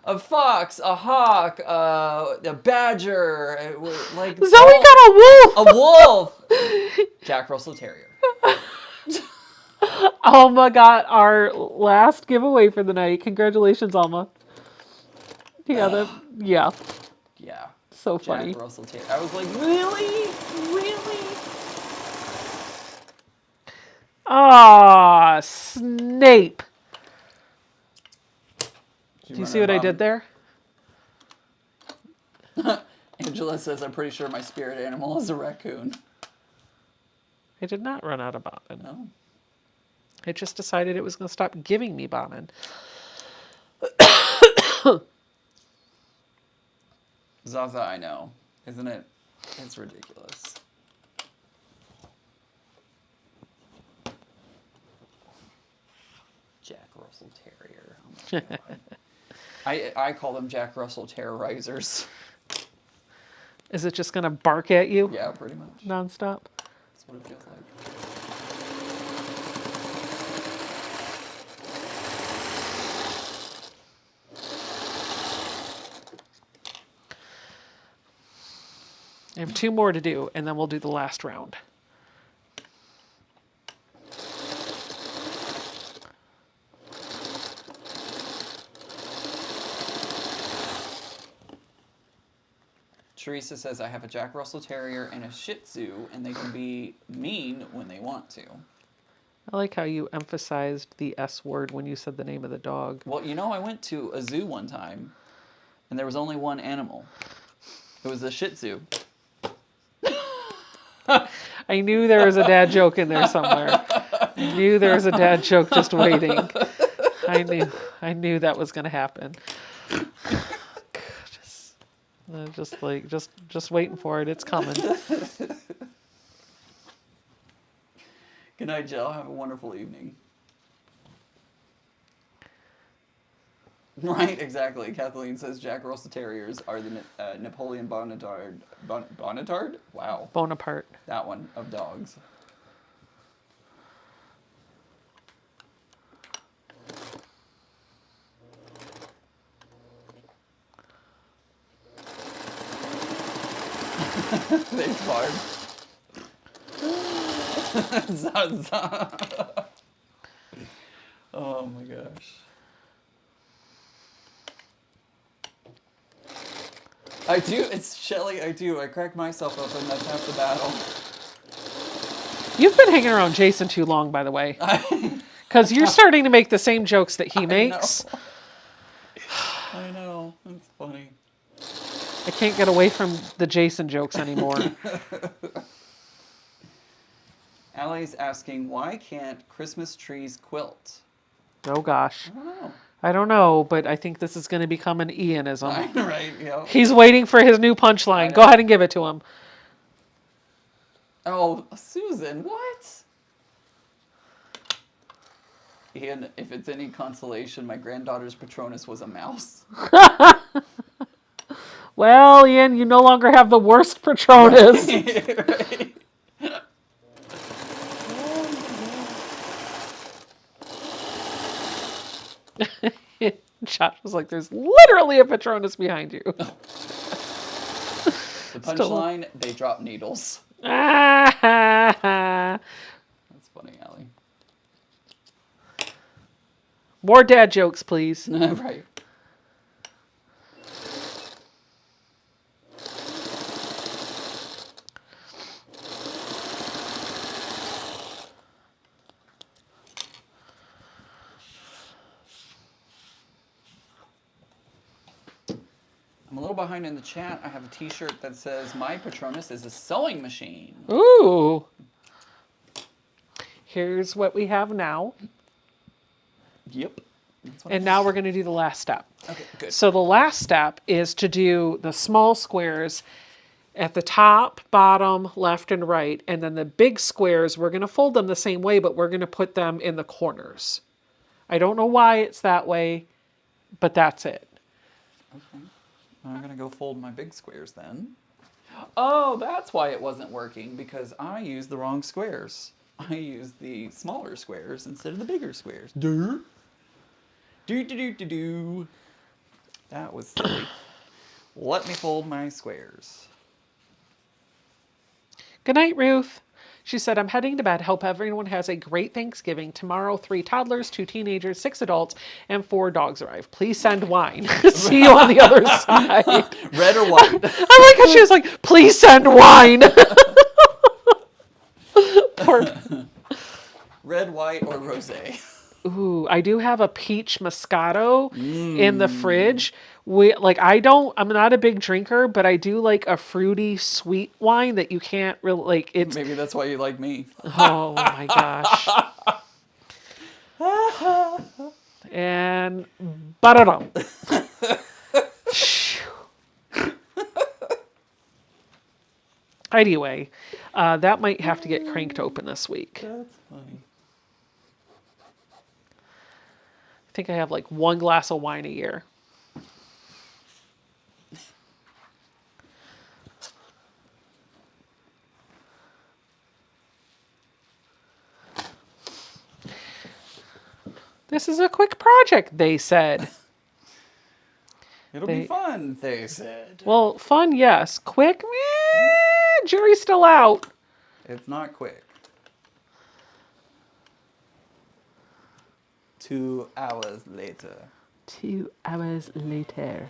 [SPEAKER 2] A fox, a hawk, a badger, like
[SPEAKER 1] Zoe got a wolf.
[SPEAKER 2] A wolf. Jack Russell Terrier.
[SPEAKER 1] Alma got our last giveaway for the night. Congratulations, Alma. Yeah, yeah.
[SPEAKER 2] Yeah.
[SPEAKER 1] So funny.
[SPEAKER 2] Jack Russell Terrier. I was like, really?
[SPEAKER 1] Ah, Snape. Do you see what I did there?
[SPEAKER 2] Angela says, I'm pretty sure my spirit animal is a raccoon.
[SPEAKER 1] I did not run out of bobbin.
[SPEAKER 2] No.
[SPEAKER 1] It just decided it was going to stop giving me bobbin.
[SPEAKER 2] Zaza, I know. Isn't it? It's ridiculous. Jack Russell Terrier. Oh my God. I call them Jack Russell Terrorizers.
[SPEAKER 1] Is it just going to bark at you?
[SPEAKER 2] Yeah, pretty much.
[SPEAKER 1] Nonstop?
[SPEAKER 2] That's what it feels like.
[SPEAKER 1] I have 2 more to do, and then we'll do the last round.
[SPEAKER 2] Teresa says, I have a Jack Russell Terrier and a Shih Tzu, and they can be mean when they want to.
[SPEAKER 1] I like how you emphasized the S word when you said the name of the dog.
[SPEAKER 2] Well, you know, I went to a zoo one time, and there was only one animal. It was a Shih Tzu.
[SPEAKER 1] I knew there was a dad joke in there somewhere. I knew there was a dad joke just waiting. I knew that was going to happen. Just waiting for it. It's coming.
[SPEAKER 2] Good night, Jill. Have a wonderful evening. Right, exactly. Kathleen says Jack Russell Terriers are the Napoleon Bonaparte. Bonaparte? Wow.
[SPEAKER 1] Bonaparte.
[SPEAKER 2] That one of dogs. Thanks, Barb. Zaza. Oh my gosh. I do. It's Shelly. I do. I crack myself up, and that's half the battle.
[SPEAKER 1] You've been hanging around Jason too long, by the way. Because you're starting to make the same jokes that he makes.
[SPEAKER 2] I know. It's funny.
[SPEAKER 1] I can't get away from the Jason jokes anymore.
[SPEAKER 2] Allie's asking, why can't Christmas trees quilt?
[SPEAKER 1] Oh, gosh.
[SPEAKER 2] I don't know.
[SPEAKER 1] I don't know, but I think this is going to become an Ianism.
[SPEAKER 2] Right, yeah.
[SPEAKER 1] He's waiting for his new punchline. Go ahead and give it to him.
[SPEAKER 2] Oh, Susan, what? Ian, if it's any consolation, my granddaughter's Patronus was a mouse.
[SPEAKER 1] Well, Ian, you no longer have the worst Patronus.
[SPEAKER 2] Right.
[SPEAKER 1] Josh was like, there's literally a Patronus behind you.
[SPEAKER 2] The punchline, they drop needles.
[SPEAKER 1] That's
[SPEAKER 2] Funny, Allie.
[SPEAKER 1] More dad jokes, please.
[SPEAKER 2] Right. I'm a little behind in the chat. I have a t-shirt that says, my Patronus is a sewing machine.
[SPEAKER 1] Ooh. Here's what we have now.
[SPEAKER 2] Yep.
[SPEAKER 1] And now we're going to do the last step.
[SPEAKER 2] Okay, good.
[SPEAKER 1] So the last step is to do the small squares at the top, bottom, left, and right. And then the big squares, we're going to fold them the same way, but we're going to put them in the corners. I don't know why it's that way, but that's it.
[SPEAKER 2] Okay. I'm going to go fold my big squares then. Oh, that's why it wasn't working, because I used the wrong squares. I used the smaller squares instead of the bigger squares. Do. That was silly. Let me fold my squares.
[SPEAKER 1] Good night, Ruth. She said, I'm heading to bed. Hope everyone has a great Thanksgiving. Tomorrow, 3 toddlers, 2 teenagers, 6 adults, and 4 dogs arrive. Please send wine. See you on the other side.
[SPEAKER 2] Red or white?
[SPEAKER 1] I like how she was like, please send wine. Poor...
[SPEAKER 2] Red, white, or rosé?
[SPEAKER 1] Ooh, I do have a peach Moscato in the fridge. I'm not a big drinker, but I do like a fruity, sweet wine that you can't really like. It's
[SPEAKER 2] Maybe that's why you like me.
[SPEAKER 1] Oh my gosh. And ba-da-dum. Anyway, that might have to get cranked open this week.
[SPEAKER 2] That's funny.
[SPEAKER 1] I think I have like one glass of wine a year. This is a quick project, they said.
[SPEAKER 2] It'll be fun, they said.
[SPEAKER 1] Well, fun, yes. Quick, jury's still out.
[SPEAKER 2] It's not quick. 2 hours later.
[SPEAKER 1] 2 hours later.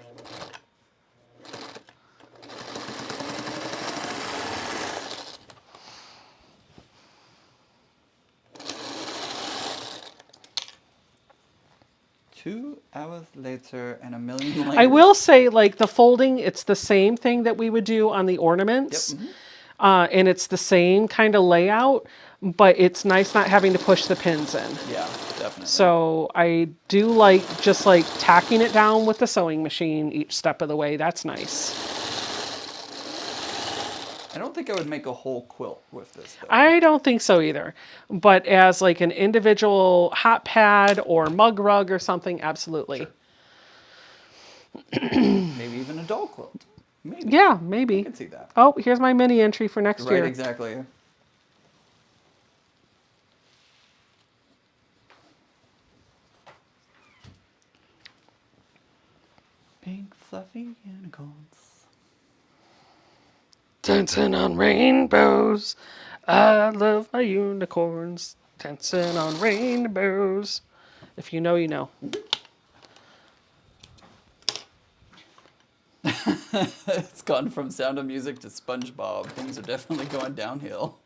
[SPEAKER 2] Two hours later and a million layers.
[SPEAKER 1] I will say, like, the folding, it's the same thing that we would do on the ornaments.
[SPEAKER 2] Yep.
[SPEAKER 1] And it's the same kind of layout, but it's nice not having to push the pins in.
[SPEAKER 2] Yeah, definitely.
[SPEAKER 1] So I do like just like tacking it down with the sewing machine each step of the way. That's nice.
[SPEAKER 2] I don't think I would make a whole quilt with this, though.
[SPEAKER 1] I don't think so either. But as like an individual hot pad or mug rug or something, absolutely.
[SPEAKER 2] Sure. Maybe even a doll quilt. Maybe.
[SPEAKER 1] Yeah, maybe.
[SPEAKER 2] I can see that.
[SPEAKER 1] Oh, here's my mini entry for next year.
[SPEAKER 2] Right, exactly. Pink fluffy unicorns.
[SPEAKER 1] Dancing on rainbows. I love my unicorns. Dancing on rainbows. If you know, you know.
[SPEAKER 2] It's gone from Sound of Music to SpongeBob. Things are definitely going downhill.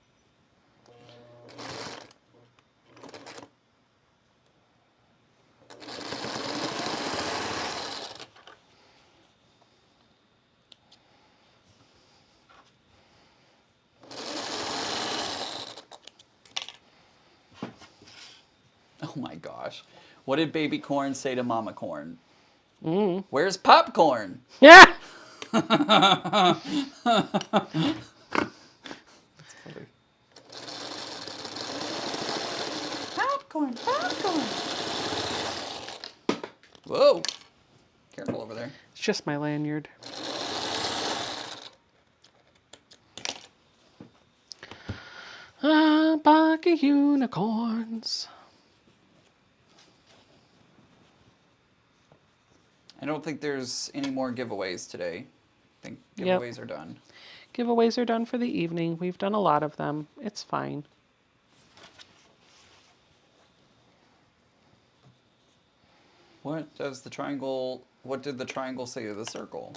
[SPEAKER 2] Oh my gosh. What did baby corn say to mama corn? Where's popcorn?
[SPEAKER 1] Yeah.
[SPEAKER 2] That's funny. Popcorn, popcorn. Whoa. Careful over there.
[SPEAKER 1] It's just my lanyard. A pack of unicorns.
[SPEAKER 2] I don't think there's any more giveaways today. I think
[SPEAKER 1] Yep.
[SPEAKER 2] giveaways are done.
[SPEAKER 1] Giveaways are done for the evening. We've done a lot of them. It's fine.
[SPEAKER 2] What did the triangle say to the circle?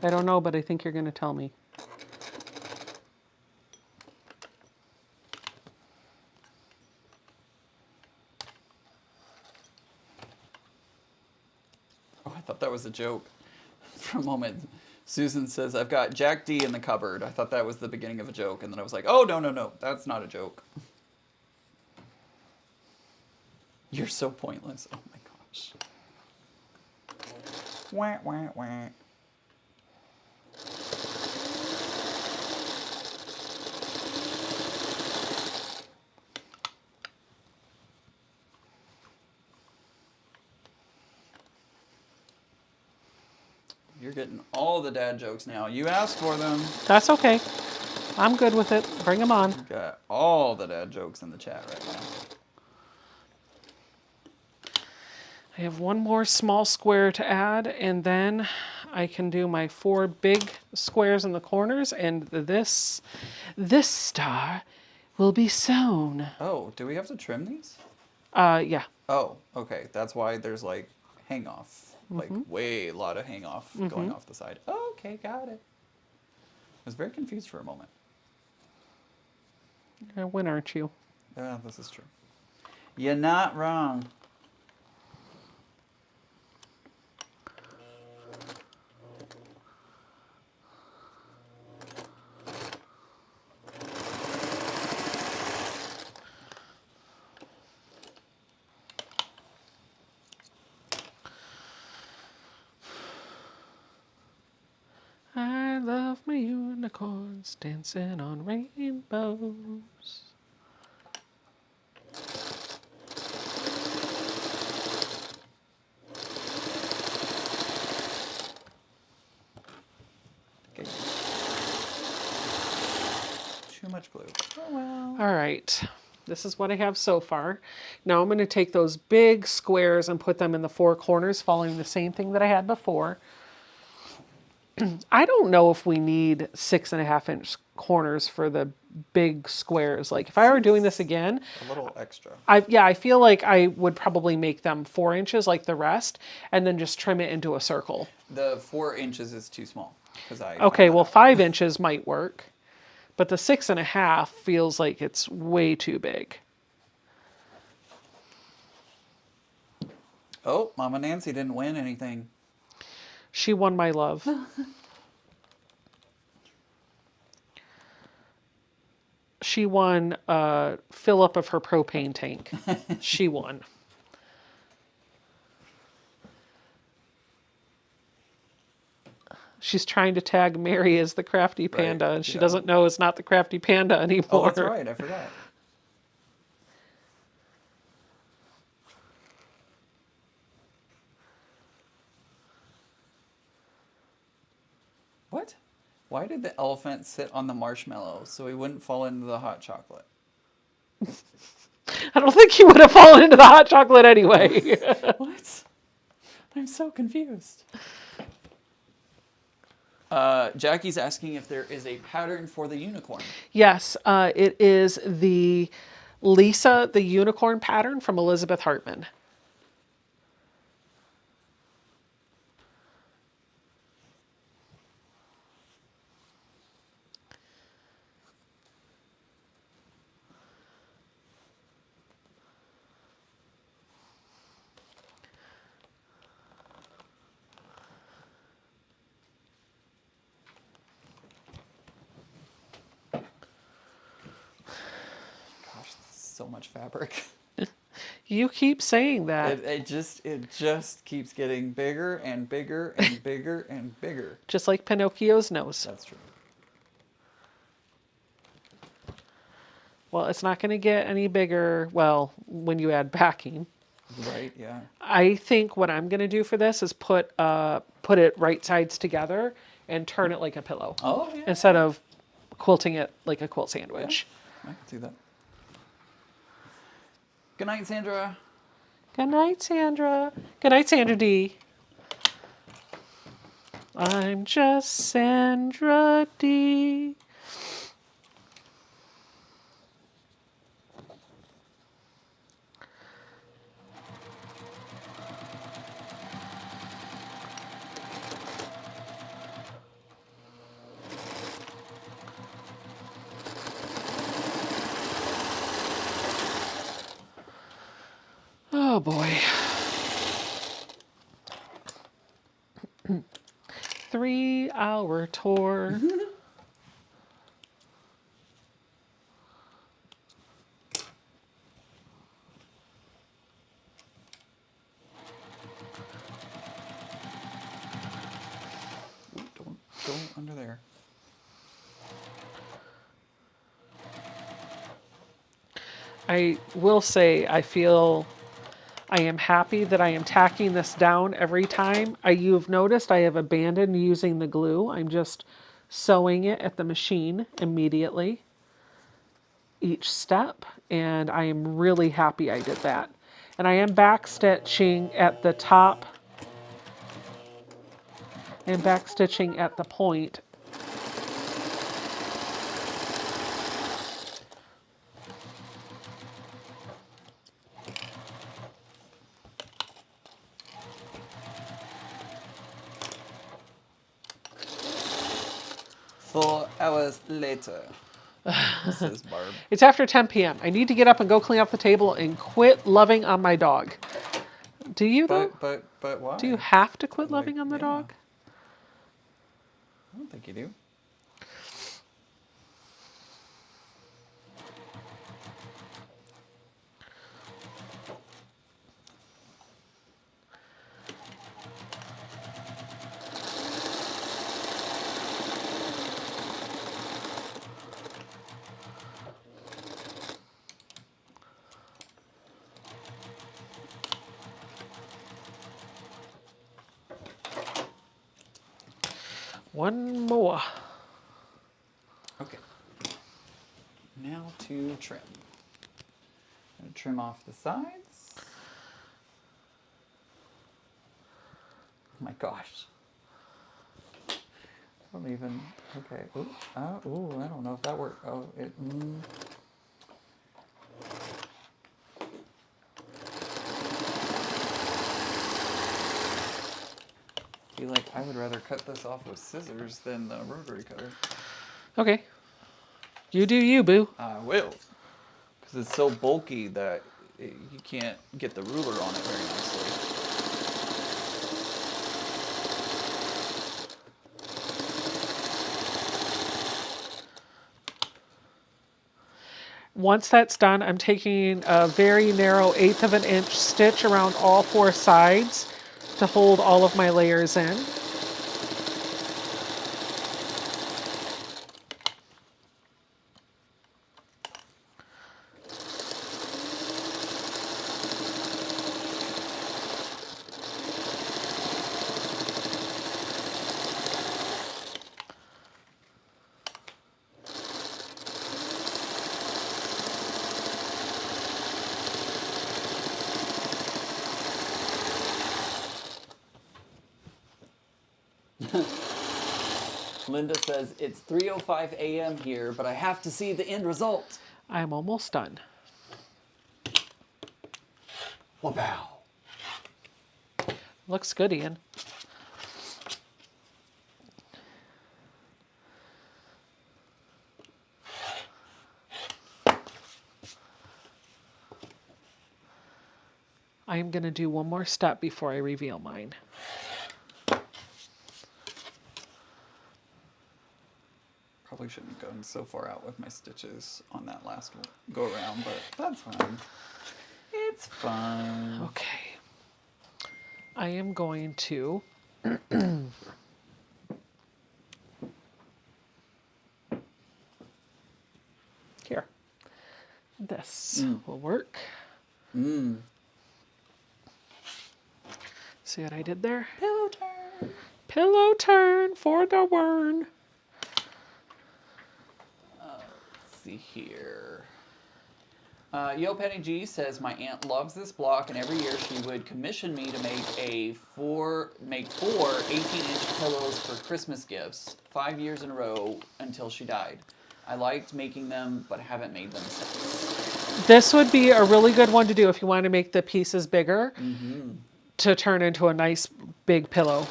[SPEAKER 1] I don't know, but I think you're going to tell me.
[SPEAKER 2] Oh, I thought that was a joke. For a moment, Susan says, I've got Jack D in the cupboard. I thought that was the beginning of a joke. And then I was like, oh, no, that's not a joke. You're so pointless. Oh my gosh. Wah, wah, wah. You're getting all the dad jokes now. You asked for them.
[SPEAKER 1] That's okay. I'm good with it. Bring them on.
[SPEAKER 2] You got all the dad jokes in the chat right now.
[SPEAKER 1] I have one more small square to add, and then I can do my 4 big squares in the corners, and this star will be sewn.
[SPEAKER 2] Oh, do we have to trim these?
[SPEAKER 1] Yeah.
[SPEAKER 2] Oh, okay. That's why there's like hang off. Like way a lot of hang off going off the side. Okay, got it. I was very confused for a moment.
[SPEAKER 1] When aren't you?
[SPEAKER 2] Yeah, this is true. You're not wrong.
[SPEAKER 1] Unicorns dancing on rainbows.
[SPEAKER 2] Okay. Too much glue. Oh well.
[SPEAKER 1] All right. This is what I have so far. Now I'm going to take those big squares and put them in the four corners, following the same thing that I had before. I don't know if we need 6.5-inch corners for the big squares. Like if I were doing this again,
[SPEAKER 2] A little extra.
[SPEAKER 1] I feel like I would probably make them 4 inches like the rest, and then just trim it into a circle.
[SPEAKER 2] The 4 inches is too small because I.
[SPEAKER 1] Okay,
[SPEAKER 2] found that
[SPEAKER 1] well,
[SPEAKER 2] out.
[SPEAKER 1] 5 inches might work, but the 6.5 feels like it's way too big.
[SPEAKER 2] Oh, Mama Nancy didn't win anything.
[SPEAKER 1] She won my love. She won fill up of her propane tank. She won. She's trying to tag Mary as the crafty panda,
[SPEAKER 2] Right,
[SPEAKER 1] and she
[SPEAKER 2] yeah.
[SPEAKER 1] doesn't know it's not the crafty panda anymore.
[SPEAKER 2] Oh, that's right. I forgot. What? Why did the elephant sit on the marshmallow so he wouldn't fall into the hot chocolate?
[SPEAKER 1] I don't think he would have fallen into the hot chocolate anyway.
[SPEAKER 2] What? I'm so confused. Jackie's asking if there is a pattern for the unicorn.
[SPEAKER 1] Yes, it is the Lisa the Unicorn pattern from Elizabeth Hartman.
[SPEAKER 2] Gosh, so much fabric.
[SPEAKER 1] You keep saying that.
[SPEAKER 2] It just keeps getting bigger and bigger and bigger and bigger.
[SPEAKER 1] Just like Pinocchio's nose.
[SPEAKER 2] That's true.
[SPEAKER 1] Well, it's not going to get any bigger, well, when you add backing.
[SPEAKER 2] Right, yeah.
[SPEAKER 1] I think what I'm going to do for this is put it right sides together and turn it like a pillow.
[SPEAKER 2] Oh, yeah.
[SPEAKER 1] Instead of quilting it like a quilt sandwich.
[SPEAKER 2] I can see that. Good night, Sandra.
[SPEAKER 1] Good night, Sandra. Good night, Sandra D. I'm just Sandra D. Oh boy. 3-hour tour.
[SPEAKER 2] Ooh, don't go under there.
[SPEAKER 1] I will say I feel I am happy that I am tacking this down every time. You've noticed I have abandoned using the glue. I'm just sewing it at the machine immediately each step, and I am really happy I did that. And I am back stitching at the top and back stitching at the point.
[SPEAKER 2] Four hours later. Says Barb.
[SPEAKER 1] It's after 10 p.m. I need to get up and go clean up the table and quit loving on my dog. Do you though?
[SPEAKER 2] But why?
[SPEAKER 1] Do you have to quit
[SPEAKER 2] Like,
[SPEAKER 1] loving on the
[SPEAKER 2] yeah.
[SPEAKER 1] dog?
[SPEAKER 2] I don't think you do.
[SPEAKER 1] One more.
[SPEAKER 2] Okay. Now to trim. I'm going to trim off the sides. Oh my gosh. I don't even, okay. Ooh, I don't know if that worked. Oh, it, I feel like I would rather cut this off with scissors than the rotary cutter.
[SPEAKER 1] Okay. You do you, boo.
[SPEAKER 2] I will. Because it's so bulky that you can't get the ruler on it very nicely.
[SPEAKER 1] Once that's done, I'm taking a very narrow 1/8 of an inch stitch around all 4 sides to hold all of my layers in.
[SPEAKER 2] Linda says, it's 3:05 a.m. here, but I have to see the end result.
[SPEAKER 1] I'm almost done.
[SPEAKER 2] Wow.
[SPEAKER 1] Looks good, Ian. I am going to do one more step before I reveal mine.
[SPEAKER 2] Probably shouldn't have gone so far out with my stitches on that last go around, but that's fine. It's fine.
[SPEAKER 1] Okay. I am going to here. This will work. See what I did there?
[SPEAKER 2] Pillow turn.
[SPEAKER 1] Pillow turn for the wern.
[SPEAKER 2] Let's see here. Yo Penny G says my aunt loves this block, and every year she would commission me to make four 18-inch pillows for Christmas gifts, 5 years in a row until she died. I liked making them, but haven't made them since.
[SPEAKER 1] This would be a really good one to do if you want to make the pieces bigger to turn into a nice big pillow.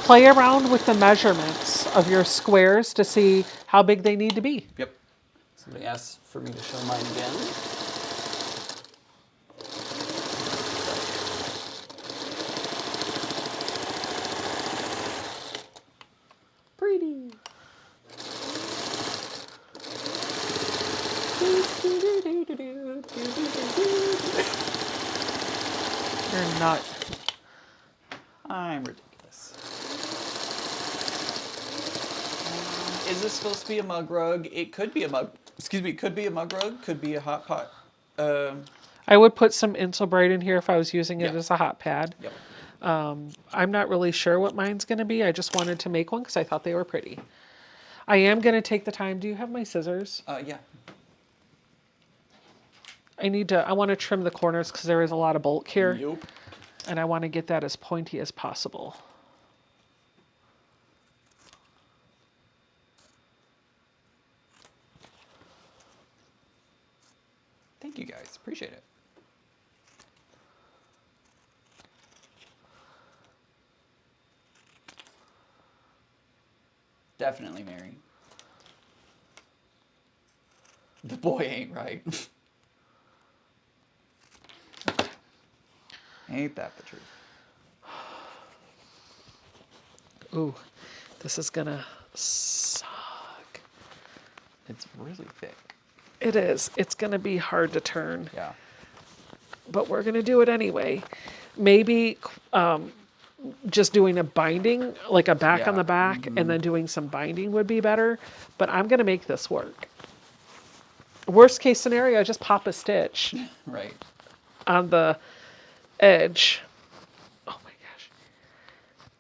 [SPEAKER 1] Play around with the measurements of your squares to see how big they need to be.
[SPEAKER 2] Yep. Somebody asked for me to show mine again.
[SPEAKER 1] Pretty. You're not.
[SPEAKER 2] I'm ridiculous. Is this supposed to be a mug rug? It could be a mug. Excuse me. It could be a mug rug. Could be a hot pot.
[SPEAKER 1] I would put some Insulbright in here if I was using it
[SPEAKER 2] Yep.
[SPEAKER 1] as a hot pad.
[SPEAKER 2] Yep.
[SPEAKER 1] I'm not really sure what mine's going to be. I just wanted to make one because I thought they were pretty. I am going to take the time. Do you have my scissors?
[SPEAKER 2] Yeah.
[SPEAKER 1] I want to trim the corners because there is a lot of bulk here.
[SPEAKER 2] Nope.
[SPEAKER 1] And I want to get that as pointy as possible.
[SPEAKER 2] Thank you guys. Appreciate it. Definitely Mary. The boy ain't right. Ain't that the truth?
[SPEAKER 1] Ooh, this is gonna suck.
[SPEAKER 2] It's really thick.
[SPEAKER 1] It is. It's gonna be hard to turn,
[SPEAKER 2] Yeah.
[SPEAKER 1] but we're gonna do it anyway. Maybe just doing a binding, like a back on
[SPEAKER 2] Yeah.
[SPEAKER 1] the back, and then doing some binding would be better. But I'm gonna make this work. Worst case scenario, just pop a stitch
[SPEAKER 2] Right.
[SPEAKER 1] on the edge. Oh my gosh.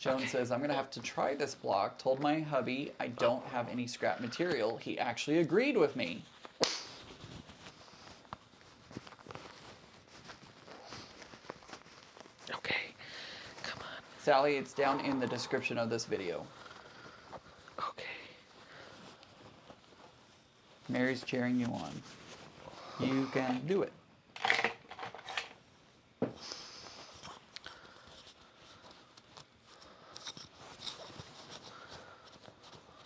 [SPEAKER 2] Joan says, I'm going to have to try this block. Told my hubby I don't have any scrap material. He actually agreed with me.
[SPEAKER 1] Okay, come on.
[SPEAKER 2] Sally, it's down in the description of this video.
[SPEAKER 1] Okay.
[SPEAKER 2] Mary's cheering you on. You can do it.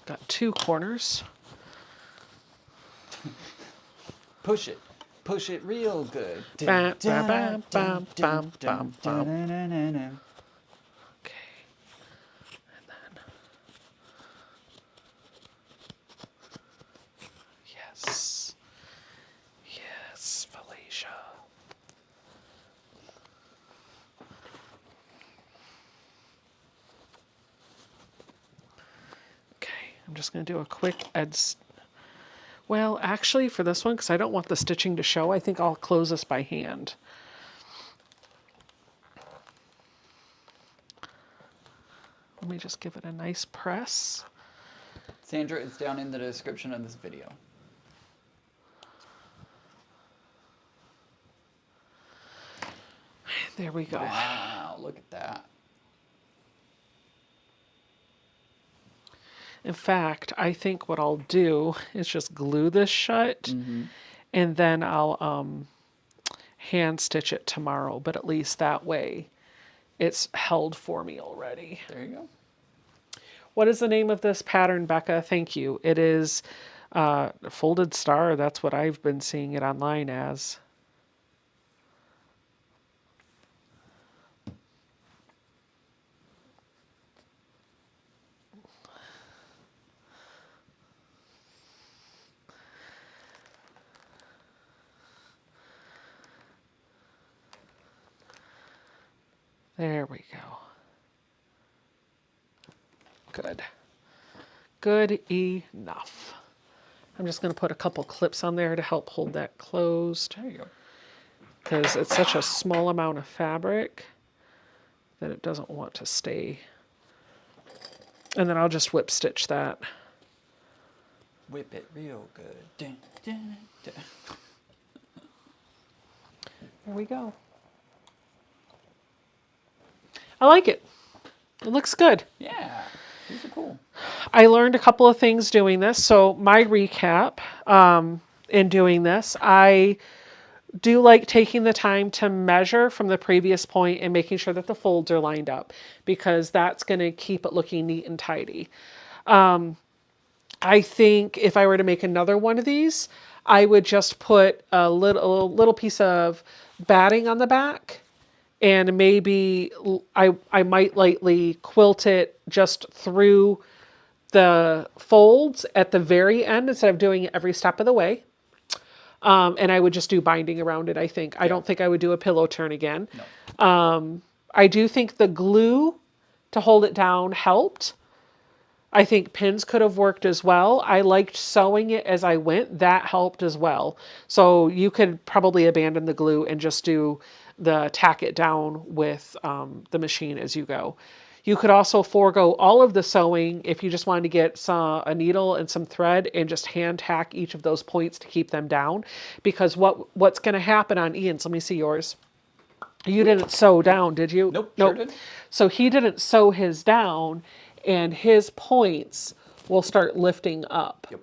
[SPEAKER 1] Got 2 corners.
[SPEAKER 2] Push it. Push it real good.
[SPEAKER 1] Bam, bam, bam, bam, bam, bam, bam. Okay. And then. Yes. Yes, Felicia. Okay, I'm just going to do a quick edge. Well, actually, for this one, because I don't want the stitching to show, I think I'll close this by hand. Let me just give it a nice press.
[SPEAKER 2] Sandra, it's down in the description of this video.
[SPEAKER 1] There we go.
[SPEAKER 2] Wow, look at that.
[SPEAKER 1] In fact, I think what I'll do is just glue this shut, and then I'll hand stitch it tomorrow, but at least that way it's held for me already.
[SPEAKER 2] There you go.
[SPEAKER 1] What is the name of this pattern, Becca? Thank you. It is Folded Star. That's what I've been seeing it online as. There we go. Good. Good enough. I'm just going to put a couple clips on there to help hold that closed.
[SPEAKER 2] There you go.
[SPEAKER 1] Because it's such a small amount of fabric that it doesn't want to stay. And then I'll just whip stitch that.
[SPEAKER 2] Whip it real good. Dun, dun, dun.
[SPEAKER 1] There we go. I like it. It looks good.
[SPEAKER 2] Yeah, these are cool.
[SPEAKER 1] I learned a couple of things doing this. So my recap in doing this, I do like taking the time to measure from the previous point and making sure that the folds are lined up, because that's going to keep it looking neat and tidy. I think if I were to make another one of these, I would just put a little piece of batting on the back, and maybe I might lightly quilt it just through the folds at the very end instead of doing it every step of the way. And I would just do binding around it, I think. I don't think I would do a pillow turn again.
[SPEAKER 2] No.
[SPEAKER 1] I do think the glue to hold it down helped. I think pins could have worked as well. I liked sewing it as I went. That helped as well. So you could probably abandon the glue and just do the tack it down with the machine as you go. You could also forego all of the sewing if you just wanted to get a needle and some thread and just hand tack each of those points to keep them down. Because what's going to happen on Ian's, let me see yours. You didn't sew down, did you?
[SPEAKER 2] Nope. Sure didn't.
[SPEAKER 1] So he didn't sew his down, and his points will start lifting up.
[SPEAKER 2] Yep.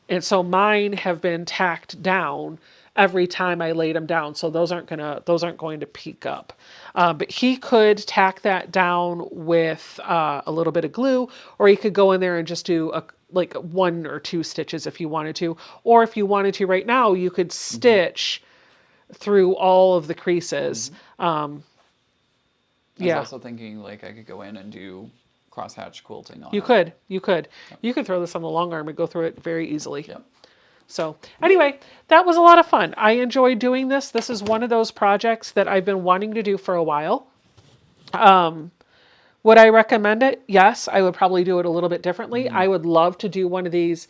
[SPEAKER 1] And so mine have been tacked down every time I laid them down. So those aren't going to peak up. But he could tack that down with a little bit of glue, or he could go in there and just do like 1 or 2 stitches if you wanted to. Or if you wanted to right now, you could stitch through all of the creases.
[SPEAKER 2] I was also thinking like I could go in and do crosshatch quilting on it.
[SPEAKER 1] You could throw this on the long arm and go through it very easily.
[SPEAKER 2] Yep.
[SPEAKER 1] So anyway, that was a lot of fun. I enjoyed doing this. This is one of those projects that I've been wanting to do for a while. Would I recommend it? Yes, I would probably do it a little bit differently. I would love to do one of these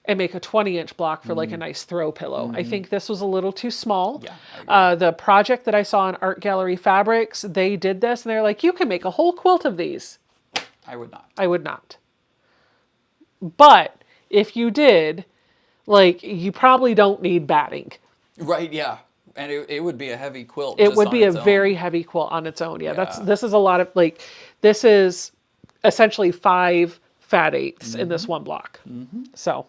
[SPEAKER 1] and make a 20-inch block for like a nice throw pillow. I think this was a little too small.
[SPEAKER 2] Yeah,
[SPEAKER 1] The project that I saw on Art Gallery Fabrics, they did this and they're like, you can make a whole quilt of these
[SPEAKER 2] I would not.
[SPEAKER 1] I would not. But if you did, like, you probably don't need batting.
[SPEAKER 2] Right, yeah. And it would be a heavy quilt
[SPEAKER 1] It
[SPEAKER 2] just
[SPEAKER 1] would
[SPEAKER 2] on
[SPEAKER 1] be a
[SPEAKER 2] its
[SPEAKER 1] very
[SPEAKER 2] own.
[SPEAKER 1] heavy quilt on its own. Yeah,
[SPEAKER 2] Yeah.
[SPEAKER 1] this is a lot of, like, this is essentially 5 fat eighths in this one block. So,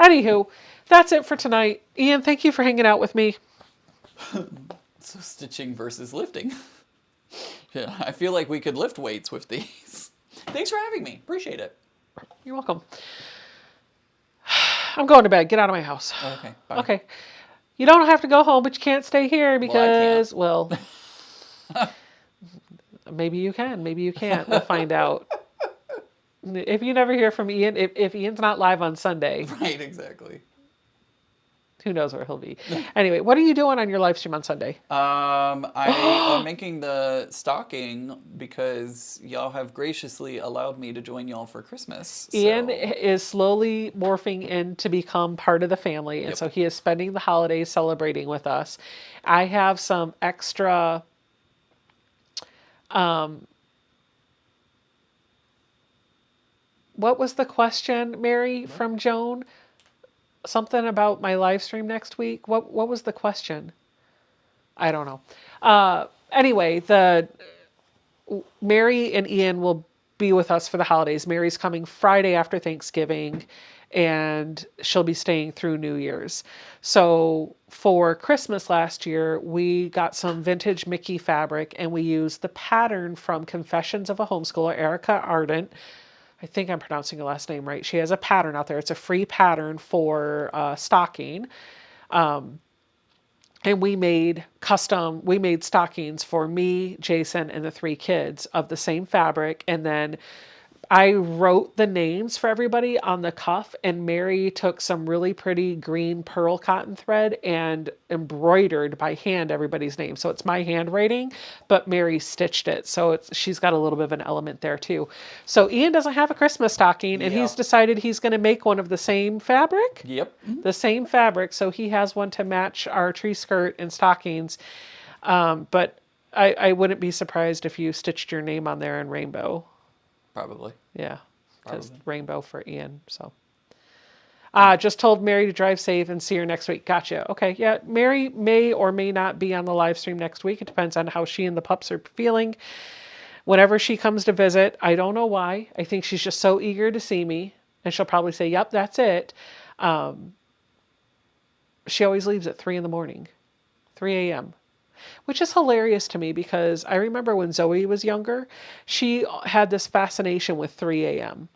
[SPEAKER 1] anywho, that's it for tonight. Ian, thank you for hanging out with me.
[SPEAKER 2] So stitching versus lifting. Yeah, I feel like we could lift weights with these. Thanks for having me. Appreciate it.
[SPEAKER 1] You're welcome. I'm going to bed. Get out of my house.
[SPEAKER 2] Okay, bye.
[SPEAKER 1] Okay. You don't have to go home, but you can't stay here
[SPEAKER 2] Well, I can't.
[SPEAKER 1] because, well, maybe you can, maybe you can't. We'll find out. If you never hear from Ian, if Ian's not live on Sunday,
[SPEAKER 2] Right, exactly.
[SPEAKER 1] who knows where he'll be. Anyway, what are you doing on your live stream on Sunday?
[SPEAKER 2] I am making the stocking because y'all have graciously allowed me to join y'all for Christmas.
[SPEAKER 1] Ian
[SPEAKER 2] So,
[SPEAKER 1] is slowly morphing in to become part of the family, and
[SPEAKER 2] Yep.
[SPEAKER 1] so he is spending the holidays celebrating with us. I have some extra what was the question, Mary, from Joan? Something about my live stream next week. What was the question? I don't know. Anyway, the Mary and Ian will be with us for the holidays. Mary's coming Friday after Thanksgiving, and she'll be staying through New Year's. So for Christmas last year, we got some vintage Mickey fabric, and we used the pattern from Confessions of a Homeschooler, Erica Ardent. I think I'm pronouncing her last name right. She has a pattern out there. It's a free pattern for stocking. And we made stockings for me, Jason, and the 3 kids of the same fabric. And then I wrote the names for everybody on the cuff, and Mary took some really pretty green pearl cotton thread and embroidered by hand everybody's name. So it's my handwriting, but Mary stitched it. So she's got a little bit of an element there too. So Ian doesn't have a Christmas stocking, and he's
[SPEAKER 2] Yep.
[SPEAKER 1] decided he's going to make one of the same fabric.
[SPEAKER 2] Yep.
[SPEAKER 1] The same fabric, so he has one to match our tree skirt and stockings. But I wouldn't be surprised if you stitched your name on there in rainbow.
[SPEAKER 2] Probably.
[SPEAKER 1] Yeah, because
[SPEAKER 2] Probably.
[SPEAKER 1] rainbow for Ian. So, just told Mary to drive safe and see her next week. Gotcha. Okay, yeah, Mary may or may not be on the live stream next week. It depends on how she and the pups are feeling. Whenever she comes to visit, I don't know why. I think she's just so eager to see me, and she'll probably say, "Yep, that's it." She always leaves at 3 in the morning, 3 a.m., which is hilarious to me because I remember when Zoe was younger, she had this fascination with 3 a.m.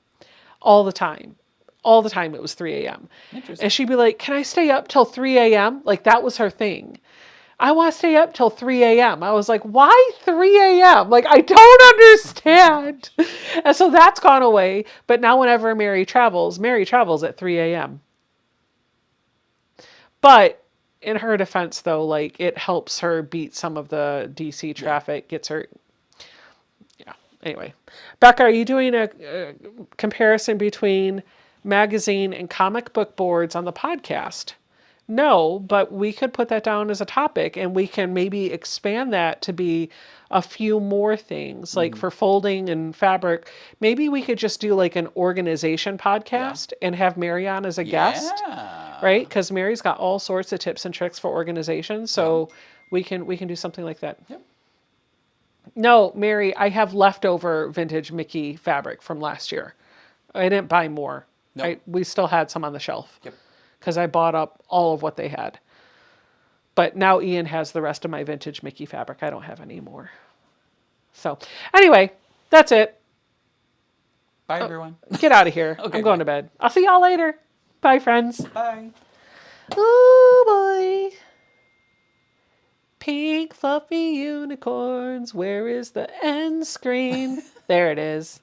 [SPEAKER 1] all the time. All the time it was 3 a.m.
[SPEAKER 2] Interesting.
[SPEAKER 1] And she'd be like, "Can I stay up till 3 a.m.?" Like, that was her thing. "I want to stay up till 3 a.m. I was like, "Why 3 a.m.? Like, I don't understand." And so that's gone away. But now whenever Mary travels at 3 a.m. But in her defense, though, like, it helps her beat some of the DC traffic, gets her. Yeah. Anyway, Becca, are you doing a comparison between magazine and comic book boards on the podcast? No, but we could put that down as a topic, and we can maybe expand that to be a few more things, like for folding and fabric. Maybe we could just do like an organization podcast and have Mary on as a guest.
[SPEAKER 2] Yeah.
[SPEAKER 1] Right? Because Mary's got all sorts of tips and tricks for organization, so we can do something like that.
[SPEAKER 2] Yep.
[SPEAKER 1] No, Mary, I have leftover vintage Mickey fabric from last year. I didn't buy more.
[SPEAKER 2] Nope.
[SPEAKER 1] We still had some on the shelf
[SPEAKER 2] Yep.
[SPEAKER 1] because I bought up all of what they had. But now Ian has the rest of my vintage Mickey fabric. I don't have any more. So anyway, that's it.
[SPEAKER 2] Bye, everyone.
[SPEAKER 1] Get out of here.
[SPEAKER 2] Okay,
[SPEAKER 1] I'm going
[SPEAKER 2] bye.
[SPEAKER 1] to bed. I'll see y'all later. Bye, friends.
[SPEAKER 2] Bye.
[SPEAKER 1] Oh boy. Pink fluffy unicorns. Where is the end screen? There it is.